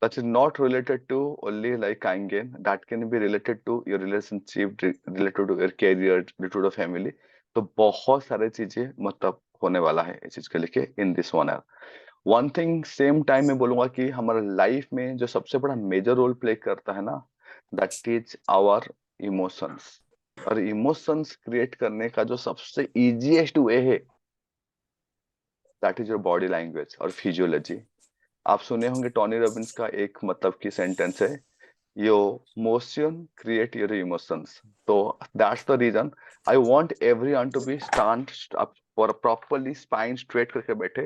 that is not related to only like Kangen, that can be related to your relationship, related to your career, related to family. तो बहुत सारे चीजें मतलब होने वाला है इस चीज के लेके in this one. One thing same time में बोलूंगा कि हमारा लाइफ में जो सबसे बड़ा मेजर रोल प्ले करता है ना, दैट इज आवर इमोशंस। और इमोशंस क्रिएट करने का जो सबसे इजीएस्ट वे है, that is your body language और फिजियोलॉजी। आप सुने होंगे टोनी रॉबिन्स का एक मतलब की सेंटेंस है, your motion create your emotions. तो that's the reason I want everyone to be stand up और प्रॉपर्ली स्पाइन स्ट्रेट करके बैठे,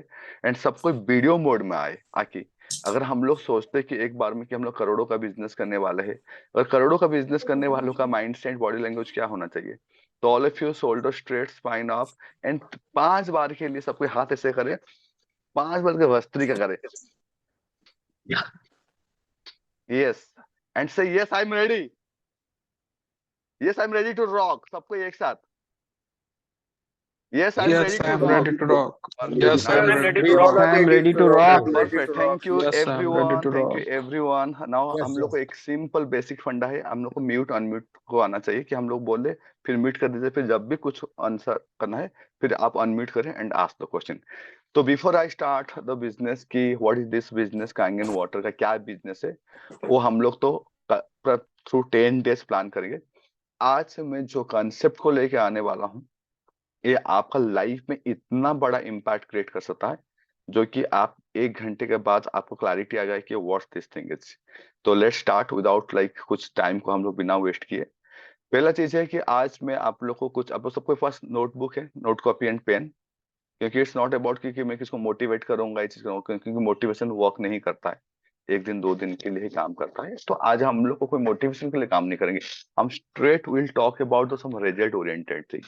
एंड सब कोई वीडियो मोड में आए आके। अगर हम लोग सोचते कि एक बार में कि हम लोग करोड़ों का बिजनेस करने वाले हैं, और करोड़ों का बिजनेस करने वालों का माइंड सेट बॉडी लैंग्वेज क्या होना चाहिए, तो all of you shoulder straight spine up, and 5 बार के लिए सब कोई हाथ ऐसे करे, 5 बार के भस्त्रिका करे, यस, एंड से yes I am ready, yes I am ready to rock, सबको एक साथ, yes I am Yes, ready I to am rock. ready to rock. Yes, I am ready We to all rock. are I am ready to rock. rock. Perfect. Thank you Yes, I am ready everyone. to Thank you rock. everyone. Now Yes, हम लोग को एक simple basic फंडा है, हम लोग को mute unmute को आना चाहिए कि हम लोग बोले फिर म्यूट कर दीजिए, फिर जब भी कुछ आंसर करना है फिर आप अनम्यूट करें एंड आस्क द क्वेश्चन। तो before I start the business की what is this business, Kangen water का क्या बिजनेस है, वो हम लोग तो थ्रू 10 डेज प्लान करेंगे। आज मैं जो कंसेप्ट को लेके आने वाला हूँ, ये आपका लाइफ में इतना बड़ा इम्पैक्ट क्रिएट कर सकता है, जो कि आप 1 घंटे के बाद आपको क्लैरिटी आ जाए कि व्हाट दिस थिंग इज। तो लेट्स स्टार्ट विदाउट लाइक कुछ टाइम को हम लोग बिना वेस्ट किए। पहला चीज है कि आज मैं आप लोग को कुछ, आप लोग सबके पास नोटबुक है, नोट कॉपी एंड पेन, क्योंकि इट्स नॉट अबाउट कि मैं किसको मोटिवेट करूंगा ये चीज करूंगा, क्योंकि मोटिवेशन वर्क नहीं करता है, 1 दिन 2 दिन के लिए ही काम करता है। तो आज हम लोग को कोई मोटिवेशन के लिए काम नहीं करेंगे, हम straight will talk about the some result oriented thing.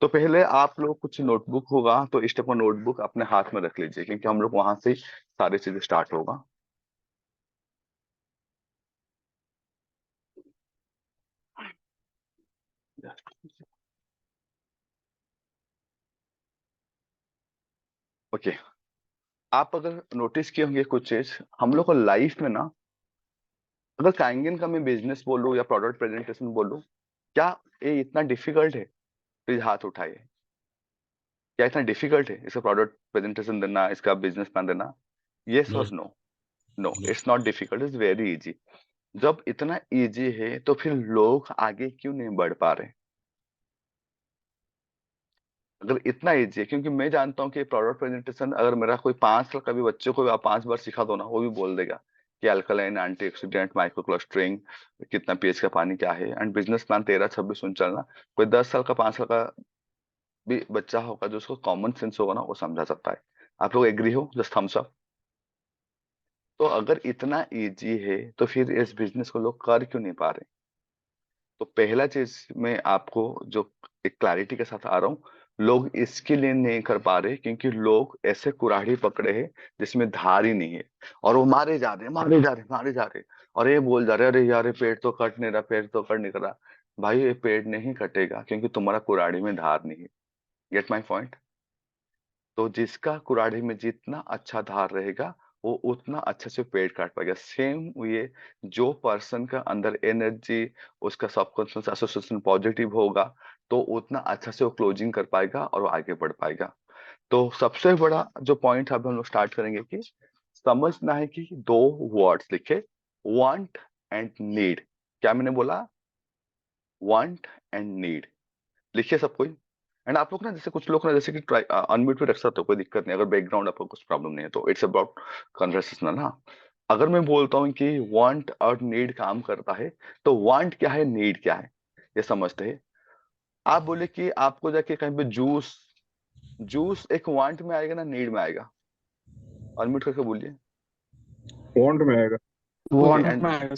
तो पहले आप लोग कुछ नोटबुक होगा तो इस टाइप का नोटबुक अपने हाथ में रख लीजिए, क्योंकि हम लोग वहां से ही सारी चीजें स्टार्ट होगा। ओके, आप अगर नोटिस किए होंगे कुछ चीज हम लोग को लाइफ में ना, अगर काइंगन का मैं बिजनेस बोलूं या प्रोडक्ट प्रेजेंटेशन बोलूं, क्या ये इतना डिफिकल्ट है? प्लीज हाथ उठाइए, क्या इतना डिफिकल्ट है इसका प्रोडक्ट प्रेजेंटेशन देना, इसका बिजनेस प्लान देना? यस और no? No, it's not difficult, it's very easy. जब इतना इजी है तो फिर लोग आगे क्यों नहीं बढ़ पा रहे? अगर इतना इजी है, क्योंकि मैं जानता हूँ कि प्रोडक्ट प्रेजेंटेशन अगर मेरा कोई 5 साल का भी बच्चे को आप 5 बार सिखा दो ना, वो भी बोल देगा कि अल्कलाइन, एंटीऑक्सीडेंट, माइक्रो क्लस्टरिंग, कितना पीएच का पानी क्या है, एंड बिजनेस प्लान 13-26 सुन चलना। कोई 10 साल का 5 साल का भी बच्चा होगा जो उसको कॉमन सेंस होगा ना, वो समझा सकता है। आप लोग एग्री हो? Just thumbs up. तो अगर इतना इजी है तो फिर इस बिजनेस को लोग कर क्यों नहीं पा रहे? तो पहला चीज मैं आपको जो एक क्लैरिटी के साथ आ रहा हूँ, लोग इसके लिए नहीं कर पा रहे क्योंकि लोग ऐसे कुराड़ी पकड़े हैं जिसमें धार ही नहीं है, और वो मारे जा रहे मारे जा रहे मारे जा रहे, और ये बोल जा रहे अरे यार ये पेड़ तो कट नहीं रहा, पेड़ तो कट नहीं रहा। भाई ये पेड़ नहीं कटेगा क्योंकि तुम्हारा कुराड़ी में धार नहीं है। Get my point? तो जिसका कुराड़ी में जितना अच्छा धार रहेगा वो उतना अच्छे से पेड़ काट पाएगा। सेम ये, जो पर्सन का अंदर एनर्जी, उसका सबकॉन्शियस एसोसिएशन पॉजिटिव होगा, तो उतना अच्छा से वो क्लोजिंग कर पाएगा और वो आगे बढ़ पाएगा। तो सबसे बड़ा जो पॉइंट अब हम लोग स्टार्ट करेंगे कि समझना है कि 2 वर्ड्स लिखे, वांट एंड नीड। क्या मैंने बोला? Want and need. लिखिए सब कोई। एंड आप लोग ना, जैसे कुछ लोग ना, जैसे कि अनम्यूट पे रख सकते हो, कोई दिक्कत नहीं, अगर बैकग्राउंड आपको कुछ प्रॉब्लम नहीं है तो इट्स अबाउट कन्वर्सेशन ना। अगर मैं बोलता हूँ कि वांट और नीड काम करता है, तो वांट क्या है, नीड क्या है, ये समझते हैं। आप बोले कि आपको जाके कहीं पे जूस, जूस एक वांट में आएगा ना नीड में आएगा? अनम्यूट करके बोलिए। Want में आएगा। ओके, Want एंड में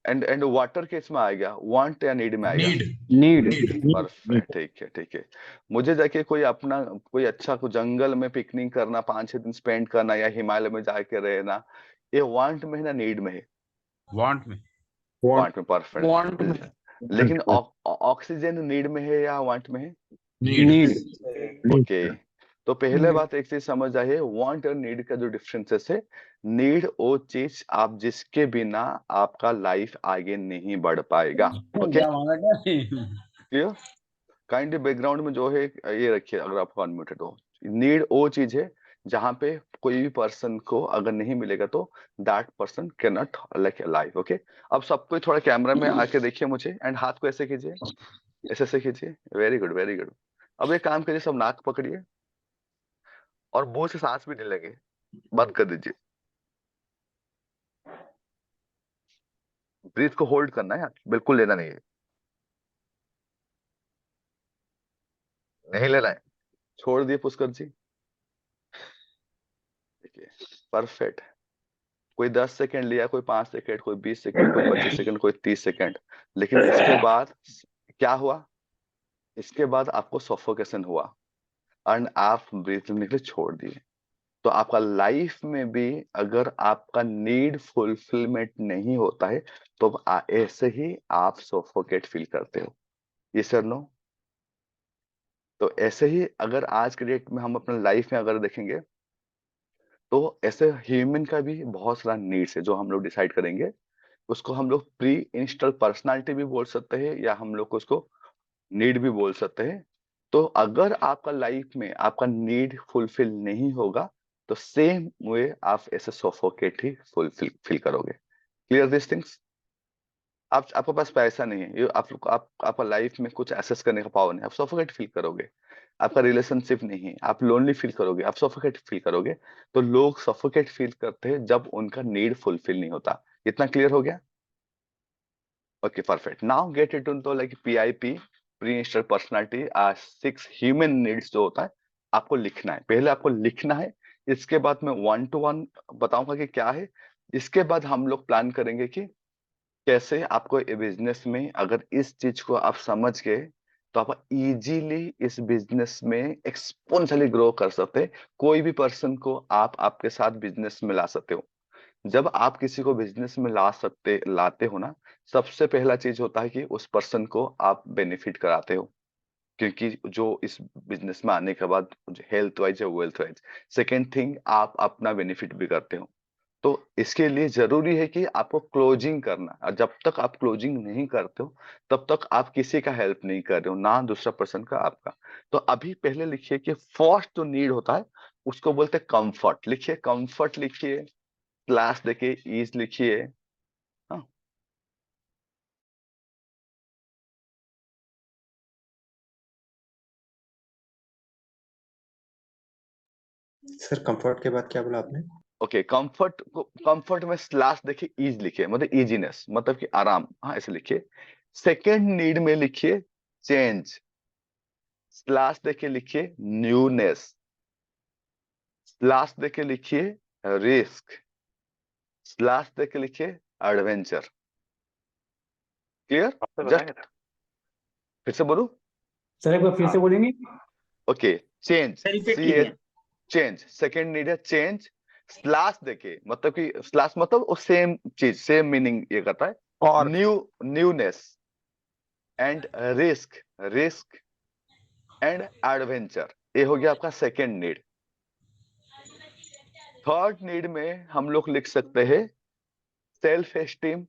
एंड वाटर केस में आएगा, वांट या नीड में आएगा? Need. परफेक्ट, ठीक है ठीक है। मुझे जाके कोई अपना कोई अच्छा को जंगल में पिकनिक करना, 5-6 दिन स्पेंड करना, या हिमालय में जाके रहना, ये वांट में है ना नीड में है? Want में. वांट में, परफेक्ट। Want में लेकिन ऑक्सीजन नीड में है या वांट में है? Need. need ओके, तो पहले बात एक चीज समझ आइए, वांट और नीड का जो डिफरेंसेस है। नीड वो चीज आप जिसके बिना आपका लाइफ आगे नहीं बढ़ पाएगा। Okay, clear? काइंडली बैकग्राउंड में जो है ये रखिए, अगर आप अनम्यूटेड हो। नीड वो चीज है जहां पे कोई भी पर्सन को अगर नहीं मिलेगा तो that person can not like life. Okay, अब सबको थोड़ा कैमरा में आके देखिए मुझे, एंड हाथ को ऐसे कीजिए, ऐसे ऐसे कीजिए। Very good, very good. अब एक काम करिए, सब नाक पकड़िए और मुंह से सांस भी नहीं लगे, बंद कर दीजिए। ब्रीथ को होल्ड करना है यार, बिल्कुल लेना नहीं है, नहीं लेना है। छोड़ दिए पुष्कर जी। देखिए, परफेक्ट। कोई 10 सेकंड लिया, कोई 5 सेकंड, कोई 20 सेकंड, कोई 25 सेकंड, कोई 30 सेकंड। लेकिन इसके बाद क्या हुआ? इसके बाद आपको सफोकेशन हुआ एंड आप ब्रीथ लेने के लिए छोड़ दिए। तो आपका लाइफ में भी अगर आपका नीड फुलफिलमेंट नहीं होता है तो ऐसे ही आप सफोकेट फील करते हो। ये सर नो। तो ऐसे ही अगर आज के डेट में हम अपने लाइफ में अगर देखेंगे तो ऐसे ह्यूमन का भी बहुत सारा नीड्स है जो हम लोग डिसाइड करेंगे। उसको हम लोग प्री इंस्टॉल पर्सनालिटी भी बोल सकते हैं या हम लोग को उसको नीड भी बोल सकते हैं। तो अगर आपका लाइफ में आपका नीड फुलफिल नहीं होगा तो सेम वे आप ऐसे सफोकेट ही फुलफिल फील करोगे। Clear this things? आप आपके पास पैसा नहीं है, ये आप आपका लाइफ में कुछ एसेस करने का पावर नहीं, आप सफोकेट फील करोगे। आपका रिलेशनशिप नहीं है, आप लोनली फील करोगे, आप सफोकेट फील करोगे। तो लोग सफोकेट फील करते हैं जब उनका नीड फुलफिल नहीं होता। इतना क्लियर हो गया? Okay, perfect. Now get it into like PIP, pre installed personality 6 human needs जो होता है आपको लिखना है। पहले आपको लिखना है, इसके बाद मैं 1 to 1 बताऊंगा कि क्या है। इसके बाद हम लोग प्लान करेंगे कि कैसे आपको बिजनेस में अगर इस चीज को आप समझ गए तो आप इजीली इस बिजनेस में एक्सपोनेंशियली ग्रो कर सकते हैं। कोई भी पर्सन को आप आपके साथ बिजनेस में ला सकते हो। जब आप किसी को बिजनेस में लाते हो ना, सबसे पहला चीज होता है कि उस पर्सन को आप बेनिफिट कराते हो, क्योंकि जो इस बिजनेस में आने के बाद हेल्थ वाइज या वेल्थ वाइज, सेकेंड थिंग आप अपना बेनिफिट भी करते हो। तो इसके लिए जरूरी है कि आपको क्लोजिंग करना, और जब तक आप क्लोजिंग नहीं करते हो तब तक आप किसी का हेल्प नहीं कर रहे हो, ना दूसरा पर्सन का आपका। तो अभी पहले लिखिए कि फर्स्ट जो नीड होता है उसको बोलते हैं कंफर्ट। लिखिए कंफर्ट, लिखिए क्लास देखिए, ईज लिखिए। हाँ, सर कंफर्ट के बाद क्या बोला आपने? ओके, कंफर्ट में स्लैश देखिए, ईज लिखिए, मतलब इजीनेस, मतलब कि आराम। हाँ, ऐसे लिखिए। सेकेंड नीड में लिखिए चेंज, स्लैश देखिए लिखिए न्यूनेस, स्लैश देके लिखिए रिस्क, स्लैश देके लिखिए एडवेंचर। क्लियर? जस्ट फिर से बोलूं? सर एक बार फिर से बोलेंगे? ओके, चेंज, रिपीट सी कीजिए। H, change. सेकेंड नीड है चेंज, स्लैश देके, मतलब कि स्लैश मतलब वो सेम चीज, सेम मीनिंग ये करता है। और newness and risk, risk and adventure, ये हो गया आपका सेकेंड नीड। थर्ड नीड में हम लोग लिख सकते हैं सेल्फ एस्टीम,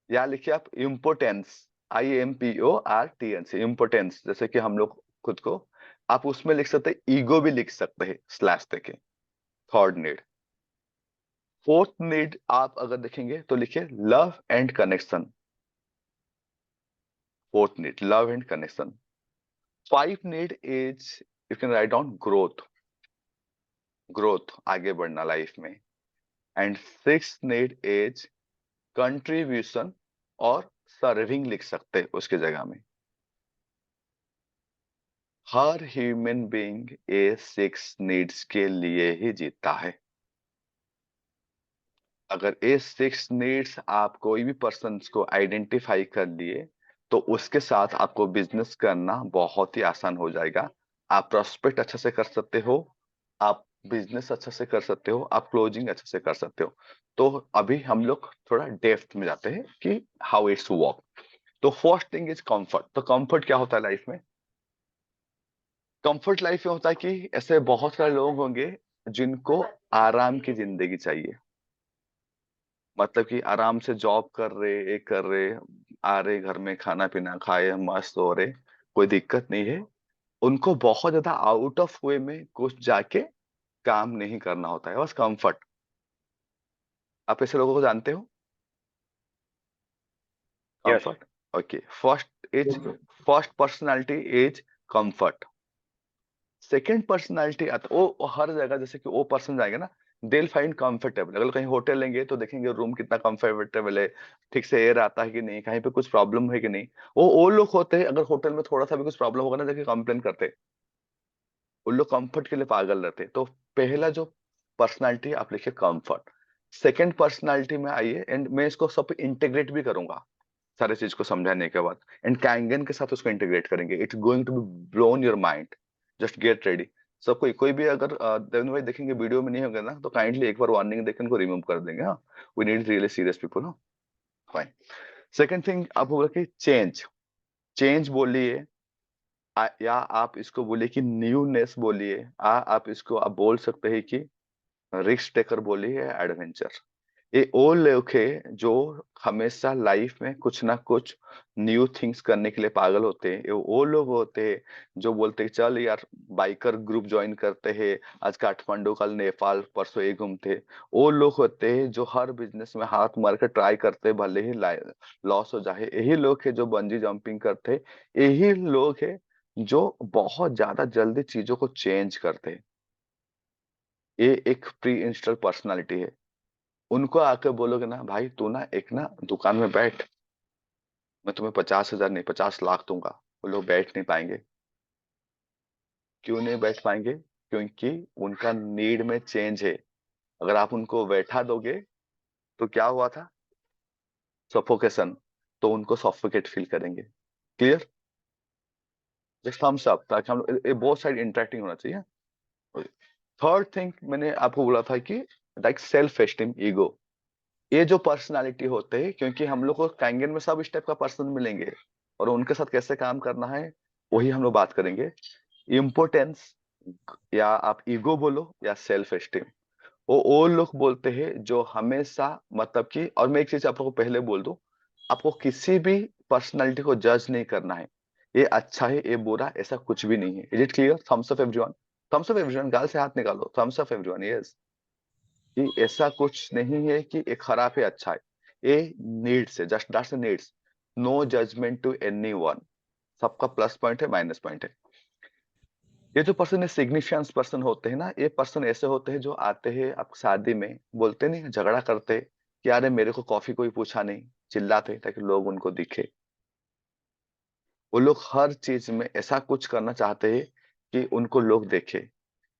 या लिखिए आप इम्पोर्टेंस, IMPORTENS, इम्पोर्टेंस। जैसे कि हम लोग खुद को, आप उसमें लिख सकते हैं ईगो भी लिख सकते हैं स्लैश देके। Third need. फोर्थ नीड आप अगर देखेंगे तो लिखिए love and connection. Fourth need love and connection. Five need is, you can write down growth, growth, आगे बढ़ना लाइफ में। And six need is contribution और सर्विंग लिख सकते हैं उसके जगह में। हर ह्यूमन बीइंग ये 6 नीड्स के लिए ही जीता है। अगर ये 6 नीड्स आप कोई भी पर्सन को आइडेंटिफाई कर लिए तो उसके साथ आपको बिजनेस करना बहुत ही आसान हो जाएगा। आप प्रोस्पेक्ट अच्छे से कर सकते हो, आप बिजनेस अच्छे से कर सकते हो, आप क्लोजिंग अच्छे से कर सकते हो। तो अभी हम लोग थोड़ा डेप्थ में जाते हैं कि हाउ इट्स वर्क। तो फर्स्ट थिंग इज कंफर्ट। तो कंफर्ट क्या होता है लाइफ में? कंफर्ट लाइफ में होता है कि ऐसे बहुत सारे लोग होंगे जिनको आराम की जिंदगी चाहिए, मतलब कि आराम से जॉब कर रहे, एक कर रहे, आ रहे घर में खाना पीना खाए, मस्त हो रहे, कोई दिक्कत नहीं है। उनको बहुत ज्यादा आउट ऑफ वे में कुछ जाके काम नहीं करना होता है, बस कंफर्ट। आप ऐसे लोगों को जानते हो? Yes. Comfort, okay. First personality is comfort. Second personality आता वो हर जगह, जैसे कि वो पर्सन जाएंगे ना, दे विल फाइंड कंफर्टेबल। अगर कहीं होटल लेंगे तो देखेंगे रूम कितना कंफर्टेबल है, ठीक से एयर आता है कि नहीं, कहीं पे कुछ प्रॉब्लम है कि नहीं। वो लोग होते हैं, अगर होटल में थोड़ा सा भी कुछ प्रॉब्लम होगा ना, देखिए कंप्लेन करते हैं। उन लोग कंफर्ट के लिए पागल रहते हैं। तो पहला जो पर्सनालिटी आप लिखिए कंफर्ट। सेकेंड पर्सनालिटी में आइए, एंड मैं इसको सब इंटीग्रेट भी करूंगा सारे चीज को समझाने के बाद, एंड कैंगन के साथ उसको इंटीग्रेट करेंगे। It's going to be blown your mind. Just get ready. सब कोई भी अगर देवेंद्र भाई देखेंगे वीडियो में नहीं होगा ना, तो काइंडली एक बार वार्निंग देकर इनको रिमूव कर देंगे। हाँ, we need really serious people. हाँ, फाइन। सेकंड थिंग आप बोला कि चेंज। चेंज बोलिए, या आप इसको बोलिए कि न्यूनेस बोलिए, आप इसको आप बोल सकते हैं कि रिस्क टेकर बोलिए, एडवेंचर। ये वो लोग है जो हमेशा लाइफ में कुछ ना कुछ न्यू थिंग्स करने के लिए पागल होते हैं। ये वो लोग होते हैं जो बोलते हैं चल यार बाइकर ग्रुप ज्वाइन करते हैं, आज काठमांडू, कल नेपाल, परसों ये घूमते। वो लोग होते हैं जो हर बिजनेस में हाथ मार कर ट्राई करते हैं, भले ही लॉस हो जाए। यही लोग है जो बंजी जंपिंग करते हैं। यही लोग है जो बहुत ज्यादा जल्दी चीजों को चेंज करते हैं। ये एक प्री इंस्टॉल पर्सनालिटी है। उनको आके बोलोगे ना भाई तू ना एक ना दुकान में बैठ, मैं तुम्हें 50,000 नहीं 50 लाख दूंगा, वो लोग बैठ नहीं पाएंगे। क्यों नहीं बैठ पाएंगे? क्योंकि उनका नीड में चेंज है। अगर आप उनको बैठा दोगे तो क्या हुआ था, सफोकेशन, तो उनको सफोकेट फील करेंगे। क्लियर? जस्ट थम्स अप, ताकि हम लोग बोथ साइड इंटरेक्टिंग होना चाहिए। थर्ड थिंग मैंने आपको बोला था कि लाइक सेल्फ एस्टीम, ईगो। ये जो पर्सनालिटी होते हैं, क्योंकि हम लोग को कैंगन में सब इस टाइप का पर्सन मिलेंगे, और उनके साथ कैसे काम करना है वही हम लोग बात करेंगे। इम्पोर्टेंस, या आप ईगो बोलो या सेल्फ एस्टीम, वो लोग बोलते हैं जो हमेशा, मतलब कि, और मैं एक चीज आपको पहले बोल दूं, आपको किसी भी पर्सनालिटी को जज नहीं करना है। ये अच्छा है, ये बुरा, ऐसा कुछ भी नहीं है। Is it clear? Thumbs up everyone. Thumbs up everyone, गाल से हाथ निकालो, थम्स अप एवरीवन। यस, कि ऐसा कुछ नहीं है कि एक खराब है अच्छा है। ये नीड्स है, just that's needs. No judgement to anyone. सबका प्लस पॉइंट है, माइनस पॉइंट है। ये जो पर्सन है सिग्निफिकेंस पर्सन होते हैं ना, ये पर्सन ऐसे होते हैं जो आते हैं आप शादी में, बोलते नहीं झगड़ा करते कि अरे मेरे को कॉफी कोई पूछा नहीं, चिल्लाते ताकि लोग उनको दिखे। वो लोग हर चीज में ऐसा कुछ करना चाहते हैं कि उनको लोग देखे।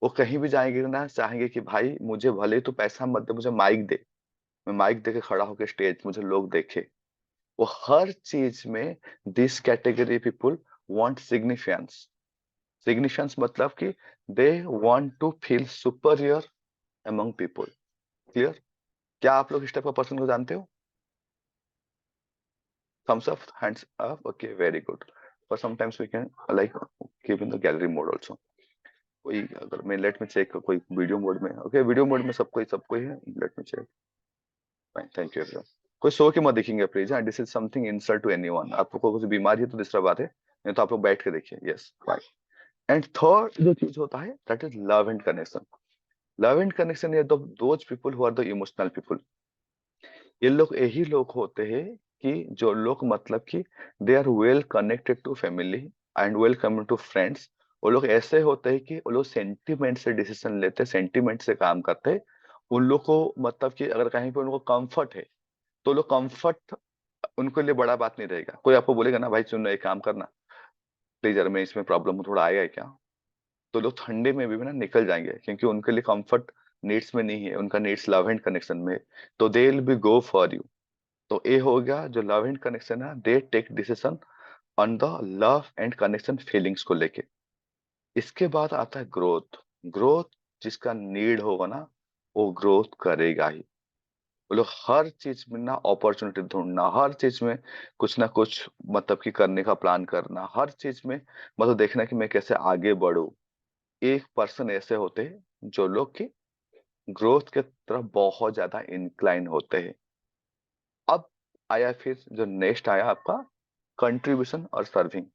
वो कहीं भी जाएंगे ना, चाहेंगे कि भाई मुझे भले तो पैसा मत दे, मुझे माइक दे, मैं माइक देके खड़ा होकर स्टेज मुझे लोग देखे। वो हर चीज में this category people want significance. Significance मतलब कि they want to feel superior among people. Clear? क्या आप लोग इस टाइप का पर्सन को जानते हो? Thumbs up, hands up, okay, very good. पर sometimes we can like keep in the gallery mode also. कोई अगर मैं लेट में चेक, कोई वीडियो मोड में, ओके, वीडियो मोड में सबको ही है, let me check. Fine, thank you everyone. कोई सो के मत देखेंगे प्लीज। हाँ, this is something insult to anyone. आपको कुछ बीमारी है तो दूसरा बात है, नहीं तो आप लोग बैठ के देखिए। Yes, fine. एंड थर्ड जो चीज होता है that is love and connection. Love and connection ये those people who are the emotional people. ये लोग यही लोग होते हैं कि जो लोग, मतलब कि they are well connected to family and well connected to friends. वो लोग ऐसे होते हैं कि वो लोग सेंटिमेंट से डिसीजन लेते, सेंटिमेंट से काम करते। उन लोग को, मतलब कि अगर कहीं पे उनको कंफर्ट है तो लोग कंफर्ट उनके लिए बड़ा बात नहीं रहेगा। कोई आपको बोलेगा ना भाई सुनो एक काम करना प्लीज, यार मैं इसमें प्रॉब्लम थोड़ा आएगा है क्या, तो लोग ठंडे में भी ना निकल जाएंगे, क्योंकि उनके लिए कंफर्ट नीड्स में नहीं है, उनका नीड्स लव एंड कनेक्शन में है। तो they will be go for you. तो ये हो गया जो लव एंड कनेक्शन है, they take decision on the love and connection feelings को लेके। इसके बाद आता है ग्रोथ। ग्रोथ, जिसका नीड होगा ना वो ग्रोथ करेगा ही। वो लोग हर चीज में ना अपॉर्चुनिटी ढूंढना, हर चीज में कुछ ना कुछ मतलब कि करने का प्लान करना, हर चीज में मतलब देखना कि मैं कैसे आगे बढ़ूं। एक पर्सन ऐसे होते हैं जो लोग की ग्रोथ के तरफ बहुत ज्यादा इंक्लाइन होते हैं। अब आया फिर जो नेक्स्ट आया आपका कंट्रीब्यूशन और सर्विंग।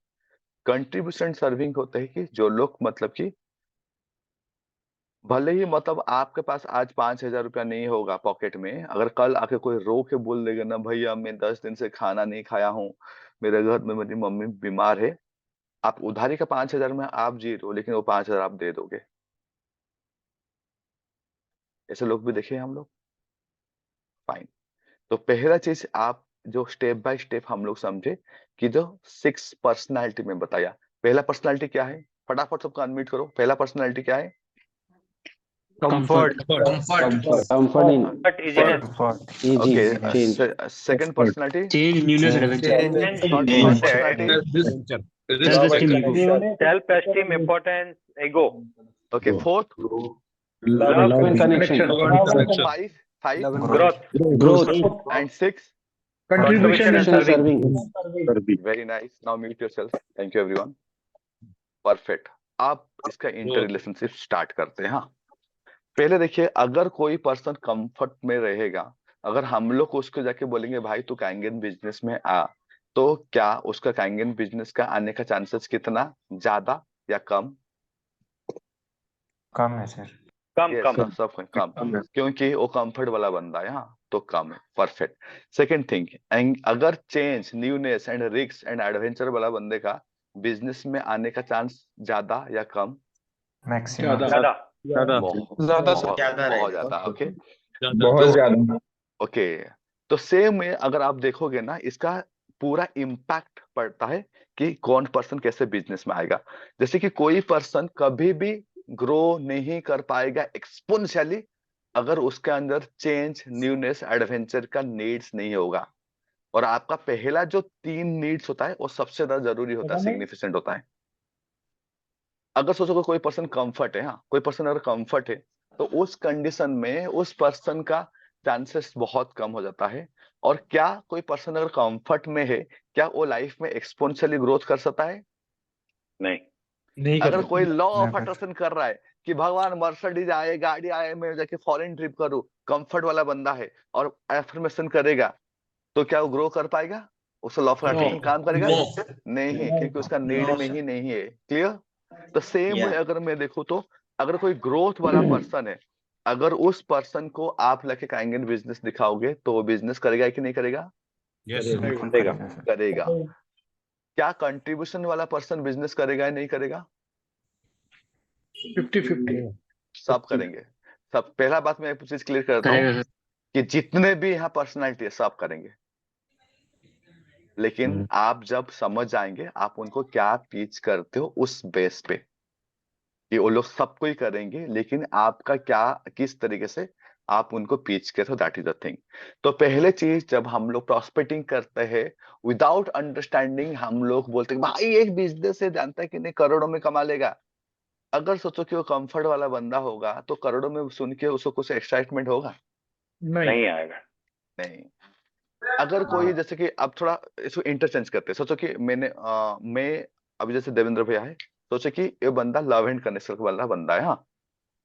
कंट्रीब्यूशन सर्विंग होते हैं कि जो लोग मतलब कि भले ही मतलब आपके पास आज 5,000 रुपया नहीं होगा पॉकेट में, अगर कल आके कोई रो के बोल देगा ना भैया मैं 10 दिन से खाना नहीं खाया हूँ, मेरे घर में मेरी मम्मी बीमार है, आप उधारी का 5,000 में आप जी रहे हो लेकिन वो 5,000 आप दे दोगे। ऐसे लोग भी देखे हैं हम लोग। फाइन। तो पहला चीज आप जो स्टेप बाय स्टेप हम लोग समझे कि जो 6 पर्सनालिटी में बताया, पहला पर्सनालिटी क्या है, फटाफट सबको अनम्यूट करो, पहला पर्सनालिटी क्या है? Comfort. Comfort in easy okay. change. Second personality? Change, newness, adventure. Third personality? Adventure. Self-esteem, ego. Self-esteem, importance, ego. Okay. Fourth? Love and connection. Five? Five? Growth. Growth. And six? Contribution and serving. Very nice. Now mute yourself. Thank you everyone. Perfect. आप इसका inter relationship start करते हैं। हाँ, पहले देखिए, अगर कोई person comfort में रहेगा, अगर हम लोग उसको जाके बोलेंगे भाई तू कैंगन बिजनेस में आ, तो क्या उसका कैंगन बिजनेस का आने का चांसेस कितना ज्यादा या कम? कम है सर। कम Yes, कम. सब कम, क्योंकि वो कंफर्ट वाला बंदा है। हाँ, तो कम है। परफेक्ट। सेकंड थिंग, अगर change, newness and risk and adventure वाला बंदे का बिजनेस में आने का चांस ज्यादा या कम? मैक्सिमम। ज्यादा. बहुत ज्यादा बहुत बहुत ज्यादा। ओके बहुत ज्यादा। ओके। तो सेम में अगर आप देखोगे ना, इसका पूरा इम्पैक्ट पड़ता है कि कौन पर्सन कैसे बिजनेस में आएगा। जैसे कि कोई पर्सन कभी भी ग्रो नहीं कर पाएगा एक्सपोनेंशियली अगर उसके अंदर चेंज, न्यूनेस, एडवेंचर का नीड्स नहीं होगा। और आपका पहला जो 3 नीड्स होता है वो सबसे ज्यादा जरूरी होता है, सिग्निफिकेंट होता है। अगर सोचो कि कोई पर्सन कंफर्ट है, हाँ, कोई पर्सन अगर कंफर्ट है, तो उस कंडीशन में उस पर्सन का चांसेस बहुत कम हो जाता है। और क्या कोई पर्सन अगर कंफर्ट में है, क्या वो लाइफ में एक्सपोनेंशियली ग्रोथ कर सकता है? नहीं. अगर कोई लॉ ऑफ Never. अट्रैक्शन कर रहा है कि भगवान मर्सिडीज आए, गाड़ी आए, मैं जाके फॉरेन ट्रिप करूं, कंफर्ट वाला बंदा है और एफर्मेशन करेगा, तो क्या वो ग्रो कर पाएगा? उसका लॉ ऑफ अट्रैक्शन काम करेगा? नहीं, क्योंकि उसका नीड में ही नहीं है। क्लियर? तो सेम वे अगर मैं देखूं तो अगर कोई ग्रोथ वाला पर्सन है, अगर उस पर्सन को आप लेके कैंगन बिजनेस दिखाओगे तो वो बिजनेस करेगा कि नहीं करेगा? Yes. बिल्कुल करेगा सर। करेगा। क्या कंट्रीब्यूशन वाला पर्सन बिजनेस करेगा या नहीं करेगा? 50-50. सब करेंगे। सब। पहला बात मैं एक चीज क्लियर करता हूँ करेगा सर. कि जितने भी यहाँ पर्सनालिटी है सब करेंगे, लेकिन आप जब समझ जाएंगे आप उनको क्या टीच करते हो उस बेस पे, कि वो लोग सबको ही करेंगे, लेकिन आपका क्या, किस तरीके से आप उनको पीच करते हो, दैट इज द थिंग। तो पहले चीज, जब हम लोग प्रॉस्पेक्टिंग करते हैं विदाउट अंडरस्टैंडिंग, हम लोग बोलते हैं भाई एक बिजनेस है, जानता है कि नहीं करोड़ों में कमा लेगा। अगर सोचो कि वो कंफर्ट वाला बंदा होगा तो करोड़ों में सुन के उसको कुछ एक्साइटमेंट होगा? नहीं आएगा. नहीं। अगर कोई जैसे कि अब थोड़ा इसको इंटरचेंज करते हैं, सोचो कि मैं अभी जैसे देवेंद्र भैया है, सोचो कि ये बंदा लव एंड कनेक्शन वाला बंदा है। हाँ,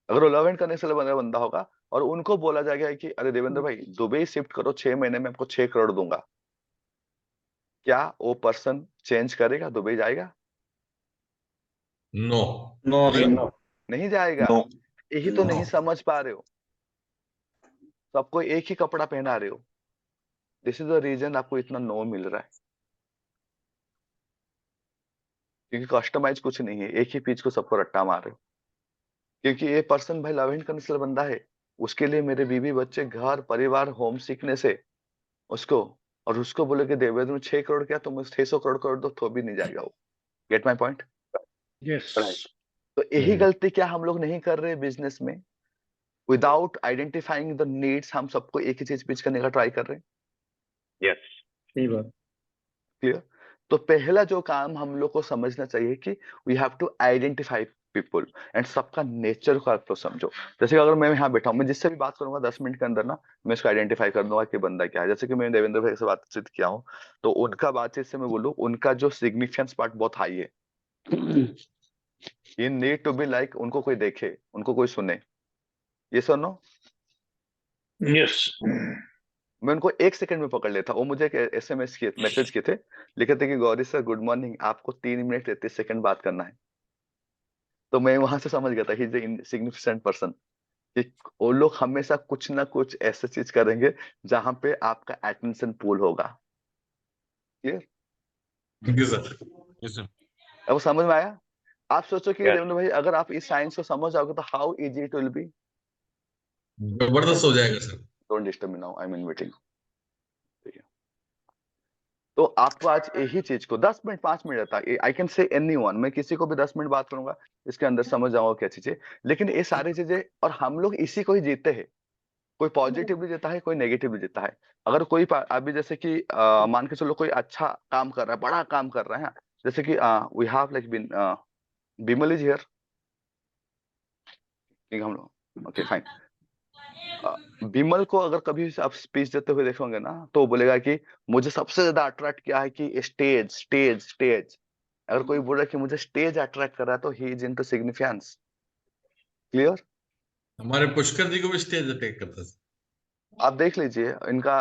अगर वो लव एंड कनेक्शन वाला बंदा होगा और उनको बोला जाएगा कि अरे देवेंद्र भाई दुबई शिफ्ट करो, 6 महीने में आपको 6 करोड़ दूंगा, क्या वो पर्सन चेंज करेगा, दुबई जाएगा? नो नहीं जाएगा। यही तो नहीं समझ पा रहे हो, सबको एक ही कपड़ा पहना रहे हो। दिस इज द रीजन आपको इतना नो मिल रहा है, क्योंकि कस्टमाइज कुछ नहीं है, एक ही पीच को सबको रट्टा मार रहे हो। क्योंकि ये पर्सन भाई लव एंड कनेक्शन बंदा है, उसके लिए मेरे बीवी बच्चे, घर परिवार, होम सिकनेस है उसको, और उसको बोले कि देवेंद्र में 6 करोड़ क्या, तुम 600 करोड़ कर दो तो भी नहीं जाएगा वो। Get my point? Yes. तो यही गलती क्या हम लोग नहीं कर रहे बिजनेस में? विदाउट आइडेंटिफाइंग द नीड्स हम सबको एक ही चीज पिच करने का ट्राई कर रहे हैं। Yes. सही बात। क्लियर? तो पहला जो काम हम लोग को समझना चाहिए कि we have to identify people and सबका नेचर को आप तो समझो। जैसे कि अगर मैं यहाँ बैठा हूँ, मैं जिससे भी बात करूंगा 10 मिनट के अंदर ना मैं इसको आइडेंटिफाई कर दूंगा कि बंदा क्या है। जैसे कि मैं देवेंद्र भाई से बातचीत किया हूँ, तो उनका बातचीत से मैं बोलूँ उनका जो सिग्निफिकेंस पार्ट बहुत हाई है। ये नीड टू बी लाइक उनको कोई देखे, उनको कोई सुने। ये सुनो, Yes. मैं उनको 1 सेकंड में पकड़ लेता। वो मुझे एक SMS किए, मैसेज किए थे, लिखे थे कि गौरी सर गुड मॉर्निंग, आपको 3 मिनट 33 सेकंड बात करना है। तो मैं वहां से समझ गया था कि सिग्निफिकेंट पर्सन, कि वो लोग हमेशा कुछ ना कुछ ऐसा चीज करेंगे जहां पे आपका अटेंशन पूल होगा। क्लियर? जी सर। Yes, sir. अब वो समझ में आया? आप सोचो कि Yes. देवेंद्र भाई अगर आप इस साइंस को समझ जाओगे तो how easy it will be. जबरदस्त हो जाएगा sir. Don't disturb me now, I am in meeting. तो आपको आज यही चीज को 10 मिनट 5 मिनट रहता है, आई कैन से एनीवन, मैं किसी को भी 10 मिनट बात करूंगा, इसके अंदर समझ जाऊंगा क्या चीजें। लेकिन ये सारी चीजें, और हम लोग इसी को ही जीते हैं। कोई पॉजिटिवली जीता है, कोई नेगेटिवली जीता है। अगर कोई अभी जैसे कि मान के चलो कोई अच्छा काम कर रहा है, बड़ा काम कर रहा है, जैसे कि we have like Bimal is here, हम लोग ओके फाइन। बिमल को अगर कभी आप स्पीच देते हुए देखोगे ना, तो वो बोलेगा कि मुझे सबसे ज्यादा अट्रैक्ट किया है कि स्टेज स्टेज स्टेज। अगर कोई बोल रहा है कि मुझे स्टेज अट्रैक्ट कर रहा है, तो he is into significance. Clear? हमारे पुष्कर जी को भी स्टेज अटैक करता है। आप देख लीजिए इनका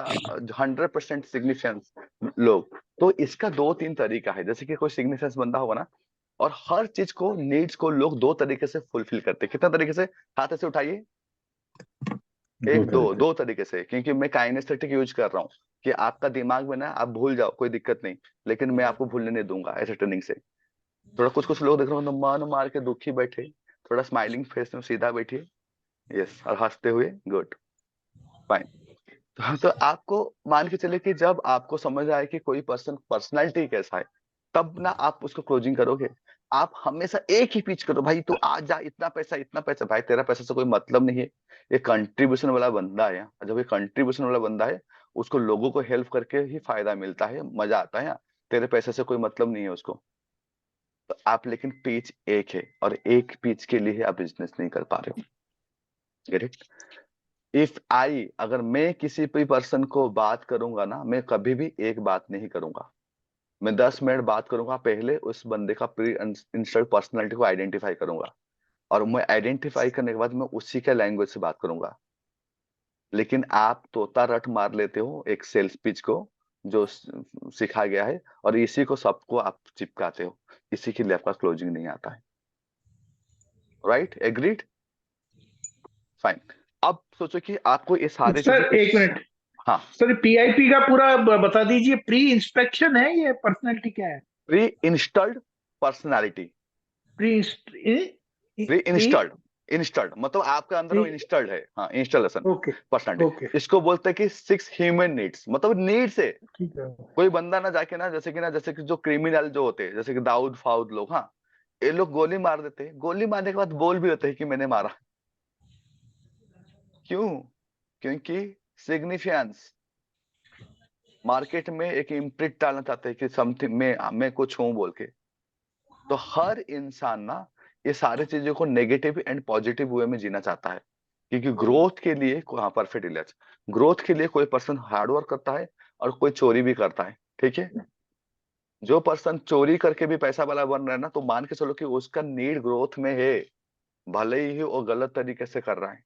100% सिग्निफिकेंस लोग। तो इसका 2-3 तरीका है। जैसे कि कोई सिग्निफिकेंस बंदा होगा ना, और हर चीज को नीड्स को लोग 2 तरीके से फुलफिल करते हैं। कितना तरीके से? हाथ ऐसे उठाइए। एक दो तरीके। 2 तरीके से, क्योंकि मैं काइनेस्थेटिक यूज कर रहा हूँ कि आपका दिमाग में ना आप भूल जाओ, कोई दिक्कत नहीं, लेकिन मैं आपको भूलने नहीं दूंगा ऐसे ट्रेनिंग से। थोड़ा कुछ कुछ लोग देख रहे हो तो मन मार के दुखी बैठे, थोड़ा स्माइलिंग फेस में सीधा बैठिए, यस, और हंसते हुए, गुड, फाइन। तो आपको मान के चले कि जब आपको समझ आए कि कोई पर्सनालिटी कैसा है, तब ना आप उसको क्लोजिंग करोगे। आप हमेशा एक ही पिच करो, भाई तू आ जा, इतना पैसा इतना पैसा। भाई तेरा पैसा से कोई मतलब नहीं है, ये कंट्रीब्यूशन वाला बंदा है। जब ये कंट्रीब्यूशन वाला बंदा है, उसको लोगों को हेल्प करके ही फायदा मिलता है, मजा आता है। तेरे पैसे से कोई मतलब नहीं है उसको। तो आप लेकिन पिच एक है, और एक पिच के लिए आप बिजनेस नहीं कर पा रहे हो। Get it? इफ आई, अगर मैं किसी भी पर्सन को बात करूंगा ना, मैं कभी भी एक बात नहीं करूंगा, मैं 10 मिनट बात करूंगा। पहले उस बंदे का प्री इंस्टॉल्ड पर्सनालिटी को आइडेंटिफाई करूंगा, और मैं आइडेंटिफाई करने के बाद मैं उसी के लैंग्वेज से बात करूंगा। लेकिन आप तोता रट मार लेते हो एक सेल्स पिच को, जो सिखा गया है, और इसी को सबको आप चिपकाते हो। इसी के लिए आपका क्लोजिंग नहीं आता है। राइट? एग्रीड? फाइन। अब सोचो कि आपको ये सारे चीजें सर एक मिनट, हाँ, सर PIP का पूरा बता दीजिए। प्री इंस्पेक्शन है, ये पर्सनैलिटी क्या है? Pre installed personality. Pre pre installed, installed मतलब आपके अंदर वो इंस्टॉल्ड है। हाँ, इंस्टॉलेशन ओके पर्सनालिटी। ओके, इसको बोलते हैं कि 6 ह्यूमन नीड्स, मतलब नीड्स है। ठीक है। कोई बंदा ना जाके ना, जैसे कि जो क्रिमिनल जो होते हैं, जैसे कि दाऊद फाउद लोग, हाँ, ये लोग गोली मार देते हैं, गोली मारने के बाद बोल भी देते हैं कि मैंने मारा। क्यों? क्योंकि सिग्निफिकेंस, मार्केट में एक इम्प्रिंट डालना चाहते हैं कि समथिंग, मैं कुछ हूं बोल के। तो हर इंसान ना ये सारी चीजों को नेगेटिव एंड पॉजिटिव वे में जीना चाहता है। क्योंकि ग्रोथ के लिए, हाँ परफेक्ट इलाज, ग्रोथ के लिए कोई पर्सन हार्ड वर्क करता है, और कोई चोरी भी करता है। ठीक है? जो पर्सन चोरी करके भी पैसा वाला बन रहा है ना, तो मान के चलो कि उसका नीड ग्रोथ में है, भले ही वो गलत तरीके से कर रहा है।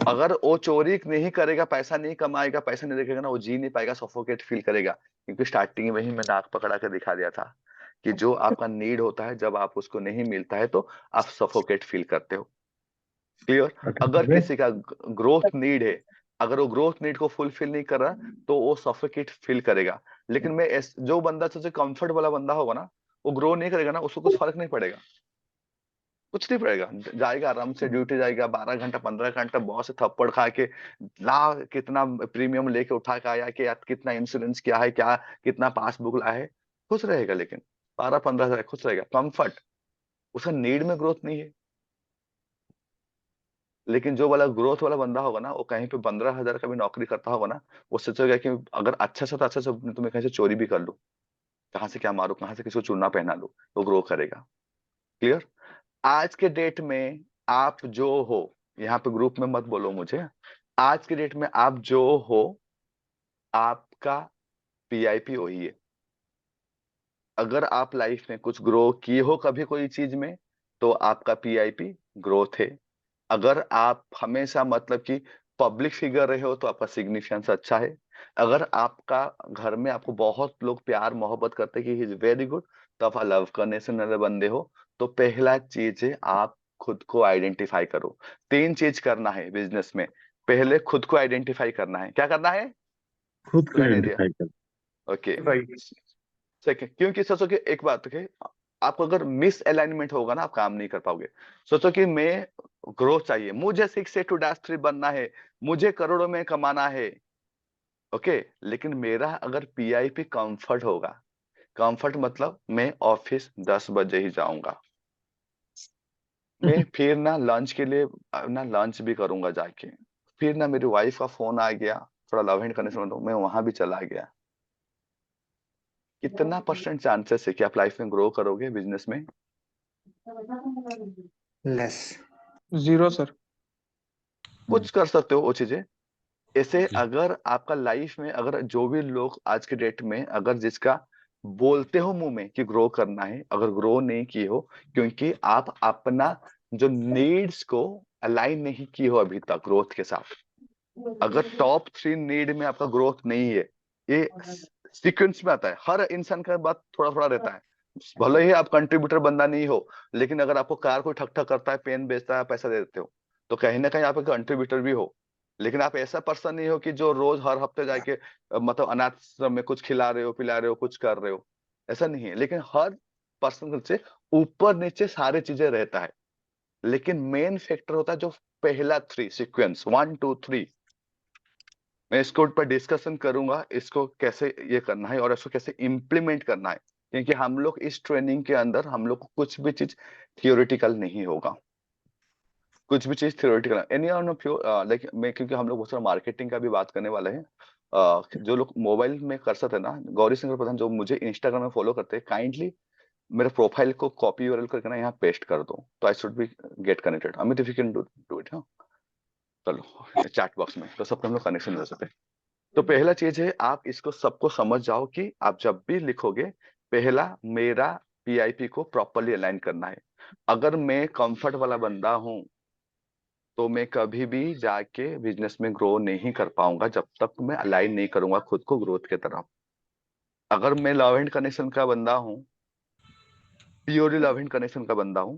अगर वो चोरी नहीं करेगा, पैसा नहीं कमाएगा, पैसा नहीं देखेगा ना, वो जी नहीं पाएगा, सफोकेट फील करेगा। क्योंकि स्टार्टिंग में ही मैं नाक पकड़ा के दिखा दिया था कि जो आपका नीड होता है, जब आप उसको नहीं मिलता है, तो आप सफोकेट फील करते हो। क्लियर? अगर किसी का ग्रोथ नीड है, अगर वो ग्रोथ नीड को फुलफिल नहीं कर रहा, तो वो सफोकेट फील करेगा। लेकिन जो बंदा सबसे कंफर्ट वाला बंदा होगा ना, वो ग्रो नहीं करेगा ना, उसको कुछ फर्क नहीं पड़ेगा, कुछ नहीं पड़ेगा। जाएगा आराम से ड्यूटी, जाएगा 12 घंटा 15 घंटा, बॉस से थप्पड़ खा के, ला कितना प्रीमियम लेके उठा के आया, कि कितना इंश्योरेंस क्या है, क्या कितना पासबुक लाया है, खुश रहेगा। लेकिन 12-15 हजार खुश रहेगा, कंफर्ट। उसका नीड में ग्रोथ नहीं है। लेकिन जो वाला ग्रोथ वाला बंदा होगा ना, वो कहीं पे 15 हजार का भी नौकरी करता होगा ना, वो सोचेगा कि अगर अच्छा से तो अच्छा से तुम्हें कहीं से चोरी भी कर लूं, कहाँ से क्या मारू, कहाँ से किसी को चूना पहना लूं, वो ग्रो करेगा। क्लियर? आज के डेट में आप जो हो, यहाँ पे ग्रुप में मत बोलो मुझे, आज के डेट में आप जो हो, आपका पीआईपी वही है। अगर आप लाइफ में कुछ ग्रो किए हो कभी कोई चीज में, तो आपका पीआईपी ग्रोथ है। अगर आप हमेशा मतलब कि पब्लिक फिगर रहे हो, तो आपका सिग्निफिकेंस अच्छा है। अगर आपका घर में आपको बहुत लोग प्यार मोहब्बत करते हैं कि ही इज वेरी गुड, तो आप लव करने से वाले बंदे हो। तो पहला चीज है, आप खुद को आइडेंटिफाई करो। 3 चीज करना है बिजनेस में। पहले खुद को आइडेंटिफाई करना है। क्या करना है? खुद को रहने दिया। आइडेंटिफाई कर। ओके। राइट। सेकंड, क्योंकि सोचो कि एक बात है, आपको अगर मिस अलाइनमेंट होगा ना, आप काम नहीं कर पाओगे। सोचो कि मैं ग्रोथ चाहिए, मुझे 6 to -3 बनना है, मुझे करोड़ों में कमाना है। ओके, लेकिन मेरा अगर पीआईपी कंफर्ट होगा, कंफर्ट मतलब मैं ऑफिस 10 बजे ही जाऊंगा, मैं फिर ना लंच के लिए ना लंच भी करूंगा जाके, फिर ना मेरी वाइफ का फोन आ गया, थोड़ा लव हैंड करने से मतलब मैं वहां भी चला गया। कितना % चांसेस है कि आप लाइफ में ग्रो करोगे बिजनेस में? लेस। 0 सर। कुछ कर सकते हो वो चीजें। ऐसे अगर आपका लाइफ में अगर जो भी लोग आज के डेट में अगर जिसका बोलते हो मुंह में कि ग्रो करना है, अगर ग्रो नहीं किए हो, क्योंकि आप अपना जो नीड्स को अलाइन नहीं किए हो अभी तक ग्रोथ के साथ। अगर टॉप 3 नीड में आपका ग्रोथ नहीं है, ये सीक्वेंस में आता है, हर इंसान का बात थोड़ा थोड़ा रहता है। भले ही आप कंट्रीब्यूटर बंदा नहीं हो, लेकिन अगर आपको कार कोई ठक ठक करता है, पेन बेचता है, पैसा दे देते हो, तो कहीं ना कहीं आप कंट्रीब्यूटर भी हो। लेकिन आप ऐसा पर्सन नहीं हो कि जो रोज हर हफ्ते जाके मतलब अनाथ आश्रम में कुछ खिला रहे हो, पिला रहे हो, कुछ कर रहे हो। ऐसा नहीं है, लेकिन हर पर्सन से ऊपर नीचे सारी चीजें रहता है। लेकिन मेन फैक्टर होता है जो पहला 3 सीक्वेंस 1 2 3। मैं इसको पर डिस्कशन करूंगा, इसको कैसे ये करना है और इसको कैसे इम्प्लीमेंट करना है, क्योंकि हम लोग इस ट्रेनिंग के अंदर हम लोग को कुछ भी चीज थियोरिटिकल नहीं होगा, कुछ भी चीज theoretical any of you. Like मैं, क्योंकि हम लोग बहुत सारा मार्केटिंग का भी बात करने वाले हैं। जो लोग मोबाइल में कर सकते हैं ना, गौरी शंकर प्रधान जो मुझे इंस्टाग्राम में फॉलो करते हैं, काइंडली मेरे प्रोफाइल को कॉपी यूआरएल करके ना यहाँ पेस्ट कर दो, तो I should be get connected. Amit if you can do it. हाँ, चलो चैट बॉक्स में तो सबको हम लोग कनेक्शन हो सकते हैं। तो पहला चीज है, आप इसको सबको समझ जाओ कि आप जब भी लिखोगे, पहला मेरा पीआईपी को प्रॉपरली अलाइन करना है। अगर मैं कंफर्ट वाला बंदा हूं, तो मैं कभी भी जाके बिजनेस में ग्रो नहीं कर पाऊंगा जब तक मैं अलाइन नहीं करूंगा खुद को ग्रोथ की तरफ। अगर मैं लव एंड कनेक्शन का बंदा हूं, प्योरली लव एंड कनेक्शन का बंदा हूं,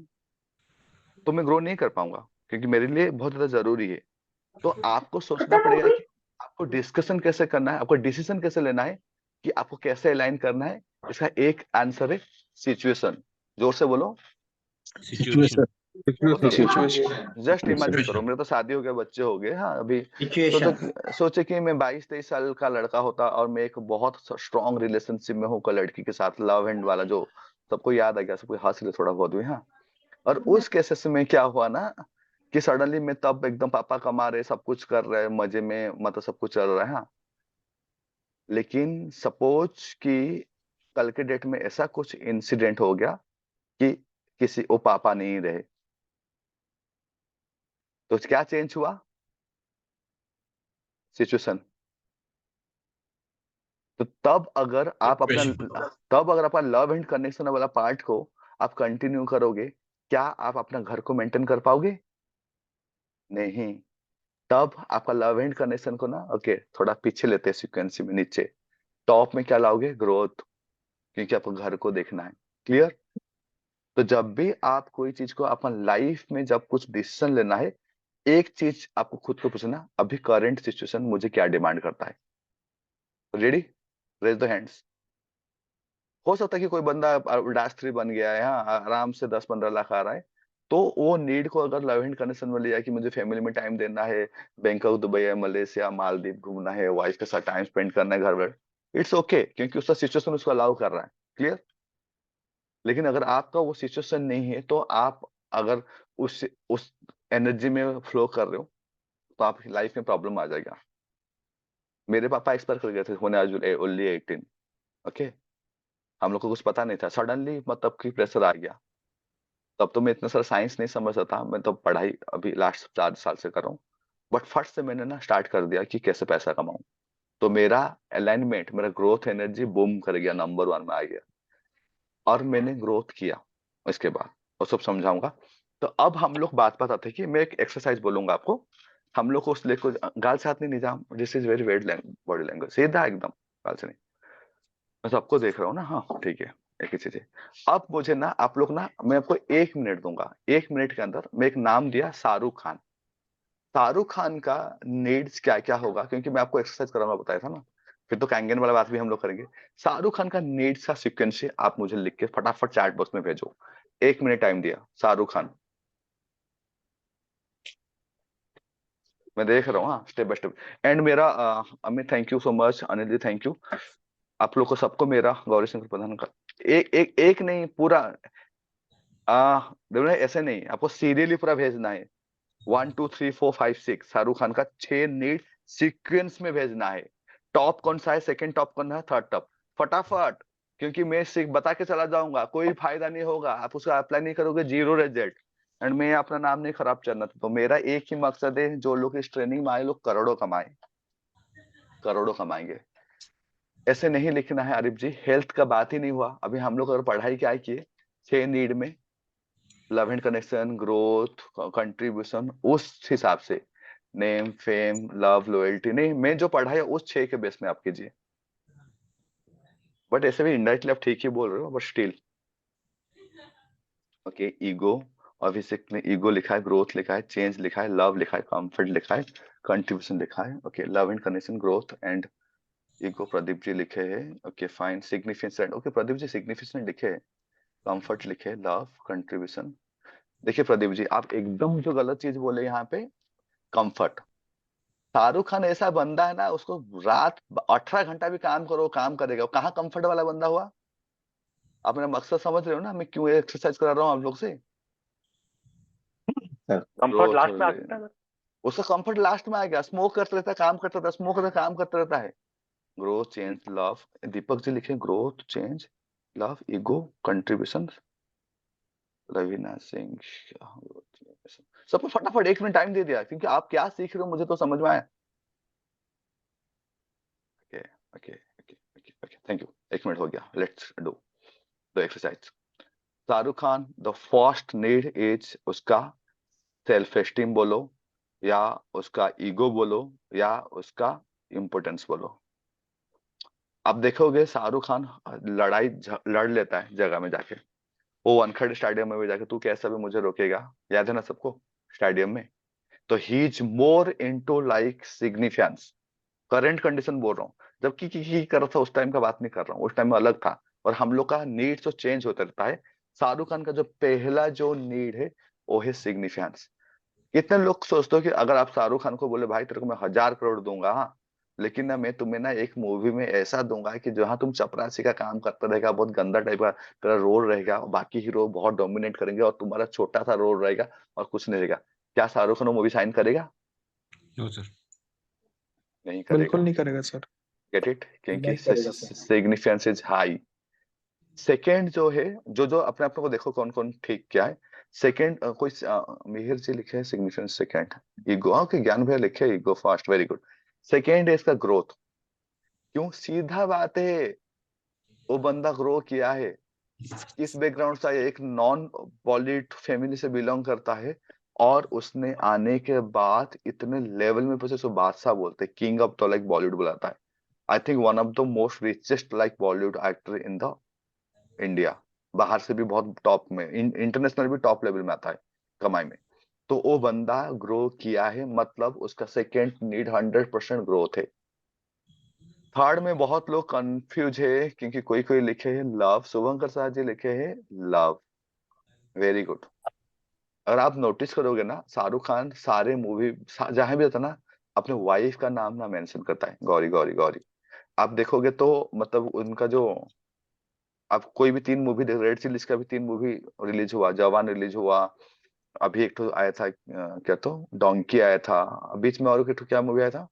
तो मैं ग्रो नहीं कर पाऊंगा, क्योंकि मेरे लिए बहुत ज्यादा जरूरी है। तो आपको सोचना पड़ेगा कि आपको डिस्कशन कैसे करना है, आपको डिसीजन कैसे लेना है, कि आपको कैसे अलाइन करना है। इसका एक आंसर है सिचुएशन। जोर से बोलो। सिचुएशन। जस्ट इमेजिन करो, Situation. मेरे तो शादी हो गया, बच्चे हो गए, हाँ अभी। सिचुएशन। सोचे कि मैं 22-23 साल का लड़का होता और मैं एक बहुत स्ट्रॉन्ग रिलेशनशिप में हूँ लड़की के साथ, लव एंड वाला, जो सबको याद आ गया, सबको हंस ले थोड़ा बहुत भी। हाँ, और उस केसेस में क्या हुआ ना, कि सडनली मैं तब एकदम पापा कमा रहे, सब कुछ कर रहे, मजे में, मतलब सब कुछ चल रहा है। हाँ, लेकिन सपोज कि कल के डेट में ऐसा कुछ इंसिडेंट हो गया कि किसी वो पापा नहीं रहे, तो क्या चेंज हुआ? सिचुएशन। तो Situation. तब अगर अपना लव एंड कनेक्शन वाला पार्ट को आप कंटिन्यू करोगे, क्या आप अपना घर को मेंटेन कर पाओगे? नहीं। तब आपका लव एंड कनेक्शन को ना, ओके, थोड़ा पीछे लेते हैं सीक्वेंस में, नीचे टॉप में क्या लाओगे? ग्रोथ, क्योंकि आपको घर को देखना है। क्लियर? तो जब भी आप कोई चीज को अपना लाइफ में जब कुछ डिसीजन लेना है, एक चीज आपको खुद को पूछना, अभी करंट सिचुएशन मुझे क्या डिमांड करता है? रेडी? Raise the hands. हो सकता है कि कोई बंदा डैश 3 बन गया है, हाँ, आराम से 10-15 लाख आ रहा है, तो वो नीड को अगर लव एंड कनेक्शन में लिया कि मुझे फैमिली में टाइम देना है, बैंकॉक, दुबई, मलेशिया, मालदीव घूमना है, वाइफ के साथ टाइम स्पेंड करना है, घर पर, इट्स ओके, क्योंकि उसका सिचुएशन उसको अलाउ कर रहा है। क्लियर? लेकिन अगर आपका वो सिचुएशन नहीं है, तो आप अगर उस एनर्जी में फ्लो कर रहे हो, तो आप लाइफ में प्रॉब्लम आ जाएगा। मेरे पापा एक्सपायर कर गए थे होने आज ओनली 18। ओके, हम लोग को कुछ पता नहीं था, सडनली मतलब कि प्रेशर आ गया, तब तो मैं इतना सारा साइंस नहीं समझता था, मैं तो पढ़ाई अभी लास्ट 4 साल से कर रहा हूँ। बट फर्स्ट से मैंने ना स्टार्ट कर दिया कि कैसे पैसा कमाऊं। तो मेरा अलाइनमेंट, मेरा ग्रोथ एनर्जी बूम कर गया, नंबर 1 में आ गया। और मैंने ग्रोथ किया इसके बाद, और सब समझाऊंगा। तो अब हम लोग बात बात आते हैं कि मैं एक एक्सरसाइज बोलूंगा आपको, हम लोग को उस लेको गाल से हाथ नहीं Nizam, this is very bad body language, सीधा एकदम, गाल से नहीं। मैं सबको देख रहा हूँ ना, हाँ ठीक है, एक ही चीज है। अब मुझे ना आप लोग ना, मैं आपको 1 मिनट दूंगा, 1 मिनट के अंदर मैं एक नाम दिया शाहरुख खान। शाहरुख खान का नीड्स क्या क्या होगा, क्योंकि मैं आपको एक्सरसाइज कराना बताया था ना, फिर तो कैंगन वाला बात भी हम लोग करेंगे। शाहरुख खान का नीड्स का सीक्वेंस है, आप मुझे लिख के फटाफट चैट बॉक्स में भेजो। 1 मिनट टाइम दिया, शाहरुख खान। मैं देख रहा हूँ, हाँ स्टेप बाय स्टेप। एंड मेरा Amit thank you so much, Anil ji thank you, आप लोग को सबको मेरा गौरी शंकर प्रधान का एक नहीं पूरा, देखो ना, ऐसे नहीं, आपको सीरियली पूरा भेजना है। 1 2 3 4 5 6 शाहरुख खान का 6 नीड सीक्वेंस में भेजना है। टॉप कौन सा है, सेकंड टॉप कौन है, थर्ड टॉप, फटाफट। क्योंकि मैं सीख बता के चला जाऊंगा, कोई फायदा नहीं होगा, आप उसका अप्लाई नहीं करोगे, जीरो रिजल्ट। एंड मैं अपना नाम नहीं खराब करना था, तो मेरा एक ही मकसद है, जो लोग इस ट्रेनिंग में आए लोग करोड़ों कमाए, करोड़ों कमाएंगे। ऐसे नहीं लिखना है आरिफ जी, हेल्थ का बात ही नहीं हुआ अभी। हम लोग अगर पढ़ाई क्या किए, 6 नीड में love and connection, growth, contribution, उस हिसाब से नेम, फेम, लव, लॉयल्टी नहीं, मैं जो पढ़ा है उस 6 के बेस में आप कीजिए। बट ऐसे भी इनडायरेक्टली आप ठीक ही बोल रहे हो, बट स्टिल ओके। ईगो, अभिषेक ने ईगो लिखा है, ग्रोथ लिखा है, चेंज लिखा है, लव लिखा है, कंफर्ट लिखा है, कंट्रीब्यूशन लिखा है। Okay, love and connection, growth and ego Pradeep ji लिखे हैं। Okay fine, significant, okay Pradeep ji significant लिखे हैं, कंफर्ट लिखे, लव, कंट्रीब्यूशन। देखिए प्रदीप जी, आप एकदम जो गलत चीज बोले यहाँ पे, कंफर्ट। शाहरुख खान ऐसा बंदा है ना, उसको रात 18 घंटा भी काम करो, काम करेगा। वो कहाँ कंफर्ट वाला बंदा हुआ? आप मेरा मकसद समझ रहे हो ना, मैं क्यों एक्सरसाइज करा रहा हूँ आप लोग से? सर कंफर्ट ग्रोथ, लास्ट में आता है। उसका कंफर्ट लास्ट में आएगा। स्मोक करता रहता है, काम करता रहता है, स्मोक करता है, काम करता रहता है। Growth, change, love, Deepak ji लिखे growth, change, love, ego, contribution. Raveena Singh, सबको फटाफट 1 मिनट टाइम दे दिया, क्योंकि आप क्या सीख रहे हो मुझे तो समझ में आया। Okay okay okay okay okay, thank you. 1 minute हो गया, let's do the exercise. Shahrukh Khan, the first need is उसका सेल्फ एस्टीम बोलो, या उसका ईगो बोलो, या उसका इम्पोर्टेंस बोलो। आप देखोगे शाहरुख खान लड़ लेता है जगह में जाके, वो वानखेड़े स्टेडियम में भी जाके, तू कैसा भी मुझे रोकेगा, याद है ना सबको, स्टेडियम में। तो he is more into like significance, current condition बोल रहा हूँ, जबकि की कर रहा था उस टाइम का बात नहीं कर रहा हूँ, उस टाइम में अलग था। और हम लोग का नीड तो चेंज होता रहता है। शाहरुख खान का जो पहला जो नीड है वो है सिग्निफिकेंस। कितने लोग सोचते हो कि अगर आप शाहरुख खान को बोले भाई तेरे को मैं 1,000 करोड़ दूंगा, हाँ, लेकिन ना मैं तुम्हें ना एक मूवी में ऐसा दूंगा कि जहां तुम चपरासी का काम करता रहेगा, बहुत गंदा टाइप का तेरा रोल रहेगा, बाकी हीरो बहुत डोमिनेट करेंगे और तुम्हारा छोटा सा रोल रहेगा और कुछ नहीं रहेगा, क्या शाहरुख खान वो मूवी साइन करेगा? No sir. नहीं बिल्कुल करेगा। नहीं करेगा सर। Get it? क्योंकि नहीं करेगा sir. Significance is high. Second जो है, जो अपने आप को देखो कौन कौन ठीक क्या है। सेकेंड कोई मिहिर जी लिखे है सिग्निफिकेंस सेकेंड, ईगो, ओके ज्ञान भैया लिखे ego first, very good. Second है इसका ग्रोथ। क्यों? सीधा बात है, वो बंदा ग्रो किया है, किस बैकग्राउंड से आया, एक नॉन पॉलिट फैमिली से बिलोंग करता है, और उसने आने के बाद इतने लेवल में पहुंचे, उसको बादशाह बोलते हैं, king of the like Bollywood बुलाता है। I think one of the most richest like Bollywood actor in the India. बाहर से भी बहुत टॉप में, इंटरनेशनल भी टॉप लेवल में आता है कमाई में। तो वो बंदा ग्रो किया है, मतलब उसका सेकेंड नीड 100% ग्रोथ है। थर्ड में बहुत लोग कंफ्यूज है, क्योंकि कोई कोई लिखे है लव, शुभंकर साह जी लिखे है लव, वेरी गुड। अगर आप नोटिस करोगे ना, शाहरुख खान सारे मूवी जहां भी रहता ना, अपने वाइफ का नाम ना मेंशन करता है, गौरी गौरी गौरी। आप देखोगे तो मतलब उनका जो, अब कोई भी 3 मूवी, रेड चिलीज का भी 3 मूवी रिलीज हुआ, जवान रिलीज हुआ, अभी एक तो आया था क्या तो डोंकी आया था, बीच में और एक तो क्या मूवी आया था,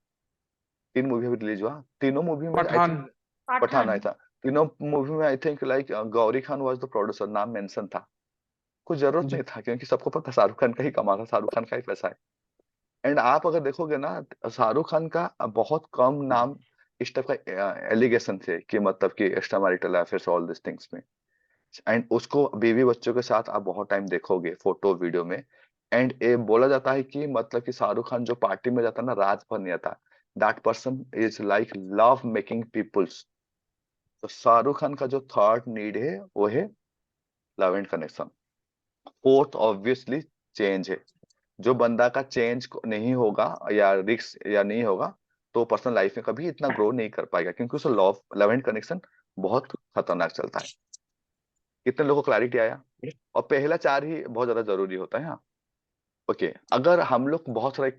3 मूवी अभी रिलीज हुआ, तीनों मूवी में आई पठान। थिंक पठान आया था। तीनों मूवी में I think like Gauri Khan was the producer, नाम मेंशन था। कुछ जरूरत नहीं था, क्योंकि सबको पता शाहरुख खान का ही कमाल था, शाहरुख खान का ही पैसा है। एंड आप अगर देखोगे ना, शाहरुख खान का बहुत कम नाम इस टाइप का एलिगेशन थे कि मतलब कि extra marital affairs all this things में। एंड उसको बीवी बच्चों के साथ आप बहुत टाइम देखोगे फोटो वीडियो में। एंड ये बोला जाता है कि मतलब कि शाहरुख खान जो पार्टी में जाता है ना, रात भर नहीं आता। That person is like love making peoples. तो शाहरुख खान का जो थर्ड नीड है वो है love and connection. Fourth obviously change है। जो बंदा का चेंज नहीं होगा या रिस्क या नहीं होगा, तो पर्सनल लाइफ में कभी इतना ग्रो नहीं कर पाएगा, क्योंकि उसका लव लव एंड कनेक्शन बहुत खतरनाक चलता है। कितने लोगों को क्लैरिटी आया? और पहला चार ही बहुत ज्यादा जरूरी होता है। हाँ, ओके। अगर हम लोग बहुत सारे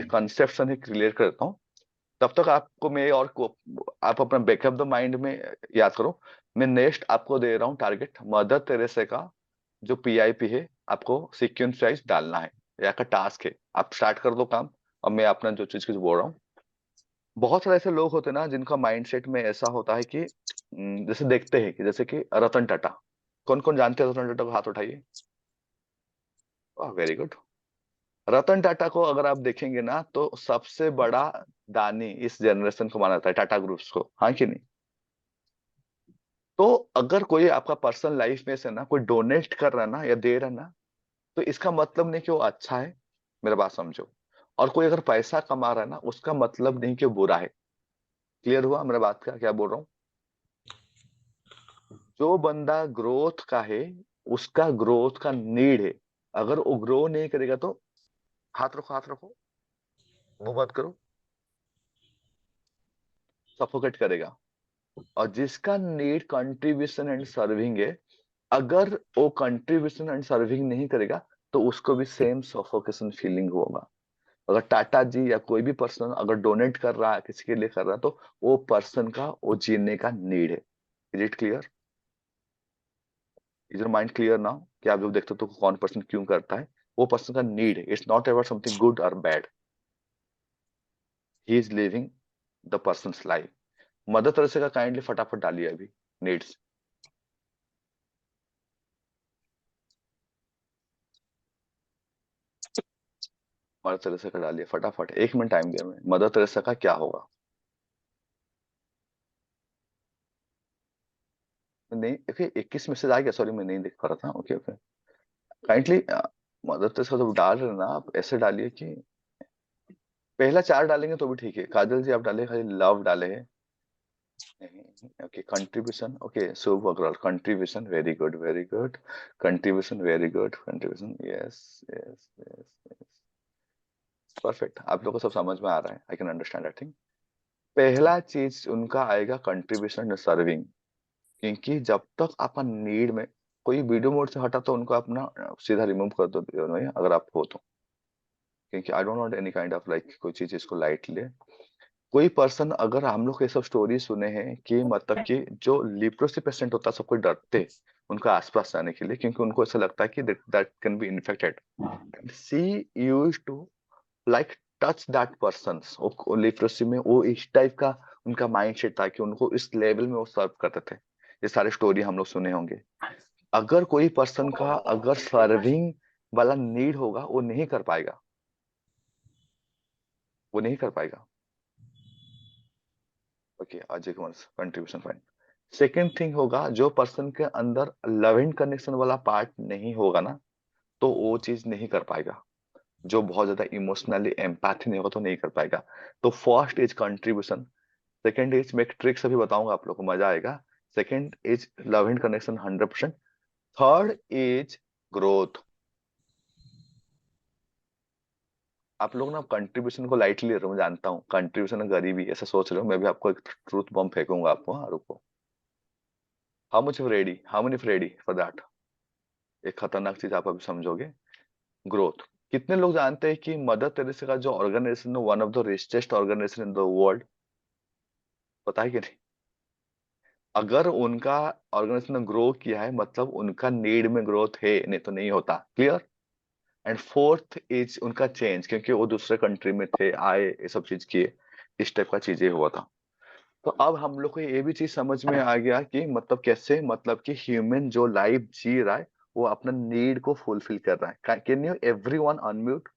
कंसेप्शन है क्लियर करता हूँ, तब तक आपको मैं आप अपना बैकअप द माइंड में याद करो। मैं नेक्स्ट आपको दे रहा हूँ टारगेट, मदर तेरेसा का जो पीआईपी है, आपको सीक्वेंस वाइज डालना है, या का टास्क है। आप स्टार्ट कर दो काम, और मैं अपना जो चीज कुछ बोल रहा हूँ। बहुत सारे ऐसे लोग होते हैं ना जिनका माइंडसेट में ऐसा होता है कि जैसे देखते हैं कि जैसे कि रतन टाटा। कौन कौन जानते हैं रतन टाटा को? हाथ उठाइए। Very good. रतन टाटा को अगर आप देखेंगे ना, तो सबसे बड़ा दानी इस जनरेशन को माना जाता है, टाटा ग्रुप्स को, हाँ कि नहीं? तो अगर कोई आपका पर्सनल लाइफ में से ना कोई डोनेट कर रहा है ना या दे रहा है ना, तो इसका मतलब नहीं कि वो अच्छा है। मेरा बात समझो। और कोई अगर पैसा कमा रहा है ना, उसका मतलब नहीं कि वो बुरा है। क्लियर हुआ मेरा बात का क्या बोल रहा हूँ? जो बंदा ग्रोथ का है, उसका ग्रोथ का नीड है। अगर वो ग्रो नहीं करेगा तो हाथ रखो, हाथ रखो, वो मत करो, सफोकेट करेगा। और जिसका नीड कंट्रीब्यूशन एंड सर्विंग है, अगर वो कंट्रीब्यूशन एंड सर्विंग नहीं करेगा, तो उसको भी सेम सफोकेशन फीलिंग होगा। अगर टाटा जी या कोई भी पर्सन अगर डोनेट कर रहा है किसी के लिए कर रहा है, तो वो पर्सन का वो जीने का नीड है। Is it clear? Is your mind clear now कि आप जब देखते हो तो कौन पर्सन क्यों करता है? वो पर्सन का नीड है। It's not about something good और bad. He is living the person life. Mother Teresa का काइंडली फटाफट डालिए अभी नीड्स। मदर तेरेसा का डालिए फटाफट, 1 मिनट टाइम दिया मैं। मदर तेरेसा का क्या होगा? नहीं, ओके, 21 मैसेज आ गया, सॉरी मैं नहीं देख पा रहा था। Okay okay, kindly Mother Teresa जब डाल रहे हैं ना, आप ऐसे डालिए कि पहला चार डालेंगे तो भी ठीक है। काजल जी आप डाले, खाली लव डाले हैं। Okay, contribution, okay, Shubh Agarwal, contribution, very good very good. Contribution, very good, contribution, yes yes yes. Perfect, आप लोगों को सब समझ में आ रहा है। I can understand I think. पहला चीज उनका आएगा कंट्रीब्यूशन एंड सर्विंग। क्योंकि जब तक आपका नीड में कोई वीडियो मोड से हटा, तो उनको अपना सीधा रिमूव कर दो दोनों ही, अगर आप हो तो। क्योंकि I don't want any kind of like कोई चीज इसको लाइट ले। कोई पर्सन, अगर हम लोग ये सब स्टोरी सुने हैं कि मतलब कि जो लिप्रोसी पेशेंट होता है, सब कोई डरते उनका आसपास जाने के लिए, क्योंकि उनको ऐसा लगता है कि that can be infected. See use to like touch that person. वो लिप्रोसी में वो इस टाइप का उनका माइंडसेट था कि उनको इस लेवल में वो सर्व करते थे। ये सारे स्टोरी हम लोग सुने होंगे। अगर कोई पर्सन का अगर सर्विंग वाला नीड होगा, वो नहीं कर पाएगा, वो नहीं कर पाएगा। Okay, Ajay Kumar, contribution fine. Second thing होगा, जो पर्सन के अंदर लव एंड कनेक्शन वाला पार्ट नहीं होगा ना, तो वो चीज नहीं कर पाएगा। जो बहुत ज्यादा इमोशनली एम्पैथी नहीं होगा, तो नहीं कर पाएगा। तो first is contribution. Second is, मैं एक ट्रिक्स अभी बताऊंगा आप लोग को, मजा आएगा। Second is love and connection 100%। Third is growth. आप लोग ना कंट्रीब्यूशन को लाइटली ले रहे हो, मैं जानता हूँ। कंट्रीब्यूशन गरीबी ऐसा सोच रहे हो। मैं भी आपको एक ट्रूथ बॉम्ब फेंकूंगा आपको। हाँ, रुको। How much ready, how many ready for that? एक खतरनाक चीज आप अभी समझोगे। ग्रोथ। कितने लोग जानते हैं कि मदर टेरेसा का जो ऑर्गेनाइजेशन है, one of the richest organization in the world? पता है कि नहीं? अगर उनका ऑर्गेनाइजेशन ने ग्रो किया है, मतलब उनका नीड में ग्रोथ है, नहीं तो नहीं होता। क्लियर? एंड फोर्थ इज उनका चेंज, क्योंकि वो दूसरे कंट्री में थे, आए, ये सब चीज किए, इस टाइप का चीजें हुआ था। तो अब हम लोग को ये भी चीज समझ में आ गया कि मतलब कैसे, मतलब कि ह्यूमन जो लाइफ जी रहा है, वो अपना नीड को फुलफिल कर रहा है। Can you everyone unmute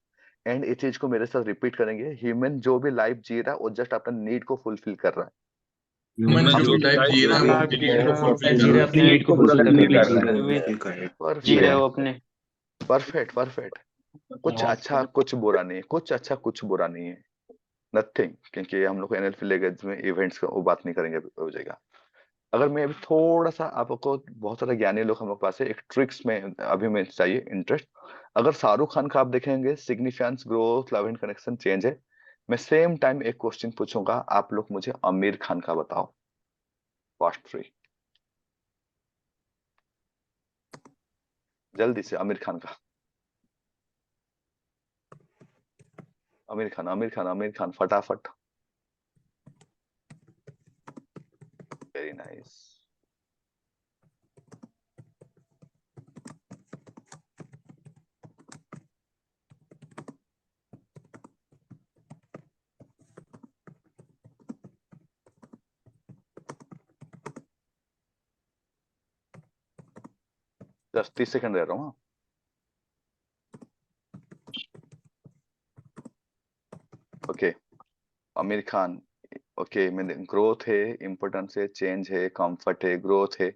and इस चीज को मेरे साथ रिपीट करेंगे। ह्यूमन जो भी लाइफ जी रहा है वो जस्ट अपना नीड को फुलफिल कर रहा है। ह्यूमन जो भी लाइफ जी रहा है वो जी नीड को फुलफिल रहे कर अपने रहा है। नीड को पूरा फुलफिल करने करने के के लिए लिए फुलफिल कर रहे हैं। जी रहे हो परफेक्ट अपने। Perfect perfect. कुछ अच्छा कुछ बुरा नहीं है, कुछ अच्छा कुछ बुरा नहीं है, नथिंग। क्योंकि हम लोग एनएलपी लेंगे जिसमें इवेंट्स का वो बात नहीं करेंगे, हो जाएगा। अगर मैं अभी थोड़ा सा आपको, बहुत सारे ज्ञानी लोग हम लोग पास है, एक ट्रिक्स में अभी मैं चाहिए इंटरेस्ट। अगर शाहरुख खान का आप देखेंगे significance growth love and connection change है। मैं सेम टाइम एक क्वेश्चन पूछूंगा, आप लोग मुझे आमिर खान का बताओ। फास्ट थ्री, जल्दी से आमिर खान का। आमिर खान आमिर खान आमिर खान फटाफट। Very nice. जस्ट 30 सेकंड दे रहा हूँ। ओके आमिर खान। ओके मैंने ग्रोथ है, इम्पोर्टेंस है, चेंज है, कंफर्ट है, ग्रोथ है,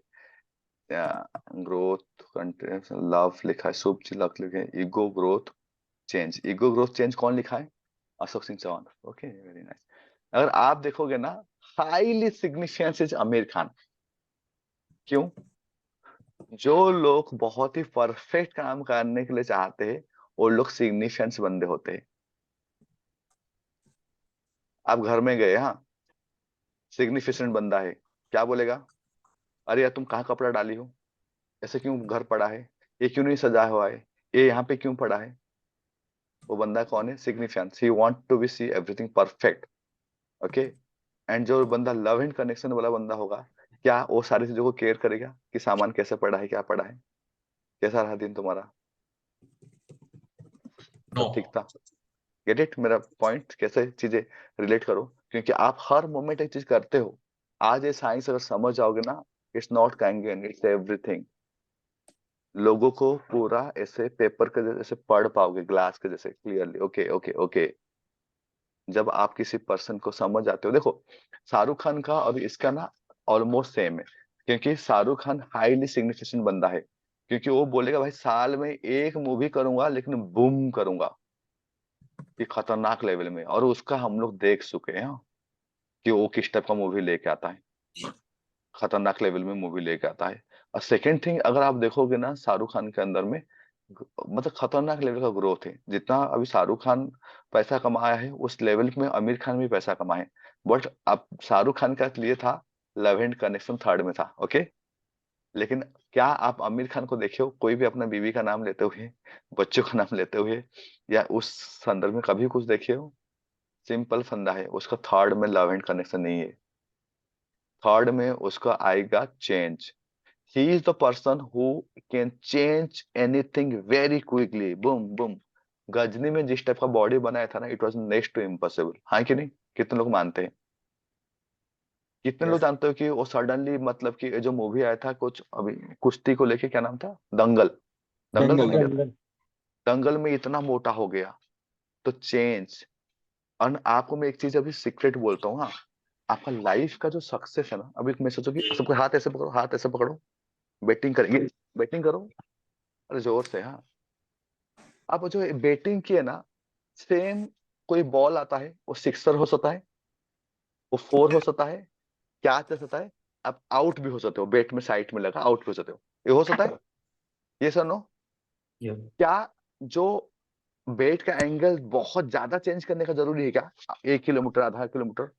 ग्रोथ लव लिखा है, शुभ चिलक लिखे, ego growth change. Ego growth change कौन लिखा है? Ashok Singh Chauhan. Okay very nice. अगर आप देखोगे ना, highly significance is Aamir Khan. क्यों? जो लोग बहुत ही परफेक्ट काम करने के लिए चाहते हैं वो लोग सिग्निफिकेंस बंदे होते हैं। आप घर में गए, हाँ, सिग्निफिकेंट बंदा है, क्या बोलेगा? अरे यार तुम कहाँ कपड़ा डाली हो, ऐसे क्यों घर पड़ा है, ये क्यों नहीं सजा हुआ है, ये यहाँ पे क्यों पड़ा है? वो बंदा कौन है? Significance. He want to be see everything perfect. Okay. And जो बंदा लव एंड कनेक्शन वाला बंदा होगा, क्या वो सारी चीजों को केयर करेगा कि सामान कैसे पड़ा है, क्या पड़ा है, कैसा रहा दिन तुम्हारा, नो। सब ठीक था? गेट इट मेरा पॉइंट? कैसे चीजें रिलेट करो, क्योंकि आप हर मोमेंट एक चीज करते हो। आज ये साइंस अगर समझ जाओगे ना, it's not Kangen, it's everything. लोगों को पूरा ऐसे पेपर के जैसे पढ़ पाओगे, ग्लास के जैसे क्लियरली। Okay okay okay. जब आप किसी पर्सन को समझ आते हो, देखो शाहरुख खान का और इसका ना ऑलमोस्ट सेम है। क्योंकि शाहरुख खान हाईली सिग्निफिकेंट बंदा है, क्योंकि वो बोलेगा भाई साल में एक मूवी करूंगा लेकिन बूम करूंगा, ये खतरनाक लेवल में। और उसका हम लोग देख चुके हैं, हाँ, कि वो किस टाइप का मूवी लेके आता है, खतरनाक लेवल में मूवी लेके आता है। और सेकंड थिंग, अगर आप देखोगे ना शाहरुख खान के अंदर में मतलब खतरनाक लेवल का ग्रोथ है। जितना अभी शाहरुख खान पैसा कमाया है उस लेवल में आमिर खान भी पैसा कमाए। बट अब शाहरुख खान का लिए था लव एंड कनेक्शन थर्ड में था। ओके। लेकिन क्या आप आमिर खान को देखे हो कोई भी अपना बीवी का नाम लेते हुए, बच्चों का नाम लेते हुए, या उस संदर्भ में कभी कुछ देखे हो? सिंपल फंदा है, उसका थर्ड में लव एंड कनेक्शन नहीं है। थर्ड में उसका आएगा change. He is the person who can change anything very quickly, boom boom. Ghajini में जिस टाइप का बॉडी बनाया था ना, it was next to impossible. हाँ कि नहीं? कितने लोग मानते हैं? कितने लोग यस। जानते हो कि वो सडनली, मतलब कि ये जो मूवी आया था कुछ अभी कुश्ती को लेके, क्या नाम था, दंगल। दंगल दंगल मूवी क्या था? दंगल। दंगल में इतना मोटा हो गया तो चेंज। और आपको मैं एक चीज अभी सीक्रेट बोलता हूँ, हाँ, आपका लाइफ का जो सक्सेस है ना, अभी मैं सोचो कि सबको हाथ ऐसे पकड़ो, हाथ ऐसे पकड़ो, बेटिंग करेंगे, बेटिंग करो, अरे जोर से, हाँ। आप जो बेटिंग की है ना, सेम कोई बॉल आता है, वो सिक्सर हो सकता है, वो फोर हो सकता है, कैच हो सकता है, आप आउट भी हो सकते हो, बेट में साइड में लगा आउट भी हो सकते हो, ये हो सकता है। ये सर नो? क्या जो बेट का एंगल बहुत ज्यादा चेंज करने का जरूरी है क्या? 1 किलोमीटर, आधा किलोमीटर?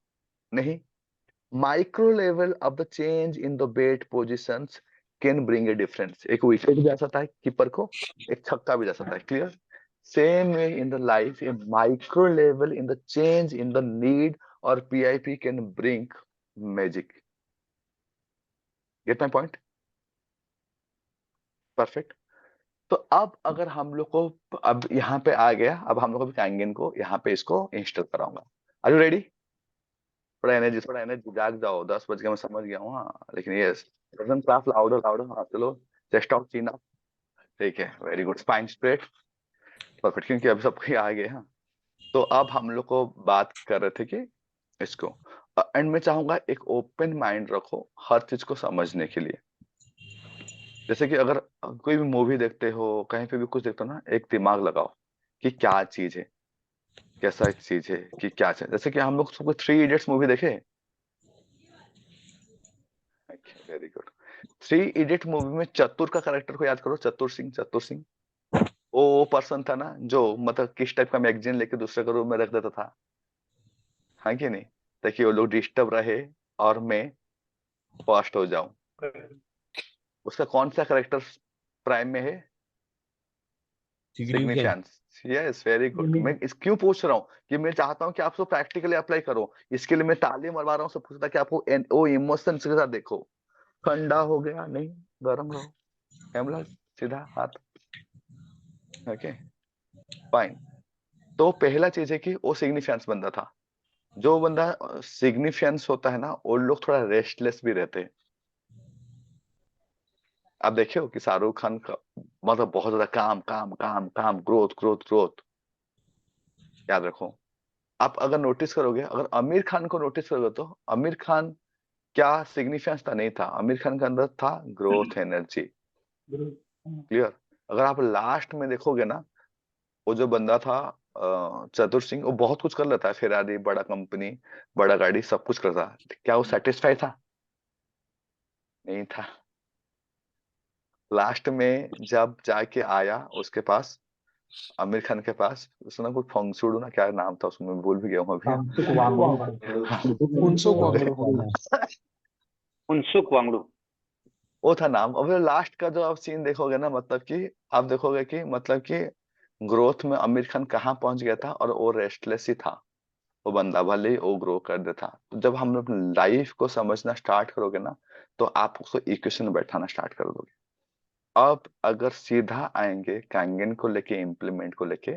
नहीं। Micro level of the change in the bat positions can bring a difference. एक विकेट भी जा सकता है कीपर को, एक छक्का भी जा सकता है। Clear? Same way in the life, a micro level in the change in the need or PIP can bring magic. Get my point? Perfect. तो अब अगर हम लोग को, अब यहाँ पे आ गया, अब हम लोग को कैंगन को यहाँ पे इसको इंस्टॉल कराऊंगा। Are you ready? थोड़ा एनर्जी, जाग जाओ, 10 बज गया, मैं समझ गया हूँ, हाँ, लेकिन ये क्लास लाउडर लाउडर, हाँ चलो, चेस्ट आउट, चिन अप, ठीक है, very good, spine straight, perfect, क्योंकि अभी सबके आ गए। हाँ, तो अब हम लोग को बात कर रहे थे कि इसको, एंड मैं चाहूंगा एक ओपन माइंड रखो हर चीज को समझने के लिए। जैसे कि अगर कोई भी मूवी देखते हो, कहीं पे भी कुछ देखते हो ना, एक दिमाग लगाओ कि क्या चीज है, कैसा चीज है, कि क्या चीज। जैसे कि हम लोग सबको 3 इडियट्स मूवी देखे, वेरी गुड। 3 इडियट मूवी में चतुर का कैरेक्टर को याद करो, चतुर सिंह, चतुर सिंह। वो पर्सन था ना जो मतलब किस टाइप का मैगजीन लेके दूसरे के रूम में रख देता था, हाँ कि नहीं, ताकि वो लोग डिस्टर्ब रहे और मैं फास्ट हो जाऊं। उसका कौन सा कैरेक्टर प्राइम में है? सिग्निफिकेंस। Yes, very good. मैं इस क्यों पूछ रहा हूँ कि मैं चाहता हूँ कि आप उसको प्रैक्टिकली अप्लाई करो। इसके लिए मैं ताली मरवा रहा हूँ सब कुछ, ताकि आपको वो इमोशंस के साथ देखो। ठंडा हो गया नहीं, गर्म रहो, हेमला सीधा हाथ। Okay, fine. तो पहला चीज है कि वो सिग्निफिकेंस बंदा था। जो बंदा सिग्निफिकेंस होता है ना, वो लोग थोड़ा रेस्टलेस भी रहते हैं। आप देखे हो कि शाहरुख खान का मतलब बहुत ज्यादा काम काम काम काम, ग्रोथ ग्रोथ ग्रोथ। याद रखो, आप अगर नोटिस करोगे, अगर आमिर खान को नोटिस करोगे, तो आमिर खान क्या सिग्निफिकेंस था? नहीं था, आमिर खान के अंदर था ग्रोथ एनर्जी। क्लियर? अगर आप लास्ट में देखोगे ना, वो जो बंदा था चतुर सिंह, वो बहुत कुछ कर लेता है, फेरारी, बड़ा कंपनी, बड़ा गाड़ी, सब कुछ करता है। क्या वो सेटिस्फाई था? नहीं था। लास्ट में जब जाके आया उसके पास, आमिर खान के पास, उसने कुछ फंगसुडू ना क्या नाम था उसमें, मैं भूल भी गया हूँ अभी। फुनसुक उनसुक वांगडू। वो था नाम। और लास्ट का जो आप सीन देखोगे ना, मतलब कि आप देखोगे कि मतलब कि ग्रोथ में आमिर खान कहाँ पहुंच गया था, और वो रेस्टलेस ही था। वो बंदा भले ही वो ग्रो कर देता। तो जब हम लोग लाइफ को समझना स्टार्ट करोगे ना, तो आप उसको इक्वेशन में बैठाना स्टार्ट कर दोगे। अब अगर सीधा आएंगे कांगेन को लेके, इम्प्लीमेंट को लेके,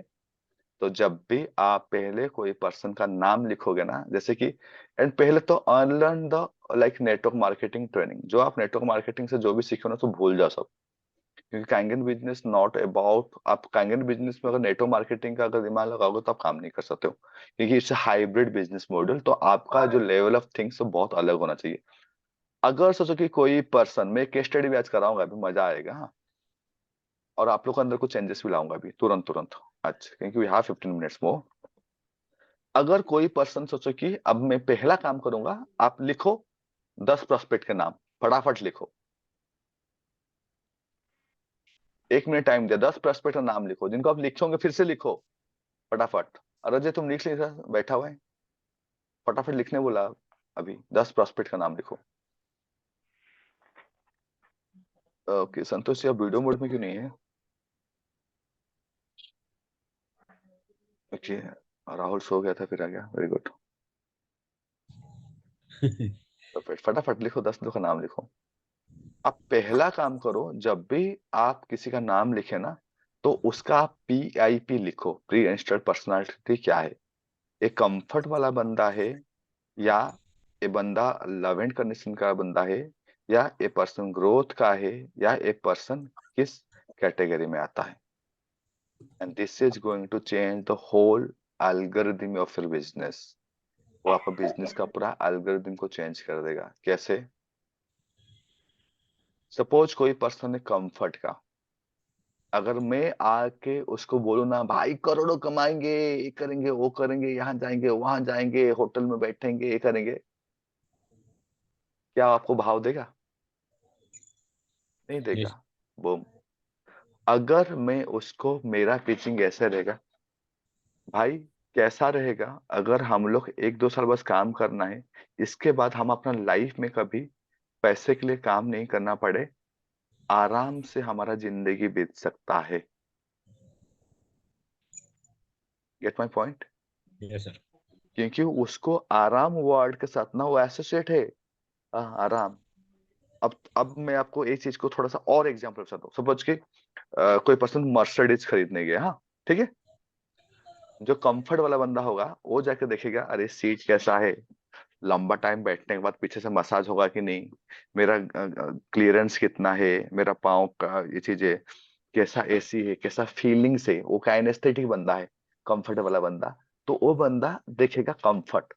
तो जब भी आप पहले कोई पर्सन का नाम लिखोगे ना, जैसे कि एंड पहले तो unlearn the like network marketing training, जो आप नेटवर्क मार्केटिंग से जो भी सीखे ना, तो भूल जाओ सब। क्योंकि कांगेन बिजनेस नॉट अबाउट, आप कांगेन बिजनेस में अगर नेटवर्क मार्केटिंग का अगर दिमाग लगाओगे तो आप काम नहीं कर सकते हो, क्योंकि इट्स हाइब्रिड बिजनेस मॉडल। तो आपका जो लेवल ऑफ थिंग्स बहुत अलग होना चाहिए। अगर सोचो कि कोई पर्सन, मैं केस स्टडी भी आज कराऊंगा, अभी मजा आएगा, हाँ। और आप लोग के अंदर कुछ चेंजेस भी लाऊंगा अभी तुरंत तुरंत आज, क्योंकि वी हैव 15 मिनट्स मोर। अगर कोई पर्सन सोचो कि अब मैं पहला काम करूंगा, आप लिखो 10 प्रोस्पेक्ट के नाम, फटाफट लिखो। 1 मिनट टाइम दिया, 10 प्रोस्पेक्ट का नाम लिखो, जिनको आप लिखोगे फिर से लिखो फटाफट। और अजय तुम लिख ली, बैठा हुआ है, फटाफट लिखने बोला। अभी 10 प्रोस्पेक्ट का नाम लिखो। ओके संतोष, आप वीडियो मोड में क्यों नहीं है? ओके, राहुल सो गया था फिर आ गया, वेरी गुड। फटाफट लिखो, 10 लोग का नाम लिखो। आप पहला काम करो, जब भी आप किसी का नाम लिखे ना, तो उसका आप PIP लिखो, प्री इंस्टॉल्ड पर्सनालिटी क्या है। एक कंफर्ट वाला बंदा है, या ये बंदा लव एंड कंडीशन का बंदा है, या ए पर्सन ग्रोथ का है, या ए पर्सन किस कैटेगरी में आता है। And this is going to change the whole algorithm of your business. वो आपका बिजनेस का पूरा एल्गोरिथम को चेंज कर देगा। कैसे? सपोज कोई पर्सन है कंफर्ट का, अगर मैं आके उसको बोलूँ ना, भाई करोड़ों कमाएंगे, ये करेंगे, वो करेंगे, यहाँ जाएंगे, वहां जाएंगे, होटल में बैठेंगे, ये करेंगे, क्या आपको भाव देगा? नहीं देगा। बूम। अगर मैं उसको, मेरा पिचिंग ऐसे रहेगा, भाई कैसा रहेगा अगर हम लोग 1-2 साल बस काम करना है, इसके बाद हम अपना लाइफ में कभी पैसे के लिए काम नहीं करना पड़े, आराम से हमारा जिंदगी बीत सकता है। Get my point? Yes sir. क्योंकि उसको आराम वर्ड के साथ ना वो एसोसिएट है। आराम। अब मैं आपको एक चीज को थोड़ा सा और एग्जांपल बताता हूँ। सपोज कि कोई पर्सन मर्सिडीज खरीदने गया, हाँ ठीक है। जो कंफर्ट वाला बंदा होगा, वो जाके देखेगा, अरे सीट कैसा है, लंबा टाइम बैठने के बाद पीछे से मसाज होगा कि नहीं, मेरा क्लियरेंस कितना है, मेरा पाँव का ये चीजें, कैसा एसी है, कैसा फीलिंग्स है, वो काइनेस्थेटिक बंदा है, कंफर्ट वाला बंदा, तो वो बंदा देखेगा कंफर्ट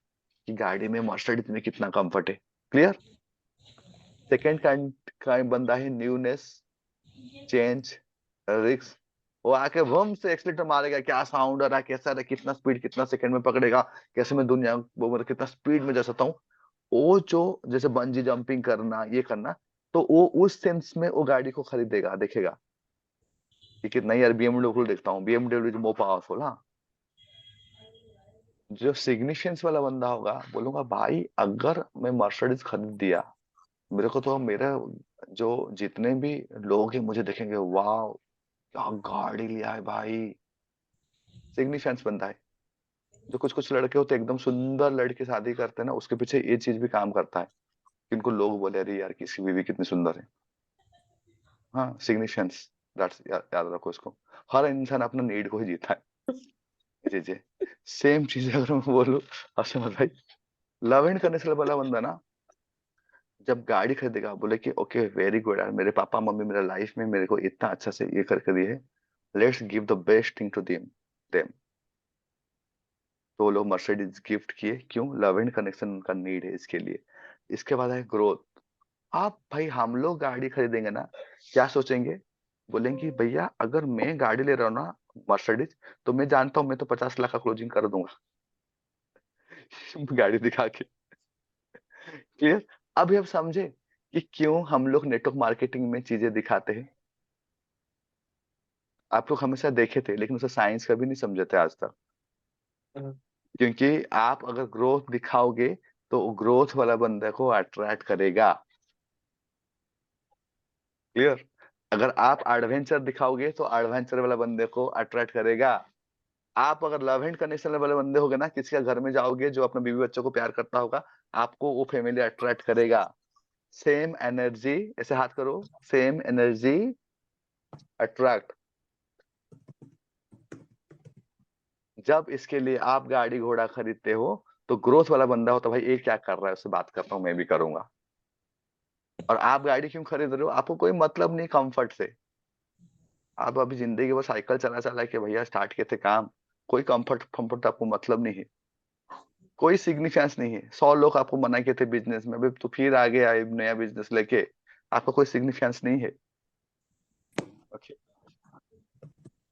कि गाड़ी में मर्सिडीज में कितना कंफर्ट है। क्लियर। सेकंड काइंड का बंदा है न्यूनेस, चेंज, रिस्क। वो आके बम से एक्सीलेटर मारेगा, क्या साउंड आ रहा है, कैसा रहा, कितना स्पीड, कितना सेकंड में पकड़ेगा, कैसे मैं दुनिया वो मतलब कितना स्पीड में जा सकता हूँ। वो जो जैसे बंजी जंपिंग करना, ये करना, तो वो उस सेंस में वो गाड़ी को खरीदेगा, देखेगा कि कितना। यार बीएमडब्ल्यू को देखता हूँ, बीएमडब्ल्यू इज मोर पावरफुल। हाँ, जो सिग्निफिकेंस वाला बंदा होगा, बोलूंगा भाई अगर मैं मर्सिडीज खरीद दिया, मेरे को तो मेरा जो जितने भी लोग हैं मुझे देखेंगे, वाह क्या गाड़ी लिया है भाई। सिग्निफिकेंस बंदा है। जो कुछ कुछ लड़के होते हैं एकदम सुंदर लड़की शादी करते हैं ना, उसके पीछे ये चीज भी काम करता है कि उनको लोग बोले अरे यार किसकी बीवी कितनी सुंदर है। हाँ, सिग्निफिकेंस। दैट्स, याद रखो इसको। हर इंसान अपना नीड को ही जीता है। जी जी। सेम चीज अगर मैं बोलूँ, हसन भाई, लव एंड करने से वाला बंदा ना, जब गाड़ी खरीदेगा बोले कि ओके वेरी गुड यार, मेरे पापा मम्मी मेरा लाइफ में मेरे को इतना अच्छा से ये करके दिए, let's give the best thing to them. तो वो लोग मर्सिडीज गिफ्ट किए, क्यों? लव एंड कनेक्शन उनका नीड है इसके लिए। इसके बाद है ग्रोथ। आप भाई, हम लोग गाड़ी खरीदेंगे ना, क्या सोचेंगे? बोलेंगे भैया अगर मैं गाड़ी ले रहा हूँ ना मर्सिडीज, तो मैं जानता हूँ मैं तो 50 लाख का क्लोजिंग कर दूंगा गाड़ी दिखा के। क्लियर। अभी आप समझे कि क्यों हम लोग नेटवर्क मार्केटिंग में चीजें दिखाते हैं। आप लोग हमेशा देखे थे लेकिन उसे साइंस कभी नहीं समझे थे आज तक। क्योंकि आप अगर ग्रोथ दिखाओगे तो ग्रोथ वाला बंदे को अट्रैक्ट करेगा। क्लियर। अगर आप एडवेंचर दिखाओगे तो एडवेंचर वाला बंदे को अट्रैक्ट करेगा। आप अगर लव एंड कनेक्शन वाले बंदे होगे ना, किसी का घर में जाओगे जो अपने बीवी बच्चों को प्यार करता होगा, आपको वो फैमिली अट्रैक्ट करेगा। सेम एनर्जी, ऐसे हाथ करो, सेम एनर्जी अट्रैक्ट। जब इसके लिए आप गाड़ी घोड़ा खरीदते हो तो ग्रोथ वाला बंदा हो तो भाई ये क्या कर रहा है, उससे बात करता हूँ, मैं भी करूंगा। और आप गाड़ी क्यों खरीद रहे हो? आपको कोई मतलब नहीं कंफर्ट से। आप अभी जिंदगी भर साइकिल चला चला के भैया स्टार्ट किए थे काम, कोई कंफर्ट कंफर्ट आपको मतलब नहीं है, कोई सिग्निफिकेंस नहीं है। 100 लोग आपको मना किए थे बिजनेस में, अभी तो फिर आगे आए नया बिजनेस लेके, आपका कोई सिग्निफिकेंस नहीं है। ओके।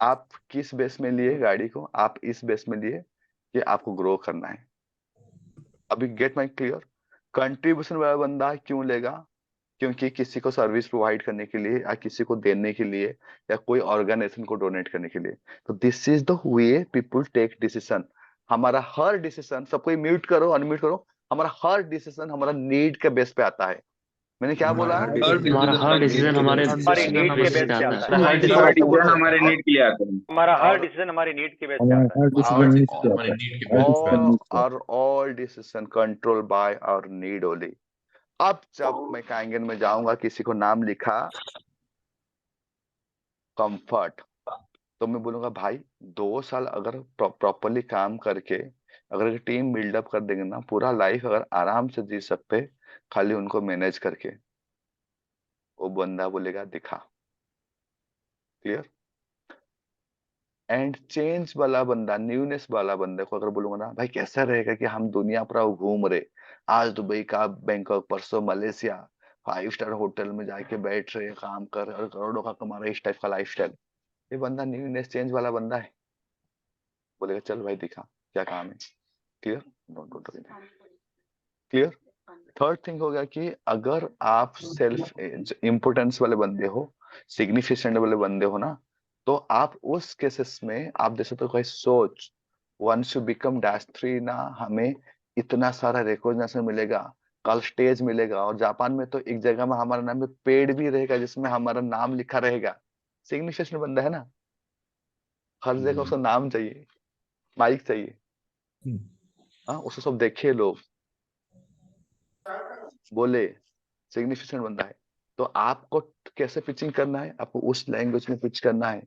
आप किस बेस में लिए गाड़ी को? आप इस बेस में लिए कि आपको ग्रो करना है। अभी गेट माई क्लियर। कंट्रीब्यूशन वाला बंदा क्यों लेगा? क्योंकि किसी को सर्विस प्रोवाइड करने के लिए या किसी को देने के लिए या कोई ऑर्गेनाइजेशन को डोनेट करने के लिए। तो this is the way people take decision. हमारा हर डिसीजन, सबको म्यूट करो अनम्यूट करो, हमारा हर डिसीजन हमारा नीड के बेस पे आता है। मैंने क्या बोला? हमारा हर डिसीजन हमारे हमारी नीड के बेसिस बेस पे पे आता आता है। है। हर हमारा डिसीजन हमारे नीड के लिए आता है। हमारा हर और डिसीजन हमारी नीड के बेस पे हमारा आता है। हर डिसीजन नीड्स पे आता हमारे है। नीड के हर बेसिस पे डिसीजन नीड्स पे और all decision control by our need only. अब जब मैं काइंगन में जाऊंगा, किसी को नाम लिखा कंफर्ट, तो मैं बोलूंगा भाई 2 साल अगर प्रॉपरली काम करके अगर टीम बिल्डअप कर देंगे ना, पूरा लाइफ अगर आराम से जी सकते, खाली उनको मैनेज करके। वो बंदा बोलेगा दिखा। क्लियर। एंड चेंज वाला बंदा, न्यूनेस वाला बंदे को अगर बोलूंगा ना भाई कैसा रहेगा कि हम दुनिया पूरा घूम रहे, आज दुबई का बैंकॉक, परसों मलेशिया, 5 स्टार होटल में जाके बैठ रहे, काम कर और करोड़ों का कमा रहे, इस टाइप का लाइफस्टाइल। ये बंदा न्यूनेस चेंज वाला बंदा है। बोलेगा चल भाई दिखा क्या काम है। Clear. Don't don't clear. Third thing हो गया कि अगर आप सेल्फ इम्पोर्टेंस वाले बंदे हो, सिग्निफिकेंट वाले बंदे हो ना, तो आप उस केसेस में आप जैसे तो कोई सोच, once you become dash three ना, हमें इतना सारा रिकॉग्निशन मिलेगा, कल स्टेज मिलेगा, और जापान में तो एक जगह में हमारा नाम पे पेड़ भी रहेगा जिसमें हमारा नाम लिखा रहेगा। सिग्निफिकेंट बंदा है ना, हर जगह उसका नाम चाहिए, माइक चाहिए। हाँ, उसको सब देखे लोग, बोले सिग्निफिकेंट बंदा है। तो आपको कैसे पिचिंग करना है? आपको उस लैंग्वेज में पिच करना है।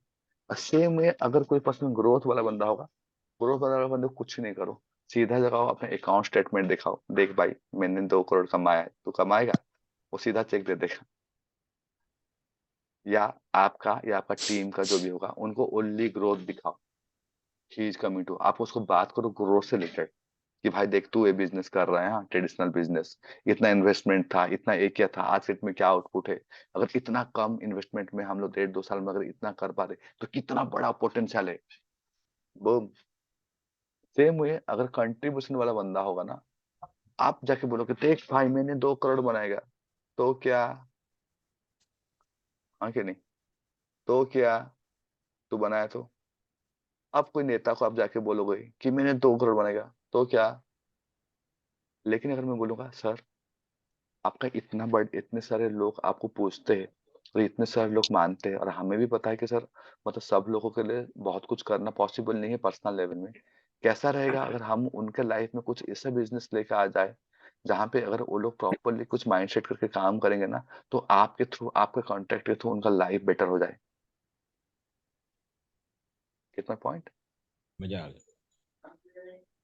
सेम में अगर कोई पर्सन ग्रोथ वाला बंदा होगा, ग्रोथ वाला बंदा कुछ नहीं करो, सीधा जगाओ अपने अकाउंट स्टेटमेंट दिखाओ, देख भाई मैंने 2 करोड़ कमाया है, तू कमाएगा? वो सीधा चेक दे देगा। या आपका टीम का जो भी होगा, उनको ओनली ग्रोथ दिखाओ। ही इज कमिंग टू, आप उसको बात करो ग्रोथ से रिलेटेड कि भाई देख तू ये बिजनेस कर रहा है, हाँ ट्रेडिशनल बिजनेस, इतना इन्वेस्टमेंट था, इतना एक किया था, आज डेट में क्या आउटपुट है। अगर इतना कम इन्वेस्टमेंट में हम लोग 1.5-2 साल में अगर इतना कर पा रहे तो कितना बड़ा पोटेंशियल है। बूम। सेम वे अगर कंट्रीब्यूशन वाला बंदा होगा ना, आप जाके बोलोगे देख भाई मैंने 2 करोड़ बनाएगा, तो क्या, हाँ कि नहीं, तो क्या, तू बनाया तो। अब कोई नेता को आप जाके बोलोगे कि मैंने 2 करोड़ बनाएगा, तो क्या। लेकिन अगर मैं बोलूंगा सर आपका इतना बड़, इतने सारे लोग आपको पूछते हैं और इतने सारे लोग मानते हैं, और हमें भी पता है कि सर मतलब सब लोगों के लिए बहुत कुछ करना पॉसिबल नहीं है पर्सनल लेवल में। कैसा रहेगा अगर हम उनके लाइफ में कुछ ऐसा बिजनेस लेकर आ जाए जहाँ पे अगर वो लोग प्रॉपरली कुछ माइंडसेट करके काम करेंगे ना, तो आपके थ्रू, आपके कॉन्टेक्ट के थ्रू उनका लाइफ बेटर हो जाए। कितना पॉइंट, मजा आ गया।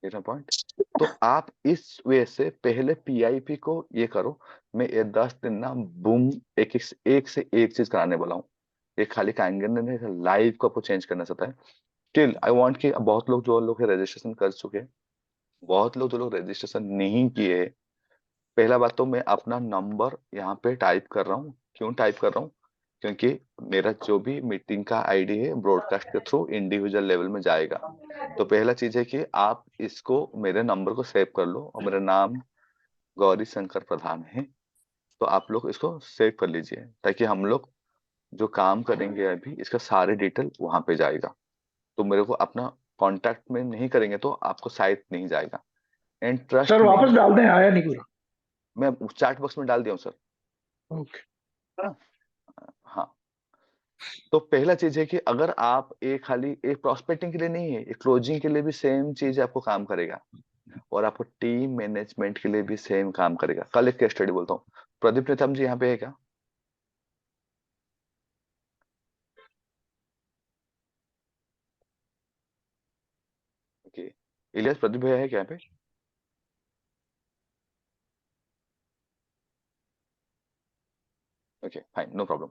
कितना पॉइंट। तो आप इस वे से पहले पीआईपी को ये करो। मैं ये 10 दिन ना बूम, एक से एक चीज कराने वाला हूँ। ये खाली काएंगे नहीं, लाइफ को आपको चेंज करना चाहता है। स्टिल आई वांट कि बहुत लोग जो लोग रजिस्ट्रेशन कर चुके हैं, बहुत लोग जो लोग रजिस्ट्रेशन नहीं किए, पहला बात तो मैं अपना नंबर यहाँ पे टाइप कर रहा हूँ। क्यों टाइप कर रहा हूँ, क्योंकि मेरा जो भी मीटिंग का आईडी है ब्रॉडकास्ट के थ्रू इंडिविजुअल लेवल में जाएगा। तो पहला चीज है कि आप इसको मेरे नंबर को सेव कर लो, और मेरा नाम गौरी शंकर प्रधान है। तो आप लोग इसको सेव कर लीजिए ताकि हम लोग जो काम करेंगे अभी इसका सारे डिटेल वहां पे जाएगा। तो मेरे को अपना कांटेक्ट में नहीं करेंगे तो आपको शायद नहीं जाएगा। एंड ट्रस्ट सर मी, वापस डाल दें, आया नहीं पूरा। मैं चैट बॉक्स में डाल दिया हूँ सर। ओके। हाँ हाँ। तो पहला चीज है कि अगर आप एक खाली एक प्रोस्पेक्टिंग के लिए नहीं है, एक क्लोजिंग के लिए भी सेम चीज आपको काम करेगा, और आपको टीम मैनेजमेंट के लिए भी सेम काम करेगा। कल एक केस स्टडी बोलता हूँ। प्रदीप नेतम जी यहाँ पे है क्या? ओके, इलियास प्रदीप भैया है क्या यहाँ पे? Okay fine, no problem.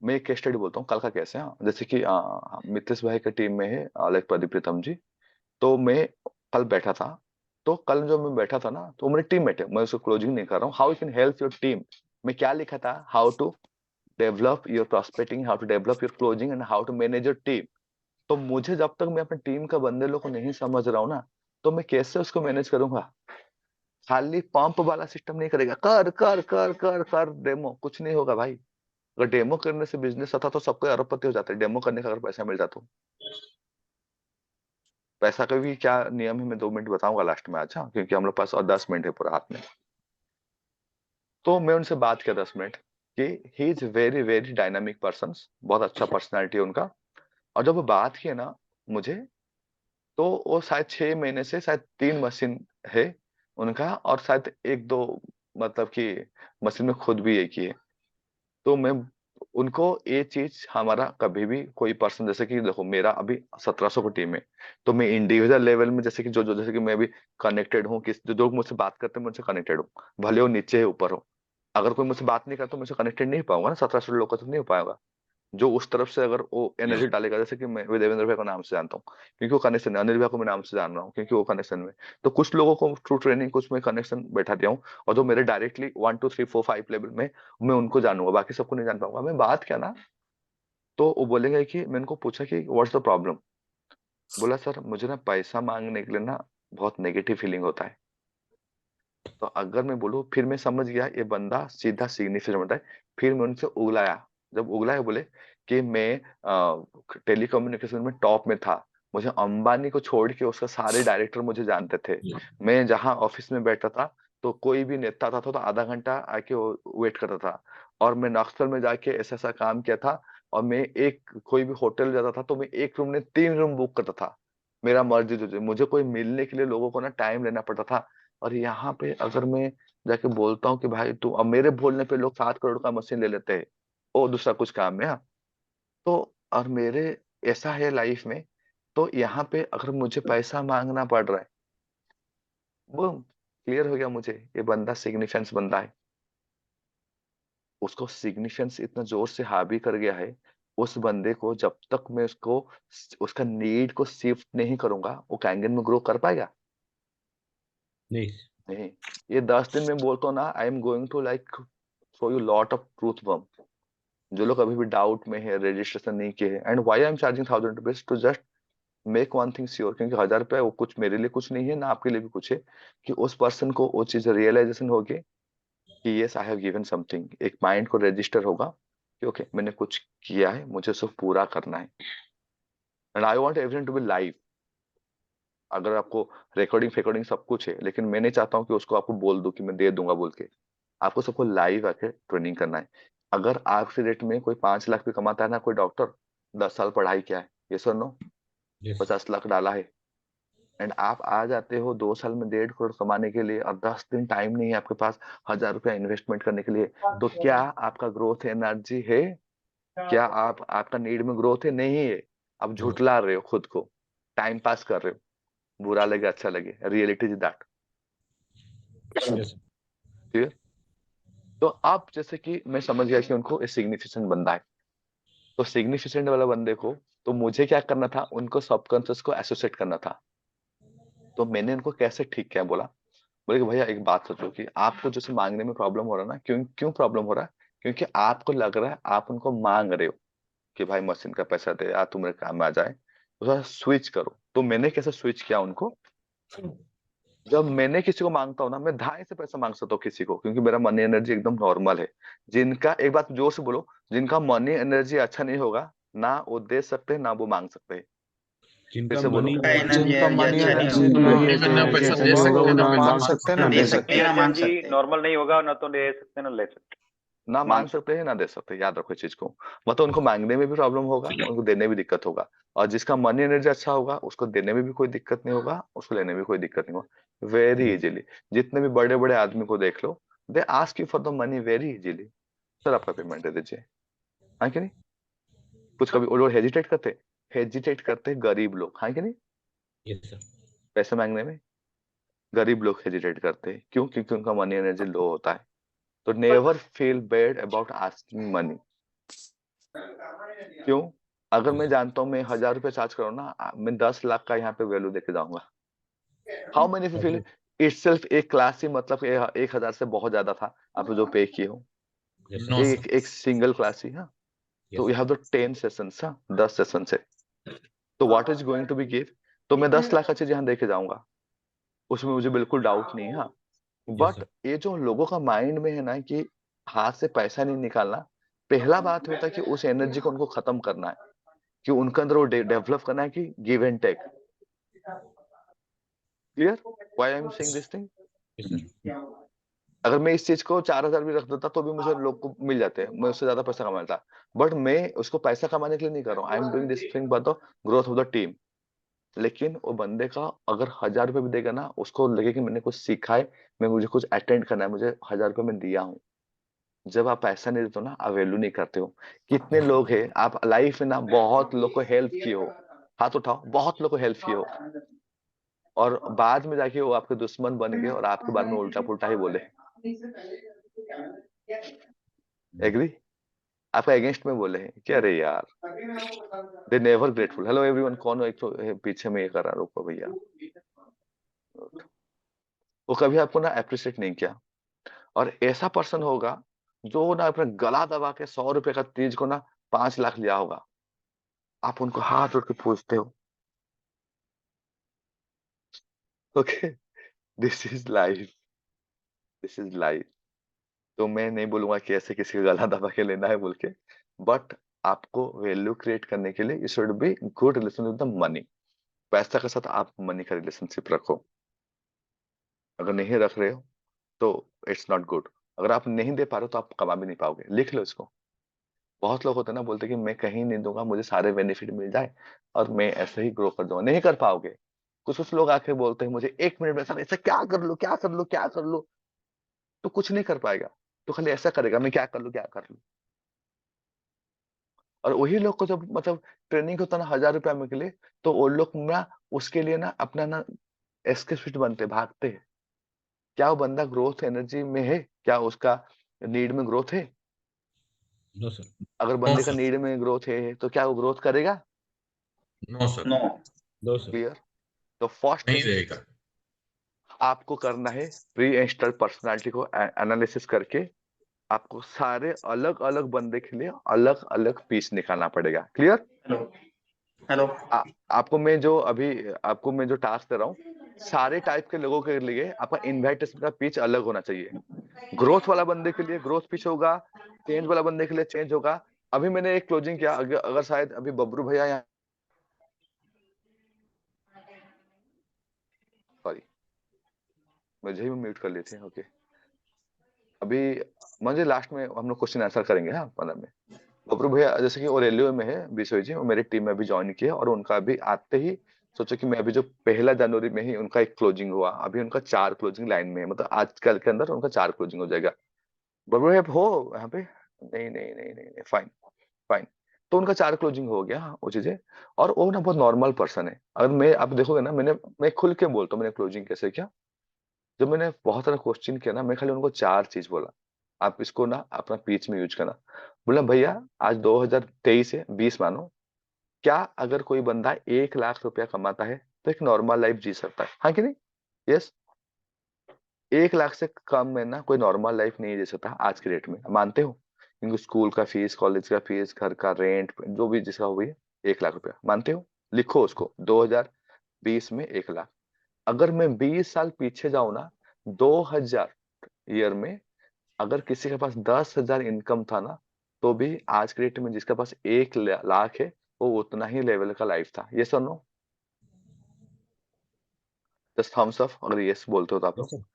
मैं एक केस स्टडी बोलता हूँ, कल का केस है। हाँ, जैसे कि मितेश भाई का टीम में है लाइक प्रदीप प्रीतम जी। तो मैं कल बैठा था, तो कल जो मैं बैठा था ना, तो मेरे टीममेट है, मैं उसको क्लोजिंग नहीं कर रहा हूँ। How you can help your team, मैं क्या लिखा था, how to develop your prospecting, how to develop your closing and how to manage your team. तो मुझे जब तक मैं अपने टीम का बंदे लोग को नहीं समझ रहा हूँ ना, तो मैं कैसे उसको मैनेज करूंगा। खाली पंप वाला सिस्टम नहीं करेगा, कर कर कर कर कर डेमो, कुछ नहीं होगा भाई। अगर डेमो करने से बिजनेस आता तो सबको अरबपति हो जाते हैं, डेमो करने का अगर पैसा मिल जाता तो। पैसा का भी क्या नियम है मैं 2 मिनट बताऊंगा लास्ट में आज, हाँ, क्योंकि हम लोग पास और 10 मिनट है पूरा हाथ में। तो मैं उनसे बात किया 10 मिनट कि he is very very dynamic person, बहुत अच्छा पर्सनैलिटी है उनका। और जब वो बात की ना मुझे, तो वो शायद 6 महीने से शायद 3 मशीन है उनका, और शायद एक दो मतलब कि मशीन में खुद भी एक ही है। तो मैं उनको ये चीज, हमारा कभी भी कोई पर्सन, जैसे कि देखो मेरा अभी 1700 को टीम है, तो मैं इंडिविजुअल लेवल में जैसे कि जो जैसे कि मैं भी कनेक्टेड हूँ, किस जो जो मुझसे बात करते हैं मुझसे कनेक्टेड हूँ, भले वो नीचे है ऊपर हो। अगर कोई मुझसे बात नहीं करता तो मुझसे कनेक्टेड नहीं पाऊंगा ना, 1700 लोगों से नहीं हो पाएगा। जो उस तरफ से अगर वो एनर्जी डालेगा, जैसे कि मैं देवेंद्र भाई को नाम से जानता हूँ क्योंकि वो कनेक्शन है, अनिल भाई को मैं नाम से जान रहा हूँ क्योंकि वो कनेक्शन में। तो कुछ लोगों को थ्रू ट्रेनिंग कुछ में कनेक्शन बैठा दिया हूँ, और जो मेरे डायरेक्टली 1 2 3 4 5 लेवल में, मैं उनको जानूंगा, बाकी सबको नहीं जान पाऊंगा। मैं बात किया ना, तो वो बोलेंगे कि मैंने उनको पूछा कि व्हाट्स द प्रॉब्लम। बोला सर मुझे ना पैसा मांगने के लिए ना बहुत नेगेटिव फीलिंग होता है। तो अगर मैं बोलूँ, फिर मैं समझ गया ये बंदा सीधा सिग्निफिकेंट बनता है। फिर मैं उनसे उगलाया, जब उगलाया बोले कि मैं टेलीकम्युनिकेशन में टॉप में था, मुझे अंबानी को छोड़ के उसका सारे डायरेक्टर मुझे जानते थे। मैं जहाँ ऑफिस में बैठा था, तो कोई भी नेता था तो आधा घंटा आके वेट करता था। और मैं नक्सल में जाके ऐसा ऐसा काम किया था, और मैं एक कोई भी होटल जाता था तो मैं एक रूम ने 3 रूम बुक करता था। मेरा मर्जी जो मुझे कोई मिलने के लिए लोगों को ना टाइम लेना पड़ता था। और यहाँ पे अगर मैं जाके बोलता हूँ कि भाई तू, अब मेरे बोलने पे लोग 7 करोड़ का मशीन ले लेते हैं, और दूसरा कुछ काम में, हाँ। तो और मेरे ऐसा है लाइफ में, तो यहाँ पे अगर मुझे पैसा मांगना पड़ रहा है, वो क्लियर हो गया मुझे ये बंदा सिग्निफिकेंस बंदा है। उसको सिग्निफिकेंस इतना जोर से हावी कर गया है, उस बंदे को जब तक मैं उसको उसका नीड को शिफ्ट नहीं करूंगा, वो कैंगन में ग्रो कर पाएगा नहीं। नहीं। ये 10 दिन में बोलता हूँ ना, I am going to like show you lot of truth bomb. जो लोग अभी भी डाउट में है, रजिस्ट्रेशन नहीं किए हैं, and why I am charging 1000 rupees to just make one thing sure, क्योंकि 1000 रुपये वो कुछ मेरे लिए कुछ नहीं है ना आपके लिए भी कुछ है, कि उस पर्सन को वो चीज रियलाइजेशन होगी कि yes I have given something, एक माइंड को रजिस्टर होगा कि ओके मैंने कुछ किया है, मुझे उसको पूरा करना है। And I want everyone to be live. अगर आपको रिकॉर्डिंग सब कुछ है, लेकिन मैं नहीं चाहता हूँ कि उसको आपको बोल दूं कि मैं दे दूंगा बोल के। आपको सबको लाइव आके ट्रेनिंग करना है। अगर आज के डेट में कोई 5 लाख भी कमाता है ना, कोई डॉक्टर, 10 साल पढ़ाई क्या है, ये सर नो, Yes. 50 लाख डाला है, एंड आप आ जाते हो 2 साल में 1.5 करोड़ कमाने के लिए, और 10 दिन टाइम नहीं है आपके पास 1000 रुपया इन्वेस्टमेंट करने के लिए, तो क्या आपका ग्रोथ एनर्जी है? क्या आपका नीड में ग्रोथ है? नहीं है। आप झुठला रहे हो खुद को, टाइम पास कर रहे हो, बुरा लगे अच्छा लगे, रियलिटी इज दैट। Yes. ठीक है? तो आप जैसे कि मैं समझ गया कि उनको सिग्निफिकेंट बंदा है, तो सिग्निफिकेंट वाला बंदे को तो मुझे क्या करना था, उनको सबकॉन्शियस को एसोसिएट करना था। तो मैंने उनको कैसे ठीक किया, बोला, बोले कि भैया एक बात सोचो कि आपको जैसे मांगने में प्रॉब्लम हो रहा है ना, क्यों क्यों प्रॉब्लम हो रहा है? क्योंकि आपको लग रहा है आप उनको मांग रहे हो कि भाई मशीन का पैसा दे या तुम्हारे काम में आ जाए, तो स्विच करो। तो मैंने कैसे स्विच किया उनको, जब मैंने किसी को मांगता हूँ ना, मैं ढाई से पैसा मांग सकता हूँ किसी को, क्योंकि मेरा मनी एनर्जी एकदम नॉर्मल है। जिनका, एक बात जोर से बोलो, जिनका मनी एनर्जी अच्छा नहीं होगा ना वो दे सकते हैं ना वो मांग सकते हैं। फिर जिनका से बोलो, मनी जिनका मनी एनर्जी जिनका नहीं मनी है, करना जो पैसा जैसे दे नहीं होगा सकते वो हैं ना ना पैसा मांग मांग सकते हैं सकते ना हैं। दे दे सकते सकते हैं हैं। ना मांग एनर्जी सकते हैं। नॉर्मल नहीं होगा, ना तो दे सकते ना ले सकते। ना मांग मांग सकते हैं ना दे सकते हैं, याद रखो इस चीज को। मतलब उनको मांगने में भी प्रॉब्लम होगा, उनको देने में दिक्कत होगा। और जिसका मनी एनर्जी अच्छा होगा उसको देने में भी कोई दिक्कत नहीं होगा, उसको लेने में भी कोई दिक्कत नहीं होगा, वेरी इजीली। जितने भी बड़े बड़े आदमी को देख लो, they ask you for the money very easily, sir आपका पेमेंट दे दीजिए, हाँ कि नहीं? कुछ कभी वो लोग हेजिटेट करते गरीब लोग, हाँ कि नहीं? Yes, sir. पैसे मांगने में गरीब लोग हेजिटेट करते हैं, क्यों? क्योंकि उनका मनी एनर्जी लो होता है। तो never feel bad about asking money. क्यों? अगर मैं जानता हूँ मैं 1000 रुपये चार्ज करूँ ना, मैं 10 लाख का यहाँ पे वैल्यू देके जाऊंगा। How many you feel itself एक क्लास ही, मतलब 1000 से बहुत ज्यादा था आप जो पे किए हो, Yes, नो sir. सर। एक सिंगल क्लास ही। हाँ, Yes, तो यू हैव द 10 सेशंस, हाँ 10 सेशन से, तो what is going to be give? तो मैं 10 लाख का चीज यहाँ देके जाऊंगा, उसमें मुझे बिल्कुल डाउट नहीं है। हाँ, yes, बट sir. ये जो लोगों का माइंड में है ना कि हाथ से पैसा नहीं निकालना, पहला बात होता है कि उस एनर्जी को उनको खत्म करना है, कि उनके अंदर वो डेवलप करना है कि give and take. Clear why I am saying this thing? Yes, sir. अगर मैं इस चीज को 4000 भी रख देता तो भी मुझे लोग को मिल जाते, मैं उससे ज्यादा पैसा कमा लेता। बट मैं उसको पैसा कमाने के लिए नहीं कर रहा हूँ, I am doing this thing for the growth of the team. लेकिन वो बंदे का अगर 1000 रुपये भी देगा ना, उसको लगे कि मैंने कुछ सीखा है, मैं मुझे कुछ अटेंड करना है, मुझे 1000 रुपये मैं दिया हूँ। जब आप पैसा नहीं देते हो ना, आप वैल्यू नहीं करते हो। कितने लोग हैं आप लाइफ में ना, बहुत लोग को हेल्प किए हो, हाथ उठाओ, बहुत लोग को हेल्प किए हो, और बाद में जाके वो आपके दुश्मन बन गए और आपके बारे में उल्टा पुल्टा ही बोले। एग्री? आपका अगेंस्ट में बोले हैं कि अरे यार, they never grateful. Hello everyone, कौन एक तो पीछे में ये कर रहा, रुको भैया। वो कभी आपको ना अप्रिशिएट नहीं किया, और ऐसा पर्सन होगा जो ना अपना गला दबा के 100 रुपए का चीज को ना 5 लाख लिया होगा, आप उनको हाथ जोड़ के पूछते हो। Okay, this is life, this is life. तो मैं नहीं बोलूंगा कि ऐसे किसी का गला दबा के लेना है बोल के, बट आपको वैल्यू क्रिएट करने के लिए you should be good relation with the money. पैसा के साथ आप मनी का रिलेशनशिप रखो। अगर नहीं रख रहे हो तो इट्स नॉट गुड। अगर आप नहीं दे पा रहे हो तो आप कमा भी नहीं पाओगे, लिख लो इसको। बहुत लोग होते हैं ना, बोलते हैं कि मैं कहीं नहीं दूंगा, मुझे सारे बेनिफिट मिल जाए और मैं ऐसे ही ग्रो कर दूंगा। नहीं कर पाओगे। कुछ कुछ लोग आके बोलते हैं मुझे 1 मिनट में ऐसा ऐसा क्या कर लो, क्या कर लो, क्या कर लो, तो कुछ नहीं कर पाएगा। तो खाली ऐसा करेगा, मैं क्या कर लूं, क्या कर लूं। और वही लोग को जब मतलब ट्रेनिंग होता ना 1000 रुपया में के लिए, तो वो लोग ना उसके लिए ना अपना ना एस्केपिस्ट बनते, भागते हैं। क्या वो बंदा ग्रोथ एनर्जी में है? क्या उसका नीड में ग्रोथ है? नो सर, अगर बंदे का sir. नीड में ग्रोथ है तो क्या वो ग्रोथ करेगा? No sir, no no sir, clear? तो फर्स्ट नहीं थिंग रहेगा। आपको करना है, प्री इंस्टॉल पर्सनालिटी को एनालिसिस करके आपको सारे अलग अलग बंदे के लिए अलग अलग पीस निकालना पड़ेगा। क्लियर? हेलो हेलो आपको मैं जो टास्क दे रहा हूँ, सारे टाइप के लोगों के लिए आपका इनविटेशन का पिच अलग होना चाहिए। ग्रोथ वाला बंदे के लिए ग्रोथ पिच होगा, चेंज वाला बंदे के लिए चेंज होगा। अभी मैंने एक क्लोजिंग किया, अगर शायद अभी बबरू भैया यहाँ, सॉरी मुझे ही म्यूट कर लिए थे। ओके, अभी मुझे लास्ट में हम लोग क्वेश्चन आंसर करेंगे। हाँ 15 में बबरू भैया जैसे कि वो रेलवे में है, बिशोई जी, वो मेरी टीम में अभी ज्वाइन किया और उनका अभी आते ही सोचो कि मैं अभी जो 1 जनवरी में ही उनका एक क्लोजिंग हुआ, अभी उनका 4 क्लोजिंग लाइन में है, मतलब आज कल के अंदर उनका 4 क्लोजिंग हो जाएगा। बबरू भैया हो यहाँ पे? नहीं नहीं नहीं नहीं, नहीं फाइन फाइन। तो उनका 4 क्लोजिंग हो गया, हाँ, वो चीजें। और वो ना बहुत नॉर्मल पर्सन है। अगर मैं आप देखोगे ना, मैं खुल के बोलता हूँ मैंने क्लोजिंग कैसे किया। जब मैंने बहुत सारा क्वेश्चन किया ना, मैं खाली उनको 4 चीज बोला, आप इसको ना अपना पीच में यूज करना। बोला भैया आज 2023 है, 20 मानो, क्या अगर कोई बंदा 1 लाख रुपया कमाता है तो एक नॉर्मल लाइफ जी सकता है, हाँ कि नहीं? यस। 1 लाख से कम में ना कोई नॉर्मल लाइफ नहीं जी सकता आज के डेट में, मानते हो? क्योंकि स्कूल का फीस, कॉलेज का फीस, घर का रेंट, जो भी जिसका हो, 1 लाख रुपया, मानते हो? लिखो उसको, 2020 में 1 लाख। अगर मैं 20 साल पीछे जाऊं ना, 2000 ईयर में अगर किसी के पास 10,000 इनकम था ना, तो भी आज के डेट में जिसके पास 1 लाख है, वो उतना ही लेवल का लाइफ था। ये सुनो, जस्ट थम्स अप अगर यस बोलते हो तो आप यस लोग। सर,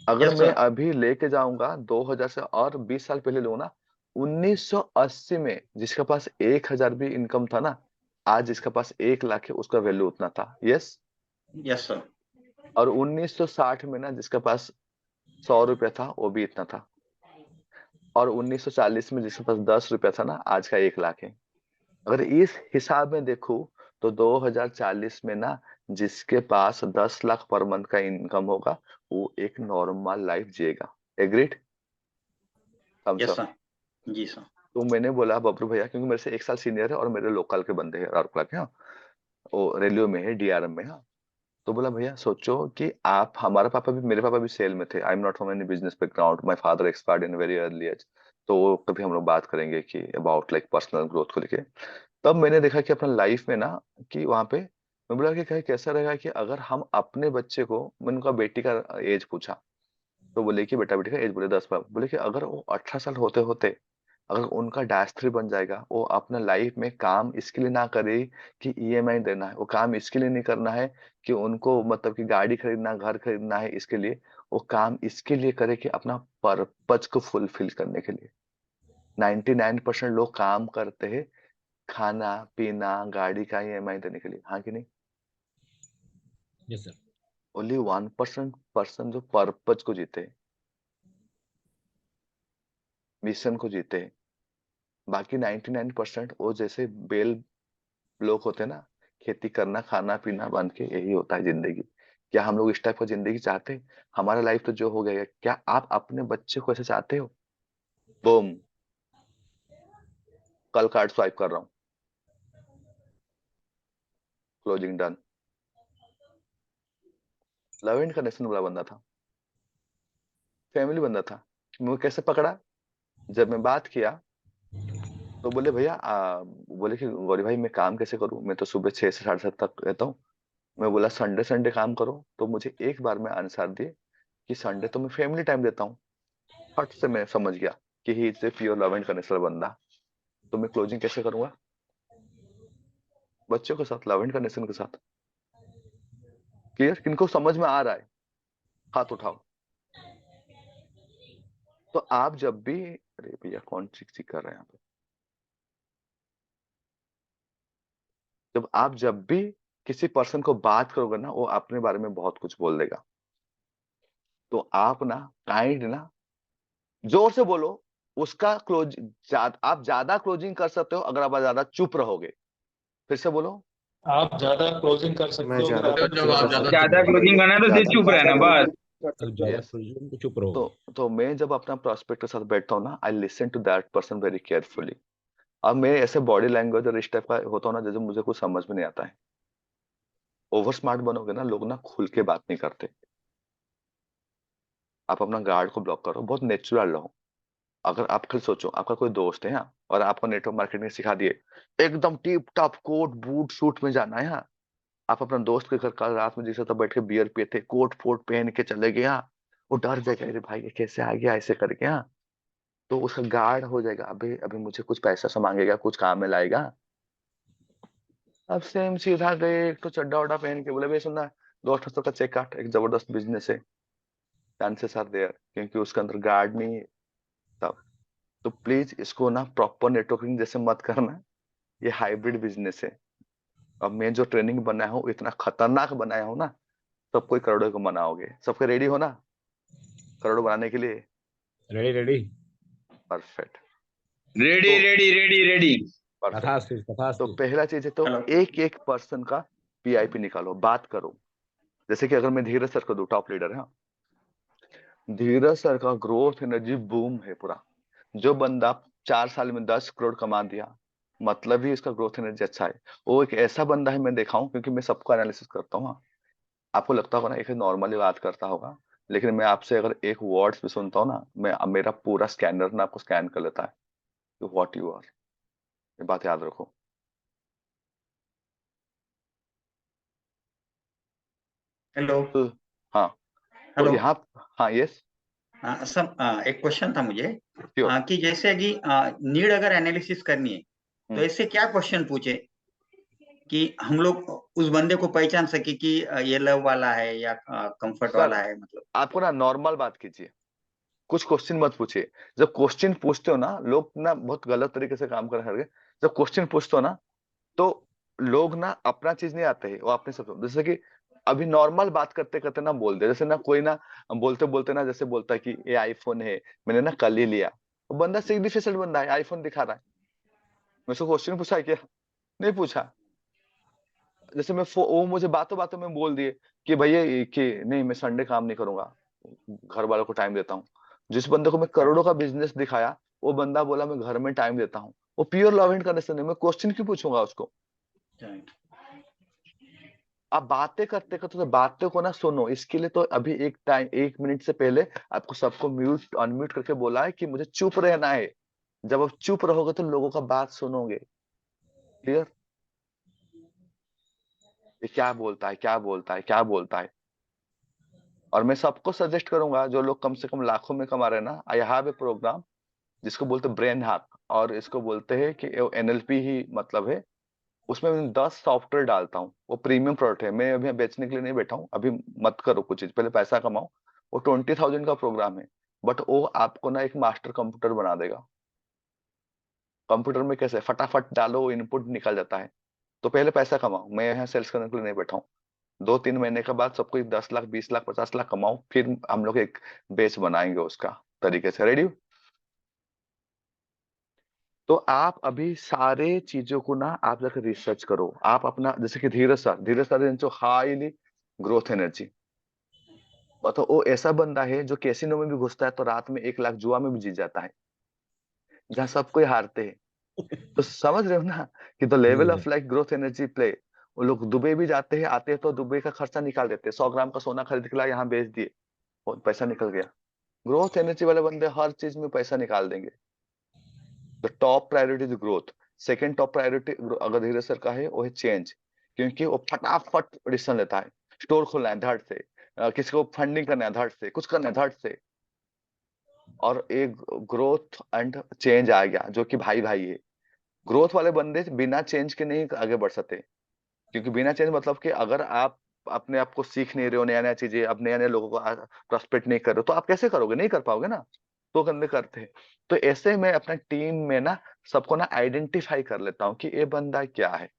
अगर यस मैं सर अभी लेके जाऊंगा 2000 से और 20 साल पहले लूँ ना, 1980 में जिसके पास 1,000 भी इनकम था ना, आज जिसके पास 1 लाख है उसका वैल्यू उतना था। यस। यस सर और 1960 में ना जिसके पास 100 रुपया था, वो भी इतना था। और 1940 में जिसके पास 10 रुपया था ना, आज का 1 लाख है। अगर इस हिसाब में देखूं तो 2040 में ना जिसके पास 10 लाख पर मंथ का इनकम होगा, वो एक नॉर्मल लाइफ जिएगा। Agreed? Yes thumbs. Sir ji sir तो मैंने बोला बबरू भैया, क्योंकि मेरे से 1 साल सीनियर है और मेरे लोकल के बंदे हैं राउरकेला के, हाँ, वो रेलवे में है, डीआरएम में, हाँ। तो बोला भैया सोचो कि आप, हमारा पापा भी, मेरे पापा भी सेल में थे। I am not from any business background, my father expired in very early age. तो वो कभी हम लोग बात करेंगे कि अबाउट लाइक पर्सनल ग्रोथ को लेके। तब मैंने देखा कि अपना लाइफ में ना, कि वहां पे मैं बोला कि कैसा रहेगा कि अगर हम अपने बच्चे को, मैंने उनका बेटी का एज पूछा, तो बोले कि बेटा बेटी का एज बोले 10 बार, बोले कि अगर वो 18 साल होते होते अगर उनका डैश 3 बन जाएगा, वो अपना लाइफ में काम इसके लिए ना करे कि ईएमआई देना है, वो काम इसके लिए नहीं करना है कि उनको मतलब कि गाड़ी खरीदना, घर खरीदना है, इसके लिए वो काम इसके लिए करे कि अपना पर्पज को फुलफिल करने के लिए। 99% लोग काम करते हैं खाना पीना, गाड़ी का ईएमआई देने के लिए, हाँ कि नहीं? यस सर, ओनली 1% पर्सन जो पर्पज को जीते, मिशन को जीते, बाकी 99% वो जैसे बेल लोग होते हैं ना, खेती करना, खाना पीना बन के यही होता है जिंदगी। क्या हम लोग इस टाइप का जिंदगी चाहते हैं? हमारा लाइफ तो जो हो गया है, क्या आप अपने बच्चे को ऐसे चाहते हो? बूम, कल कार्ड स्वाइप कर रहा हूँ, closing done. Love and connection वाला बंदा था, फैमिली बंदा था। मुझे कैसे पकड़ा? जब मैं बात किया तो बोले भैया बोले कि गौरी भाई मैं काम कैसे करूं, मैं तो सुबह 6 से 7:30 तक रहता हूँ। मैं बोला संडे संडे काम करो, तो मुझे एक बार में आंसर दिए कि संडे तो मैं फैमिली टाइम देता हूँ। फट से मैं समझ गया कि he is a pure love and connection बंदा। तो मैं क्लोजिंग कैसे करूंगा? बच्चों के साथ, लव एंड कनेक्शन के साथ। क्लियर? किनको समझ में आ रहा है हाथ उठाओ। तो आप जब भी, अरे भैया कौन चिक चिक कर रहे हैं यहाँ पे, जब भी किसी पर्सन को बात करोगे ना, वो अपने बारे में बहुत कुछ बोल देगा। तो आप ना काइंड ना जोर से बोलो, उसका आप ज्यादा क्लोजिंग कर सकते हो अगर आप ज्यादा चुप रहोगे। फिर से बोलो। आप ज्यादा क्लोजिंग कर मैं सकते हो ज्यादा अगर जब आप चुप ज्यादा क्लोजिंग करना है तो सिर्फ चुप रहना बस ज्यादा क्लोजिंग तो चुप रहो। तो मैं जब अपना प्रोस्पेक्ट के साथ बैठता हूँ ना, I listen to that person very carefully. अब मेरे ऐसे बॉडी लैंग्वेज और इस टाइप का होता हो ना, जैसे मुझे कुछ समझ में नहीं आता है। ओवर स्मार्ट बनोगे ना, लोग ना खुल के बात नहीं करते। आप अपना गार्ड को ब्लॉक करो, बहुत नेचुरल रहो। अगर आप कल सोचो आपका कोई दोस्त है यहाँ और आपको नेटवर्क मार्केटिंग सिखा दिए, एकदम tip top coat boot suit में जाना है यहाँ। आप अपना दोस्त के घर कल रात में जिसे तो बैठ के बियर पिए थे, कोट फोट पहन के चले गए यहाँ, वो डर जाएगा, अरे भाई ये कैसे आ गया ऐसे करके यहाँ। तो उसका गार्ड हो जाएगा, अभी अभी मुझे कुछ पैसा सा मांगेगा, कुछ काम में लाएगा। अब सेम सीधा गए, एक तो चड्डा वड्डा पहन के बोले भाई सुनना, 2-800 का चेक काट, एक जबरदस्त बिजनेस है, चांसेस आर देयर, क्योंकि उसके अंदर गार्ड नहीं है तब। तो प्लीज इसको ना प्रॉपर नेटवर्किंग जैसे मत करना, ये हाइब्रिड बिजनेस है। अब मैं जो ट्रेनिंग बनाया हूँ इतना खतरनाक बनाया हूँ ना, सब कोई करोड़ों को मनाओगे। सबके रेडी हो ना करोड़ बनाने के लिए? Ready ready. परफेक्ट। रेडी तो रेडी रेडी रेडी। परफेक्ट। तथास्तु तो तथास्तु। पहला चीज है, तो हेलो। एक एक पर्सन का पीआईपी निकालो, बात करो। जैसे कि अगर मैं धीरज सर को दूं, टॉप लीडर है, धीरज सर का ग्रोथ एनर्जी बूम है पूरा। जो बंदा 4 साल में 10 करोड़ कमा दिया, मतलब ही उसका ग्रोथ एनर्जी अच्छा है। वो एक ऐसा बंदा है, मैं देखा हूं, क्योंकि मैं सबको एनालिसिस करता हूँ। आपको लगता होगा ना एक नॉर्मली बात करता होगा, लेकिन मैं आपसे अगर एक वर्ड्स भी सुनता हूँ ना, मैं मेरा पूरा स्कैनर ना आपको स्कैन कर लेता है, व्हाट यू आर। ये बात याद रखो। हेलो। तो हाँ, तो हेलो। यहाँ, हाँ यस सर एक क्वेश्चन था मुझे श्योर। कि जैसे कि नीड अगर एनालिसिस करनी है तो ऐसे क्या क्वेश्चन पूछे कि हम लोग उस बंदे को पहचान सके कि ये लव वाला है या कंफर्ट सर वाला है, मतलब। आपको ना नॉर्मल बात कीजिए, कुछ क्वेश्चन मत पूछिए। जब क्वेश्चन पूछते हो ना, लोग ना बहुत गलत तरीके से काम कर रहे हैं। जब क्वेश्चन पूछते हो ना, तो लोग ना अपना चीज नहीं आते हैं, वो अपने सब, जैसे कि अभी नॉर्मल बात करते करते ना बोल दे, जैसे ना कोई ना बोलते बोलते ना जैसे बोलता है कि ये आईफोन है, मैंने ना कल ही लिया। वो बंदा सिग्निफिकेंट बंदा है, आईफोन दिखा रहा है। मैं उसको क्वेश्चन पूछा है क्या? नहीं पूछा। जैसे वो मुझे बातों बातों में बोल दिए कि भैया कि नहीं मैं संडे काम नहीं करूंगा, घर वालों को टाइम देता हूँ। जिस बंदे को मैं करोड़ों का बिजनेस दिखाया, वो बंदा बोला मैं घर में टाइम देता हूँ। वो प्योर लव एंड कनेक्शन है, मैं क्वेश्चन क्यों पूछूंगा उसको? आप बातें करते करते तो बातों को ना सुनो। इसके लिए तो अभी एक टाइम 1 मिनट से पहले आपको सबको म्यूट अनम्यूट करके बोला है कि मुझे चुप रहना है। जब आप चुप रहोगे तो लोगों का बात सुनोगे। क्लियर? ये क्या बोलता है, क्या बोलता है, क्या बोलता है। और मैं सबको सजेस्ट करूंगा, जो लोग कम से कम लाखों में कमा रहे हैं ना, आई हैव ए प्रोग्राम जिसको बोलते हैं ब्रेन हैक, और इसको बोलते हैं कि एनएलपी ही मतलब है। उसमें मैं 10 सॉफ्टवेयर डालता हूँ, वो प्रीमियम प्रोडक्ट है, मैं अभी बेचने के लिए नहीं बैठा हूँ। अभी मत करो कुछ चीज, पहले पैसा कमाओ। वो 20,000 का प्रोग्राम है, बट वो आपको ना एक मास्टर कंप्यूटर बना देगा। कंप्यूटर में कैसे फटाफट डालो इनपुट निकल जाता है। तो पहले पैसा कमाओ, मैं यहाँ सेल्स करने के लिए नहीं बैठा हूँ। 2-3 महीने के बाद सबको 10 लाख 20 लाख 50 लाख कमाओ, फिर हम लोग एक बेच बनाएंगे उसका तरीके से। रेडी? तो आप अभी सारे चीजों को ना आप जाकर रिसर्च करो। आप अपना, जैसे कि धीरज सर जो हाईली ग्रोथ एनर्जी, मतलब वो ऐसा बंदा है जो कैसीनो में भी घुसता है तो रात में 1 लाख जुआ में भी जीत जाता है, जहाँ सब कोई हारते हैं। तो समझ रहे हो ना कि the G level sir. Of like growth energy play. वो लोग दुबई भी जाते हैं, आते हैं तो दुबई का खर्चा निकाल देते हैं। 100 ग्राम का सोना खरीद के ला, यहाँ बेच दिए, और पैसा निकल गया। ग्रोथ एनर्जी वाले बंदे हर चीज में पैसा निकाल देंगे। The top priority is growth. Second top priority अगर धीरज सर का है वो है चेंज, क्योंकि वो फटाफट डिसीजन लेता है। स्टोर खोलना है धड़ से, किसी को फंडिंग करना है धड़ से, कुछ करना है धड़ से। और एक ग्रोथ एंड चेंज आ गया जो कि भाई भाई है। ग्रोथ वाले बंदे बिना चेंज के नहीं आगे बढ़ सकते, क्योंकि बिना चेंज मतलब कि अगर आप अपने आप को सीख नहीं रहे हो नया नया चीजें, अब नए नए लोगों को प्रोस्पेक्ट नहीं कर रहे हो, तो आप कैसे करोगे? नहीं कर पाओगे ना। तो बंदे करते हैं। तो ऐसे में अपना टीम में ना सबको ना आइडेंटिफाई कर लेता हूँ कि ये बंदा क्या है।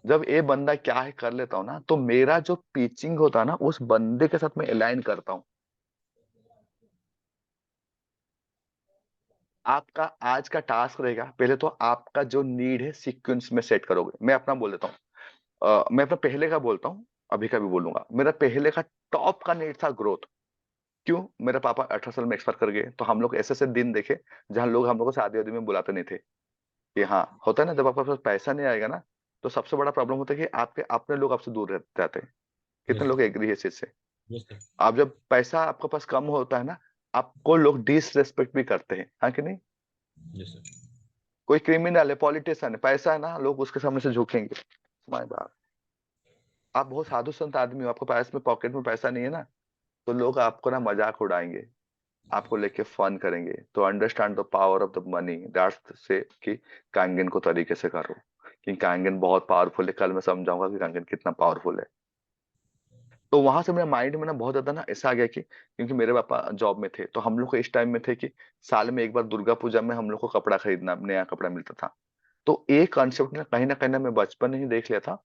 जब ये बंदा क्या है कर लेता हूँ ना, तो मेरा जो पिचिंग होता है ना उस बंदे के साथ मैं अलाइन करता हूँ। आपका आज का टास्क रहेगा, पहले तो आपका जो नीड है सीक्वेंस में सेट करोगे। मैं अपना बोल देता हूँ, मैं अपना पहले का बोलता हूँ, अभी का भी बोलूंगा। मेरा पहले का टॉप का नीड था ग्रोथ। क्यों? मेरे पापा 18 साल में एक्सपायर कर गए, तो हम लोग ऐसे दिन देखे जहां लोग हम लोग को शादी वादी में बुलाते नहीं थे। कि हाँ, होता है ना, जब आपके पास पैसा नहीं आएगा ना, तो सबसे बड़ा प्रॉब्लम होता है कि आपके अपने लोग आपसे दूर जाते हैं। कितने Yes. लोग एग्री है इस चीज से? Yes, sir. आप जब पैसा आपके पास कम होता है ना, आपको लोग डिसरेस्पेक्ट भी करते हैं, हाँ कि नहीं? Yes, sir. कोई क्रिमिनल है, पॉलिटिशियन है, पैसा है ना, लोग उसके सामने से झुकेंगे। माय बाप, आप बहुत साधु संत आदमी हो, आपके पास में पॉकेट में पैसा नहीं है ना, तो लोग आपको ना मजाक उड़ाएंगे, आपको लेके फन करेंगे। तो understand the power of the money, that's से कि कांगेन को तरीके से करो, कि कांगेन बहुत पावरफुल है। कल मैं समझाऊंगा कि कांगेन कितना पावरफुल है। तो वहां से मेरे माइंड में ना बहुत ज्यादा ना ऐसा आ गया कि क्योंकि मेरे पापा जॉब में थे, तो हम लोग को इस टाइम में थे कि साल में एक बार दुर्गा पूजा में हम लोग को कपड़ा खरीदना, नया कपड़ा मिलता था। तो एक कॉन्सेप्ट ना कहीं ना मैं बचपन में ही देख लिया था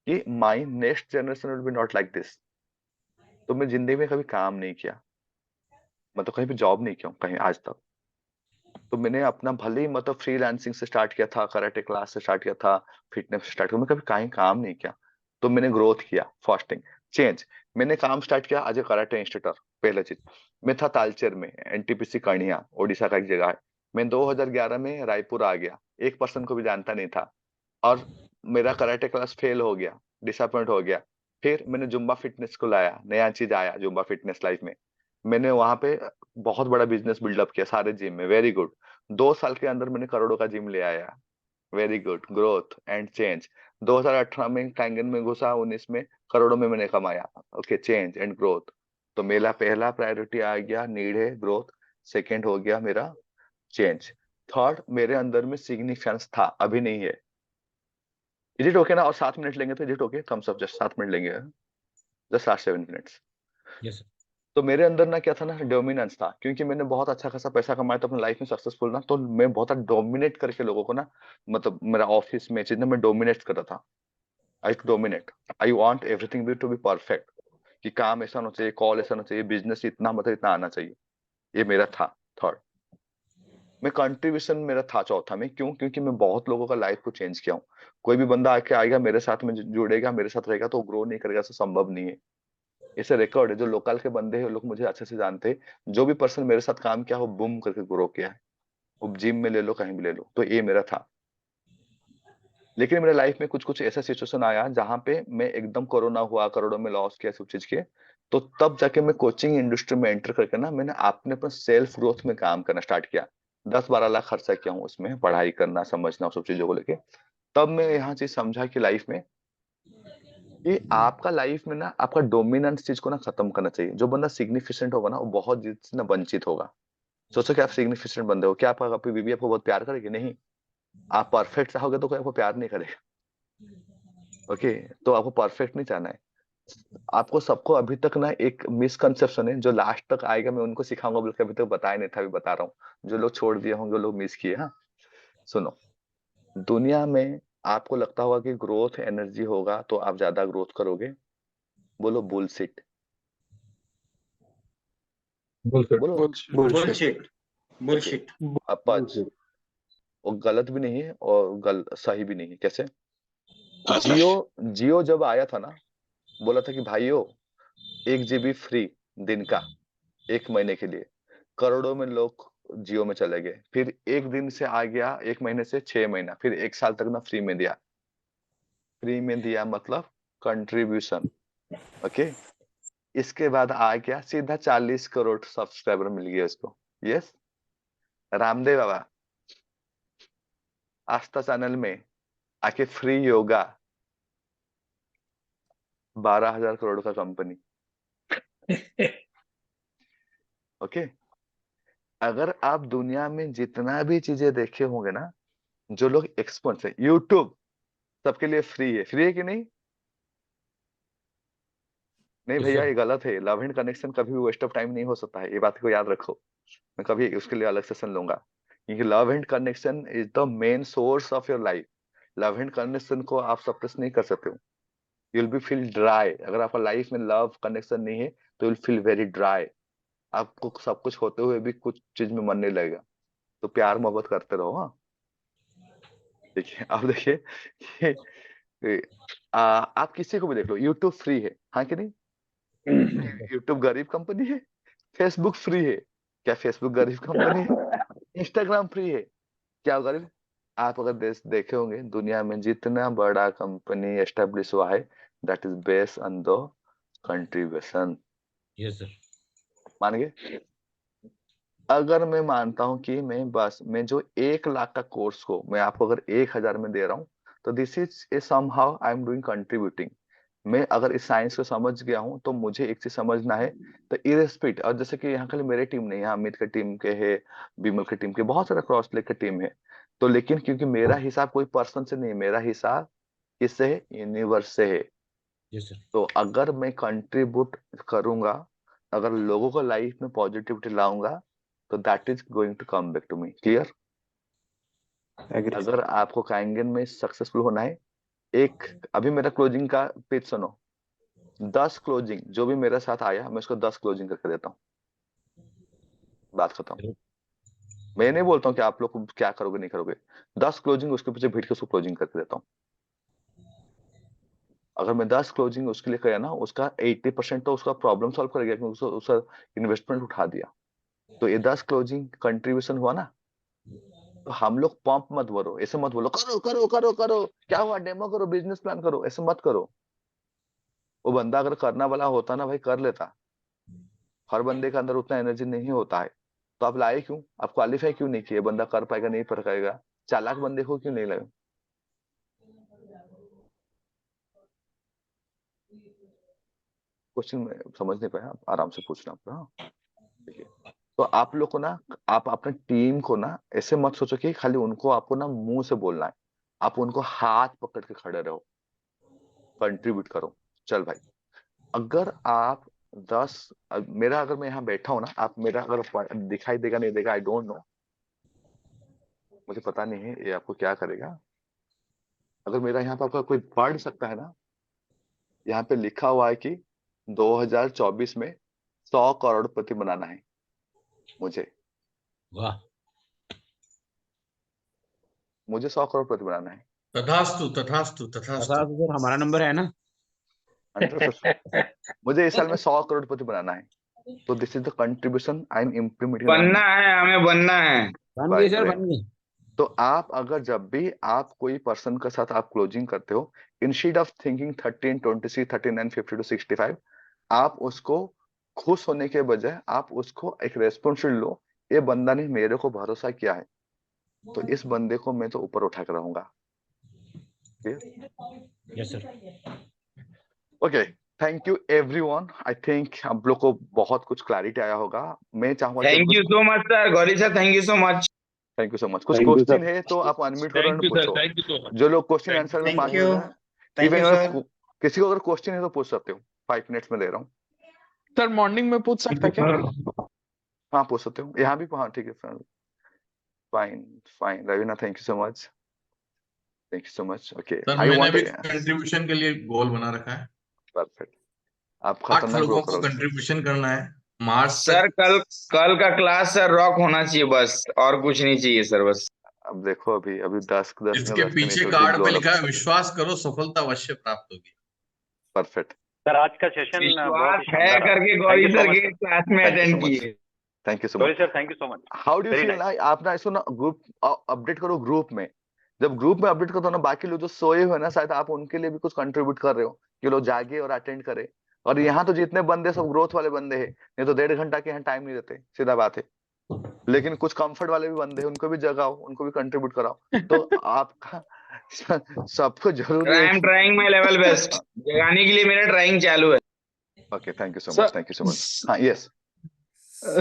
कि my next generation will be not like this. तो मैं जिंदगी में कभी काम नहीं किया, मतलब कहीं भी जॉब नहीं किया हूं कहीं आज तक। तो मैंने अपना भले ही मतलब फ्रीलांसिंग से स्टार्ट किया था, कराटे क्लास से स्टार्ट किया था, फिटनेस से स्टार्ट किया, मैं कभी कहीं काम नहीं किया। तो मैंने ग्रोथ किया, फास्टिंग, चेंज। मैंने काम स्टार्ट किया एज ए कराटे इंस्ट्रक्टर। पहला चीज, मैं था तालचेर में, एनटीपीसी कणिया, ओडिशा का एक जगह है। मैं 2011 में रायपुर आ गया, एक पर्सन को भी जानता नहीं था, और मेरा कराटे क्लास फेल हो गया, डिसअपॉइंट हो गया। फिर मैंने जुम्बा फिटनेस को लाया, नया चीज आया जुम्बा फिटनेस लाइफ में। मैंने वहां पे बहुत बड़ा बिजनेस बिल्डअप किया सारे जिम में, वेरी गुड। 2 साल के अंदर मैंने करोड़ों का जिम ले आया, very good, growth and change. 2018 में कांगन में घुसा, 19 में करोड़ों में मैंने कमाया। Okay, change and growth. तो मेरा पहला प्रायोरिटी आ गया, नीड है ग्रोथ। सेकंड हो गया मेरा चेंज। थर्ड, मेरे अंदर में सिग्निफिकेंस था, अभी नहीं है। इज इट ओके ना? और 7 मिनट लेंगे तो is it okay? Thumbs up, just 7 minute लेंगे, just last 7 minutes. Yes, sir. तो मेरे अंदर ना क्या था ना, डोमिनेंस था, क्योंकि मैंने बहुत अच्छा खासा पैसा कमाया था अपनी लाइफ में, सक्सेसफुल ना, तो मैं बहुत डोमिनेट करके लोगों को ना, मतलब मेरा ऑफिस में चीज ना मैं डोमिनेट कर रहा था। I dominate, I want everything be to be perfect, कि काम ऐसा होना चाहिए, कॉल ऐसा होना चाहिए, बिजनेस इतना मतलब इतना आना चाहिए। ये मेरा था थर्ड। मैं कंट्रीब्यूशन मेरा था चौथा में। क्यों? क्योंकि मैं बहुत लोगों का लाइफ को चेंज किया हूँ। कोई भी बंदा आके आएगा मेरे साथ में, जुड़ेगा मेरे साथ रहेगा, तो ग्रो नहीं करेगा, ऐसा संभव नहीं है। ऐसे रिकॉर्ड है, जो लोकल के बंदे हैं वो लोग मुझे अच्छे से जानते हैं, जो भी पर्सन मेरे साथ काम किया वो बूम करके ग्रो किया है। वो जिम में ले लो, कहीं भी ले लो, तो ये मेरा था। लेकिन मेरे लाइफ में कुछ कुछ ऐसा सिचुएशन आया जहां पे मैं एकदम कोरोना हुआ, करोड़ों में लॉस किया, सब चीज किए। तो तब जाके मैं कोचिंग इंडस्ट्री में एंटर करके ना, मैंने अपने पर सेल्फ ग्रोथ में काम करना स्टार्ट किया। 10-12 लाख खर्चा किया हूँ उसमें, पढ़ाई करना, समझना, सब चीजों को लेके। तब मैं यहाँ चीज समझा कि लाइफ में, कि आपका लाइफ में ना आपका डोमिनेंस चीज को ना खत्म करना चाहिए। जो बंदा सिग्निफिकेंट होगा ना, वो बहुत चीज से ना वंचित होगा। सोचो कि आप सिग्निफिकेंट बंदे हो, क्या आपका आपकी बीवी आपको बहुत प्यार करेगी? नहीं। आप परफेक्ट चाहोगे तो कोई आपको प्यार नहीं करेगा। ओके, तो आपको परफेक्ट नहीं चाहना है। आपको सबको अभी तक ना एक मिसकंसेप्शन है, जो लास्ट तक आएगा मैं उनको सिखाऊंगा, बल्कि अभी तक बताया नहीं था, अभी बता रहा हूँ। जो लोग छोड़ दिए होंगे, लोग मिस किए। हाँ, सुनो, दुनिया में आपको लगता होगा कि ग्रोथ एनर्जी होगा तो आप ज्यादा ग्रोथ करोगे। बोलो बुलशिट। Bullshit. बोलो। बुलशिट। Bullshit, okay, bullshit. अपच। वो गलत भी नहीं है और सही भी नहीं है। कैसे? जियो, जियो जब आया था ना, बोला था कि भाइयों 1 GB फ्री दिन का, 1 महीने के लिए। करोड़ों में लोग जियो में चले गए। फिर एक दिन से आ गया, 1 महीने से 6 महीना, फिर 1 साल तक ना फ्री में दिया। फ्री में दिया मतलब कंट्रीब्यूशन। ओके, इसके बाद आ गया सीधा 40 करोड़ सब्सक्राइबर मिल गया इसको। यस, रामदेव बाबा आस्था चैनल में आके फ्री योगा, 12,000 करोड़ का कंपनी। ओके, अगर आप दुनिया में जितना भी चीजें देखे होंगे ना, जो लोग एक्सपर्ट है, यूट्यूब सबके लिए फ्री है। फ्री है कि नहीं? नहीं Yes, भैया, sir. ये गलत है। लव एंड कनेक्शन कभी भी वेस्ट ऑफ टाइम नहीं हो सकता है, ये बात को याद रखो। मैं कभी उसके लिए अलग सेशन लूंगा, क्योंकि love and connection is the main source of your life. Love and connection को आप सप्रेस नहीं कर सकते हो। You will be feel dry. अगर आपका लाइफ में लव कनेक्शन नहीं है तो विल फील वेरी ड्राई। आपको सब कुछ होते हुए भी कुछ चीज में मन नहीं लगेगा। तो प्यार मोहब्बत करते रहो। हाँ, देखिए, अब देखिए कि आप किसी को भी देख लो, यूट्यूब फ्री है, हाँ कि नहीं? यूट्यूब गरीब कंपनी है? फेसबुक फ्री है क्या? फेसबुक गरीब कंपनी है? इंस्टाग्राम फ्री है क्या? गरीब? आप अगर देखे होंगे दुनिया में जितना बड़ा कंपनी एस्टेब्लिश हुआ है, that is based on the contribution. Yes, sir. मान गए? अगर मैं मानता हूं कि मैं जो 1 लाख का कोर्स को मैं आपको अगर 1000 में दे रहा हूं, तो this is a somehow I am doing contributing. मैं अगर इस साइंस को समझ गया हूं तो मुझे एक चीज समझना है, तो इरेस्पेक्ट, और जैसे कि यहाँ खाली मेरे टीम नहीं, यहाँ अमित के टीम के है, विमल के टीम के, बहुत सारा क्रॉस लेग के टीम है। तो लेकिन क्योंकि मेरा हिसाब कोई पर्सन से नहीं, मेरा हिसाब किससे है? यूनिवर्स से है। Yes, sir. तो अगर मैं कंट्रीब्यूट करूंगा, अगर लोगों को लाइफ में पॉजिटिविटी लाऊंगा, तो that is going to come back to me. Clear? Agree अगर आपको काइंगन में सक्सेसफुल होना है, एक अभी मेरा क्लोजिंग का पेज सुनो, 10 क्लोजिंग जो भी मेरे साथ आया मैं उसको 10 क्लोजिंग करके देता हूँ, बात खत्म। मैं नहीं बोलता हूँ कि आप लोग क्या करोगे नहीं करोगे, 10 क्लोजिंग उसके पीछे भीड़ के उसको क्लोजिंग करके देता हूँ। अगर मैं 10 क्लोजिंग उसके लिए किया ना, उसका 80% तो उसका प्रॉब्लम सॉल्व कर गया, क्योंकि उसका इन्वेस्टमेंट उठा दिया। तो ये 10 क्लोजिंग कंट्रीब्यूशन हुआ ना, तो हम लोग पंप मत भरो, ऐसे मत बोलो करो करो करो करो, क्या हुआ, डेमो करो, बिजनेस प्लान करो, ऐसे मत करो। वो बंदा अगर करना वाला होता ना भाई, कर लेता। हर बंदे के अंदर उतना एनर्जी नहीं होता है, तो आप लाए क्यों? आप क्वालिफाई क्यों नहीं किए? बंदा कर पाएगा नहीं कर पाएगा, चालाक बंदे को क्यों नहीं लाए? क्वेश्चन में समझ नहीं पाया, आप आराम से पूछना आपका। हाँ, ठीक है। तो आप लोग को ना, आप अपने टीम को ना ऐसे मत सोचो कि खाली उनको आपको ना मुंह से बोलना है, आप उनको हाथ पकड़ के खड़े रहो, कंट्रीब्यूट करो। चल भाई, अगर आप 10, मेरा अगर मैं यहाँ बैठा हूं ना, आप मेरा अगर दिखाई देगा नहीं देगा, आई डोंट नो, मुझे पता नहीं है ये आपको क्या करेगा। अगर मेरा यहाँ पे आपका कोई पढ़ सकता है ना, यहाँ पे लिखा हुआ है कि 2024 में 100 करोड़पति बनाना है मुझे वाह, मुझे 100 करोड़पति बनाना है। तथास्तु तथास्तु तथास्तु। सर हमारा नंबर है ना। 100%। मुझे इस साल में 100 करोड़पति बनाना है, तो this is the contribution I am implementing. बनना है, हमें बनना है। बन गई सर, बन गई। तो आप अगर जब भी आप कोई पर्सन के साथ आप क्लोजिंग करते हो, इंस्टेड ऑफ थिंकिंग 13, 23, 39, 50 to 65, आप उसको खुश होने के बजाय आप उसको एक रेस्पॉन्सिबिलिटी लो, ये बंदा ने मेरे को भरोसा किया है, तो इस बंदे को मैं तो ऊपर उठा कर रहूंगा। Yes, sir. Okay, thank you everyone. I think आप लोग को बहुत कुछ क्लैरिटी आया होगा। मैं चाहूंगा कि thank you so much sir, Gauri sir, thank you so much. Thank you so much. कुछ क्वेश्चन है तो आप अनम्यूट करो थैंक और यू सर, पूछो। Thank you so much. जो लोग क्वेश्चन Thank आंसर में thank 5 you, minute thank you sir. किसी को अगर क्वेश्चन है तो पूछ सकते हो, 5 मिनट्स में दे रहा हूँ। सर मॉर्निंग में पूछ सकता क्या? हाँ पूछ सकते हो, यहाँ भी। हाँ ठीक है, fine fine. Raveena thank you so much, thank you so much. Okay, sir I मैंने वांट भी कंट्रीब्यूशन के लिए गोल बना रखा है। परफेक्ट। आप 8 खतरनाक ग्रो लोगों को करोगे। कंट्रीब्यूशन करना है मार्च सर तक। कल का क्लास सर रॉक होना चाहिए, बस और कुछ नहीं चाहिए सर, बस। अब देखो, अभी अभी 10 10 इसके मिनट पीछे कार्ड पे लिखा है विश्वास करो सफलता अवश्य प्राप्त होगी। परफेक्ट। सर आज का सेशन बहुत विश्वास ही है शानदार करके रहा। Gauri thank you so sir much के सर। क्लास में thank you so attend much, किए। Thank you so sorry much. Sir, thank you so much. How do you Very feel nice. ना, आप ना इसको ना ग्रुप अपडेट करो ग्रुप में। जब ग्रुप में अपडेट करो ना, बाकी लोग जो सोए हुए ना, शायद आप उनके लिए भी कुछ कंट्रीब्यूट कर रहे हो कि लोग जागे और अटेंड करे। और यहाँ तो जितने बंदे सब ग्रोथ वाले बंदे हैं, नहीं तो 1.5 घंटा के यहाँ टाइम नहीं देते, सीधा बात है। लेकिन कुछ कंफर्ट वाले भी बंदे हैं, उनको भी जगाओ, उनको भी कंट्रीब्यूट कराओ। तो आपका सबको जरूरी आई है एम कि ट्राइंग माई लेवल बेस्ट, जगाने के लिए मेरा ट्राइंग चालू है। Okay, thank you so sir much, thank you so much. हाँ यस,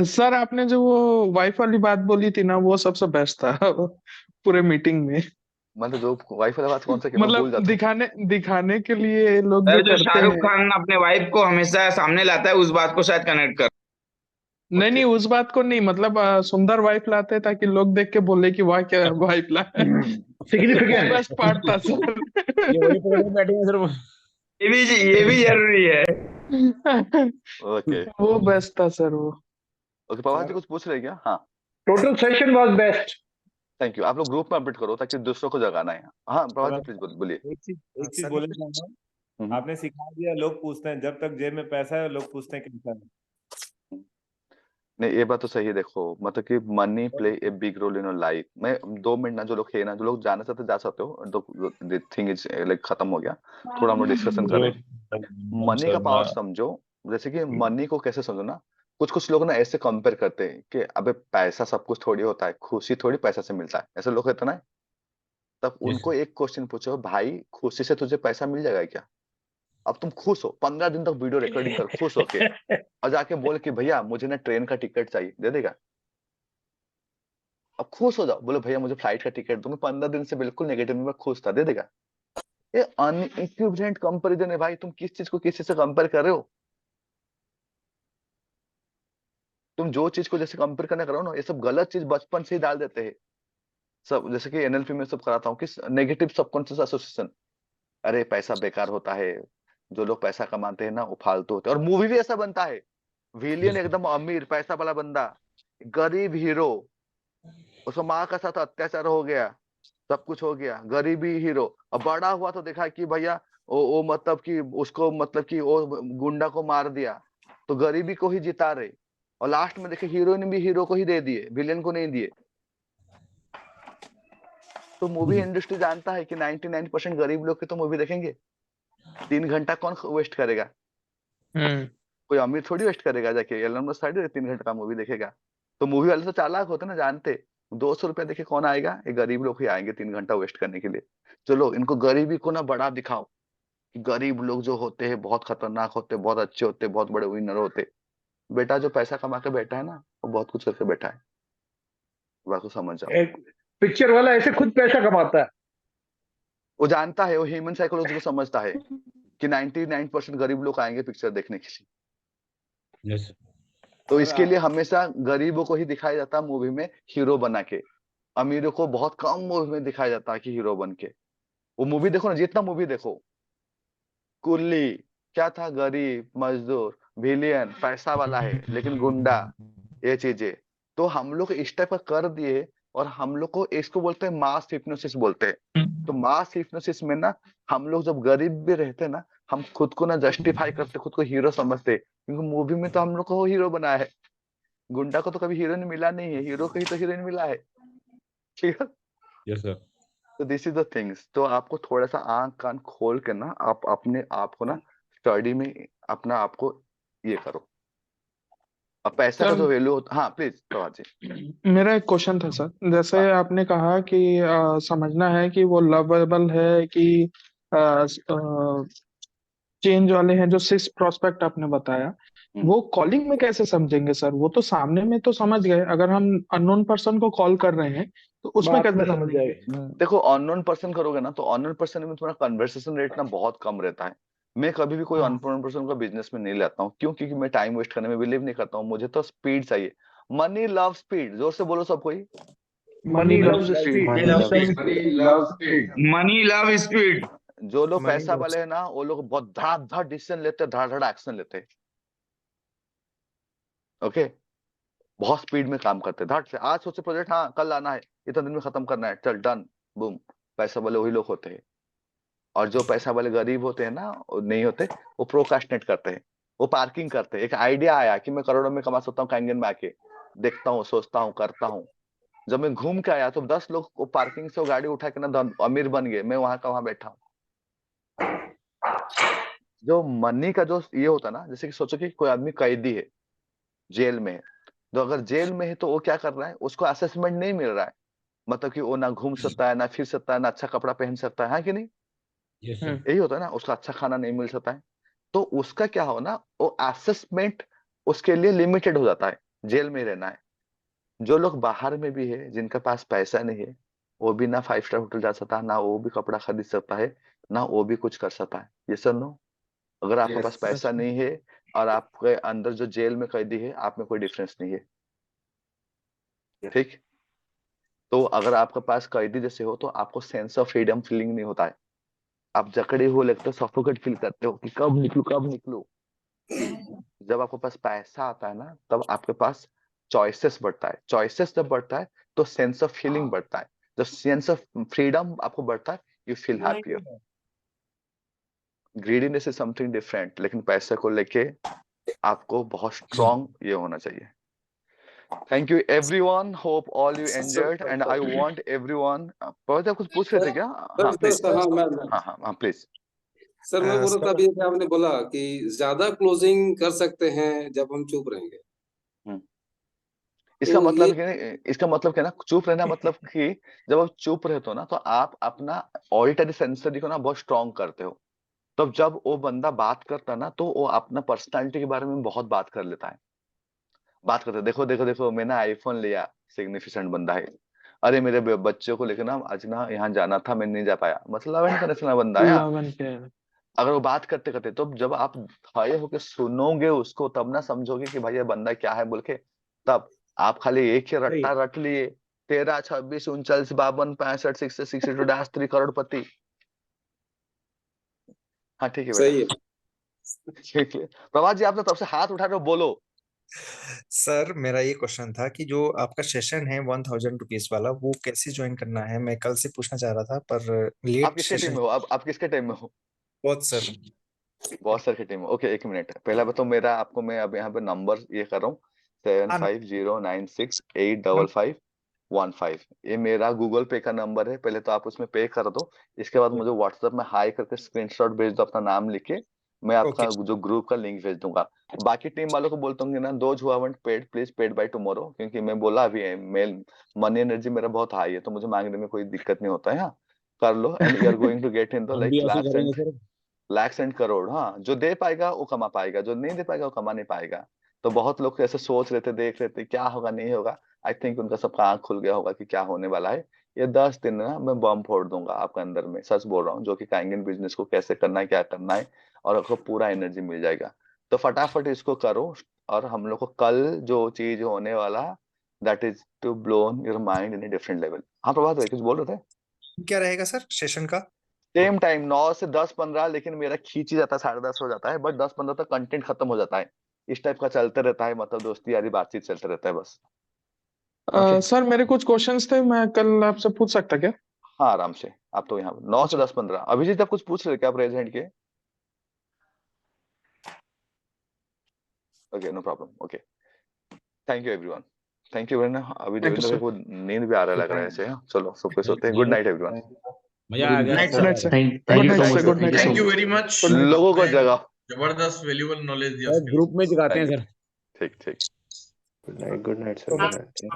सर आपने जो वो वाइफ वाली बात बोली थी ना, वो सबसे बेस्ट था पूरे मीटिंग में। मतलब जो वाईफाई बात कौन सा कि मैं भूल मतलब जाता हूँ। दिखाने के लिए लोग सर जो जो करते शाहरुख हैं। खान अपने वाइफ को हमेशा सामने लाता है, उस बात को शायद कनेक्ट कर। नहीं नहीं, उस बात को नहीं, मतलब सुंदर वाइफ लाते हैं ताकि लोग देख के बोले कि वाह क्या वाइफ लाया। वो बेस्ट पार्ट था सर। ये वही पकड़ के बैठे हैं सर वो। ये भी जरूरी है। ओके वो बेस्ट था सर वो। ओके, पवन जी कुछ पूछ रहे हैं क्या? हाँ total session was best. Thank you. आप लोग ग्रुप में अपडेट करो ताकि दूसरों को जगाना है। हाँ प्रभात जी प्लीज बोलिए। एक चीज बोलना चाहूंगा, आपने सिखा दिया, लोग पूछते हैं जब तक जेब में पैसा है, लोग पूछते हैं कैसा है। नहीं, ये बात तो सही है। देखो मतलब कि money play a big role in your life. मैं 2 मिनट ना, जो लोग है ना, जो लोग जाना चाहते जा सकते हो, द थिंग इज लाइक खत्म हो गया, थोड़ा हम लोग डिस्कशन कर रहे हैं। मनी का पावर समझो। जैसे कि मनी को कैसे समझो ना, कुछ कुछ लोग ना ऐसे कंपेयर करते हैं कि अबे पैसा सब कुछ थोड़ी होता है, खुशी थोड़ी पैसा से मिलता है, ऐसे लोग कहते हैं ना। तब Yes, उनको sir. एक क्वेश्चन पूछो, भाई खुशी से तुझे पैसा मिल जाएगा क्या? अब तुम खुश हो, 15 दिन तक वीडियो रिकॉर्डिंग कर खुश होके, और जाके बोल कि भैया मुझे ना ट्रेन का टिकट चाहिए, दे देगा? अब खुश हो जाओ, बोलो भैया मुझे फ्लाइट का टिकट दो, मैं 15 दिन से बिल्कुल नेगेटिव में, मैं खुश था, दे देगा? ये अनइक्विवेलेंट कंपैरिजन है भाई। तुम किस चीज को किस चीज से कंपेयर कर रहे हो? तुम जो चीज को जैसे कंपेयर करने करो ना, ये सब गलत चीज बचपन से ही डाल देते हैं सब। जैसे कि एनएलपी में सब कराता हूँ, किस नेगेटिव सबकॉन्शियस एसोसिएशन। अरे पैसा बेकार होता है, जो लोग पैसा कमाते हैं ना वो फालतू होते हैं। और मूवी भी ऐसा बनता है, विलियन Yes, sir. एकदम अमीर पैसा वाला बंदा, गरीब हीरो, उसको माँ का साथ अत्याचार हो गया, सब कुछ हो गया, गरीबी हीरो। अब बड़ा हुआ तो देखा कि भैया वो मतलब कि उसको मतलब कि वो गुंडा को मार दिया, तो गरीबी को ही जिता रहे। और लास्ट में देखे हीरोइन भी हीरो को ही दे दिए, विलेन को नहीं दिए। तो मूवी इंडस्ट्री जानता है कि 99% गरीब लोग के तो मूवी देखेंगे। 3 घंटा कौन वेस्ट करेगा? कोई अमीर थोड़ी वेस्ट करेगा जाके एलन मस्क थोड़ी 3 घंटे का मूवी देखेगा। तो मूवी वाले तो चालाक होते ना, जानते 200 रुपया देखे कौन आएगा, ये गरीब लोग ही आएंगे 3 घंटा वेस्ट करने के लिए। चलो इनको गरीबी को ना बड़ा दिखाओ कि गरीब लोग जो होते हैं बहुत खतरनाक होते, बहुत अच्छे होते, बहुत बड़े विनर होते। बेटा जो पैसा कमा के बैठा है ना, वो बहुत कुछ करके बैठा है, बात को समझ जाओ। एक पिक्चर वाला ऐसे खुद पैसा कमाता है। वो जानता है, वो ह्यूमन साइकोलॉजी को समझता है कि 99% गरीब लोग आएंगे पिक्चर देखने के लिए। Yes, sir. तो इसके लिए हमेशा गरीबों को ही दिखाया जाता है मूवी में हीरो बना के, अमीरों को बहुत कम मूवी में दिखाया जाता है कि हीरो बन के। वो मूवी देखो ना, जितना मूवी देखो, कुल्ली क्या था, गरीब मजदूर, विलियन पैसा वाला है लेकिन गुंडा, ये चीजें तो हम लोग इस टाइप का कर दिए। और हम लोग को इसको बोलते हैं मास हिप्नोसिस बोलते हैं। तो मास हिप्नोसिस में ना, हम लोग जब गरीब भी रहते हैं ना, हम खुद को ना जस्टिफाई करते, खुद को हीरो समझते, क्योंकि मूवी में तो हम लोग को हीरो बनाया है। गुंडा को तो कभी हीरोइन मिला नहीं है, हीरो को ही तो हीरोइन मिला है। ठीक है। Yes, sir. तो दिस इज द थिंग्स। तो आपको थोड़ा सा आंख कान खोल के ना, आप अपने आप को ना स्टडी में अपना आपको ये करो। अब पैसा का सर जो वैल्यू होता, हाँ प्लीज प्रभात जी। मेरा एक क्वेश्चन था सर, जैसे हाँ। आपने कहा कि समझना है कि वो लवेबल है कि चेंज वाले हैं, जो 6 प्रोस्पेक्ट आपने बताया, वो कॉलिंग में कैसे समझेंगे सर? वो तो सामने में तो समझ गए, अगर हम अननोन पर्सन को कॉल कर रहे हैं तो उसमें बात में कैसे समझ समझेंगे? जाएगा। देखो अननोन पर्सन करोगे ना, तो अननोन पर्सन में थोड़ा कन्वर्सेशन रेट ना बहुत कम रहता है। मैं कभी भी कोई हाँ। अननोन पर्सन को बिजनेस में नहीं लेता हूँ। क्यों? क्योंकि मैं टाइम वेस्ट करने में बिलीव नहीं करता हूँ। मुझे तो स्पीड चाहिए। मनी लव स्पीड, जोर से बोलो सब कोई। Money Money love loves speed, Money love loves speed, love speed. Money love speed. जो लोग मनी पैसा लव वाले हैं ना, वो लोग बहुत धड़ डिसीजन लेते हैं, धड़ एक्शन लेते हैं। ओके, बहुत स्पीड में काम करते हैं, धड़ से। आज सोचे प्रोजेक्ट, हाँ कल लाना है, इतने दिन में खत्म करना है, चल डन बूम। पैसा वाले वही लोग होते हैं। और जो पैसा वाले गरीब होते हैं ना, वो नहीं होते, वो प्रोक्रास्टिनेट करते हैं, वो पार्किंग करते हैं। एक आइडिया आया कि मैं करोड़ों में कमा सकता हूँ कैंगन में आके, देखता हूँ, सोचता हूँ, करता हूँ। जब मैं घूम के आया तो 10 लोग को पार्किंग से वो गाड़ी उठा के ना अमीर बन गए, मैं वहां का वहां बैठा हूँ। जो मनी का जो ये होता है ना, जैसे कि सोचो कि कोई आदमी कैदी है, जेल में है। तो अगर जेल में है तो वो क्या कर रहा है, उसको असेसमेंट नहीं मिल रहा है। मतलब कि वो ना घूम सकता है, ना फिर सकता है, ना अच्छा कपड़ा पहन सकता है कि नहीं? Yes, sir. यही होता है ना, उसका अच्छा खाना नहीं मिल सकता है। तो उसका क्या हो ना, वो असेसमेंट उसके लिए लिमिटेड हो जाता है, जेल में रहना है। जो लोग बाहर में भी है, जिनके पास पैसा नहीं है, वो भी ना 5 स्टार होटल जा सकता है, ना वो भी कपड़ा खरीद सकता है, ना वो भी कुछ कर सकता है। ये सर नो। अगर आपके पास पैसा नहीं है और आपके अंदर जो जेल में कैदी है, आप में कोई डिफरेंस नहीं है। ठीक। तो अगर आपके पास कैदी जैसे हो, तो आपको सेंस ऑफ फ्रीडम फीलिंग नहीं होता है। आप जकड़े हुए लगते हो, सफोकेट फील करते हो कि कब निकलूं, कब निकलूं। जब आपके पास पैसा आता है ना, तब आपके पास चॉइसेस बढ़ता है। चॉइसेस जब बढ़ता है तो सेंस ऑफ फीलिंग बढ़ता है। जब सेंस ऑफ फ्रीडम आपको बढ़ता है, you feel happier. Greediness is something different, लेकिन पैसे को लेके आपको बहुत स्ट्रांग ये होना चाहिए। Thank you everyone, hope all you enjoyed and I want everyone. बहुत आप कुछ पूछ रहे थे क्या? हाँ प्लीज। हाँ प्लीज। सर मैं बोल रहा था अभी जैसे आपने बोला कि ज्यादा क्लोजिंग कर सकते हैं जब हम चुप रहेंगे। इसका तो मतलब ये इसका मतलब क्या ना, चुप रहना मतलब कि जब आप चुप रहते हो ना तो आप अपना ऑडिटरी सेंसरी को ना बहुत स्ट्रांग करते हो। तब जब वो बंदा बात करता है ना तो वो अपना पर्सनालिटी के बारे में बहुत बात कर लेता है। बात करते देखो देखो देखो मैंने आईफोन लिया, सिग्निफिकेंट बंदा है। अरे मेरे बच्चे को लेकर ना आज ना यहाँ जाना था, मैं नहीं जा पाया, मतलब इंटरनेशनल बंदा है। लवन के अगर वो बात करते करते तो जब आप खड़े होकर सुनोगे उसको तब ना समझोगे कि भाई ये बंदा क्या है बोल के। तब आप खाली एक ही रट्टा रट लिए, 13 26 39 52 65 60 62 डैश 3 करोड़पति। हाँ ठीक है सही है। बेटा। ठीक है प्रभात जी, आपने तब से हाथ उठा रहे हो, बोलो। सर मेरा ये क्वेश्चन था कि जो आपका सेशन है 1000 रुपीज वाला वो कैसे ज्वाइन करना है? मैं कल से पूछना चाह रहा था पर आप लेट किसके टीम सेशन में हो? आप किसके टीम में हो? बहुत सर। बहुत सारे टीम। ओके एक मिनट, पहला बताओ मेरा आपको, मैं अब यहाँ पे नंबर ये कर रहा हूँ 7509685515। ये मेरा गूगल पे का नंबर है, पहले तो आप उसमें पे कर दो। इसके बाद मुझे व्हाट्सएप में हाई करके स्क्रीनशॉट भेज दो अपना नाम लिख के, मैं आपका जो ग्रुप का लिंक भेज दूंगा। बाकी टीम वालों को बोलता हूँ ना, those who haven't paid please paid by tomorrow, क्योंकि मैं बोला अभी मेल मनी एनर्जी मेरा बहुत हाई है तो मुझे मांगने में कोई दिक्कत नहीं होता है। हाँ कर लो and we are going to get in the हम लाइक भी ऐसे ही लाख्स करेंगे and sir. Lakhs and crore. हाँ जो दे पाएगा वो कमा पाएगा, जो नहीं दे पाएगा वो कमा नहीं पाएगा। तो बहुत लोग ऐसे सोच रहे थे, देख रहे थे क्या होगा नहीं होगा। आई थिंक उनका सबका आंख खुल गया होगा कि क्या होने वाला है। ये 10 दिन ना मैं बम फोड़ दूंगा आपके अंदर में, सच बोल रहा हूँ, जो कि काइंगन बिजनेस को कैसे करना है क्या करना है, और आपको पूरा एनर्जी मिल जाएगा। तो फटाफट इसको करो। और हम लोग को कल जो चीज होने वाला, that is to blow your mind in a different level. हाँ प्रभात भाई कुछ बोल रहे थे? क्या रहेगा सर सेशन का? सेम टाइम 9 से 10-15, लेकिन मेरा खींच ही जाता है 10:30 हो जाता है, बट 10-15 तक कंटेंट खत्म हो जाता है। इस टाइप का चलते रहता है, मतलब दोस्ती यारी बातचीत चलते रहता है बस। ओके सर मेरे कुछ क्वेश्चंस थे, मैं कल आपसे पूछ सकता क्या? हाँ आराम से। आप तो यहाँ 9 से 10-15। अभिजीत आप कुछ पूछ रहे थे क्या आप रेज हैंड के? Okay no problem. Okay thank you everyone. Thank you very much. अभी थैंक यू देवेंद्र भाई सर। को नींद भी आ रहा लग रहा है ऐसे। चलो सोते सोते हैं। Good night everyone. मजा आ गया night good night sir. Sir. Thank good you night so sir. Much. Good night thank sir. You very much. लोगों को जगा। जबरदस्त वैल्यूबल नॉलेज दिया सर उसके लिए। ग्रुप में जगाते हैं थैंक यू। सर। ठीक ठीक। Good night sir, good night.